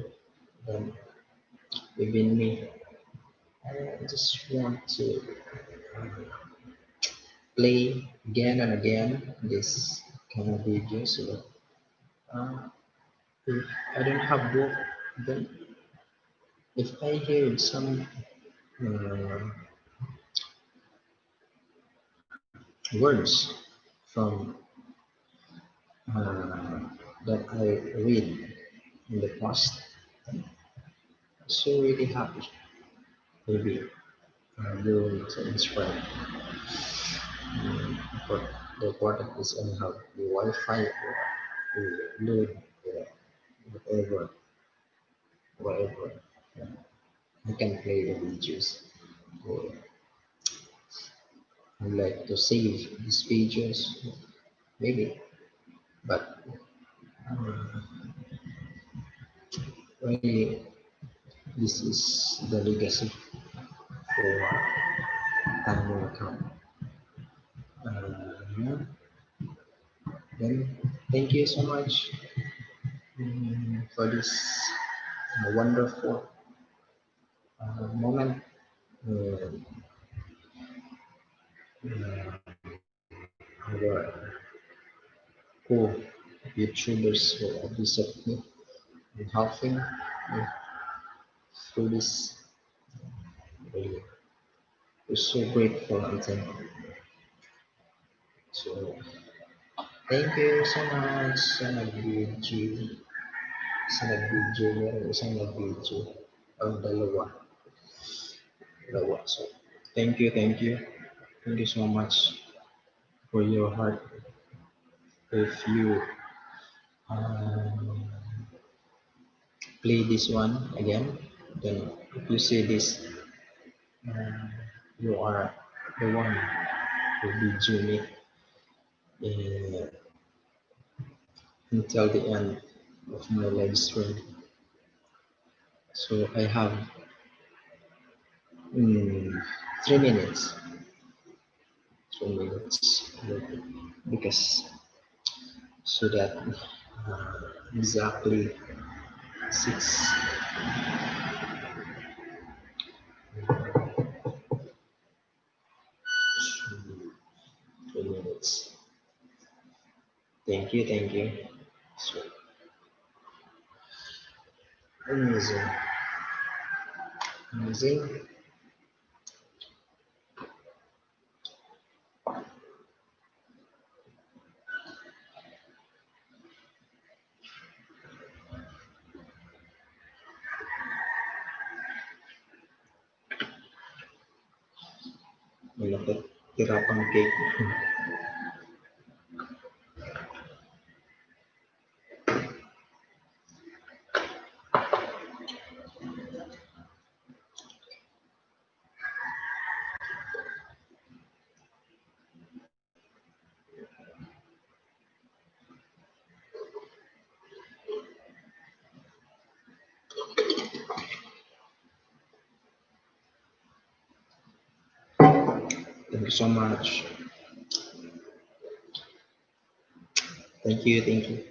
and even me. I just want to play again and again this kind of video. So if I don't have book, then if I hear some uh, words from that I read in the past, I'm so really happy. Maybe going to inspire. But the important is on how the Wi-Fi or the load, whatever, whatever. I can play the videos. Or I like to save these pages, maybe. But really, this is the legacy for Tango account. Yeah. Then thank you so much for this wonderful moment. Uh, our co-YouTubers who visit me and helping me through this. Really, we're so grateful and thankful. So thank you so much sa nag-video. Sa nag-video, meron isang nag-video. Ang dalawa. Dalawa. So thank you, thank you. Thank you so much for your heart. If you um, play this one again, then if you see this, uh, you are the one who did Jimmy until the end of my live stream. So I have 3 minutes. 3 minutes because so that exactly 6 3 minutes. Thank you, thank you. So amazing, amazing. Malapit tira pang cake. Thank you so much. Thank you, thank you.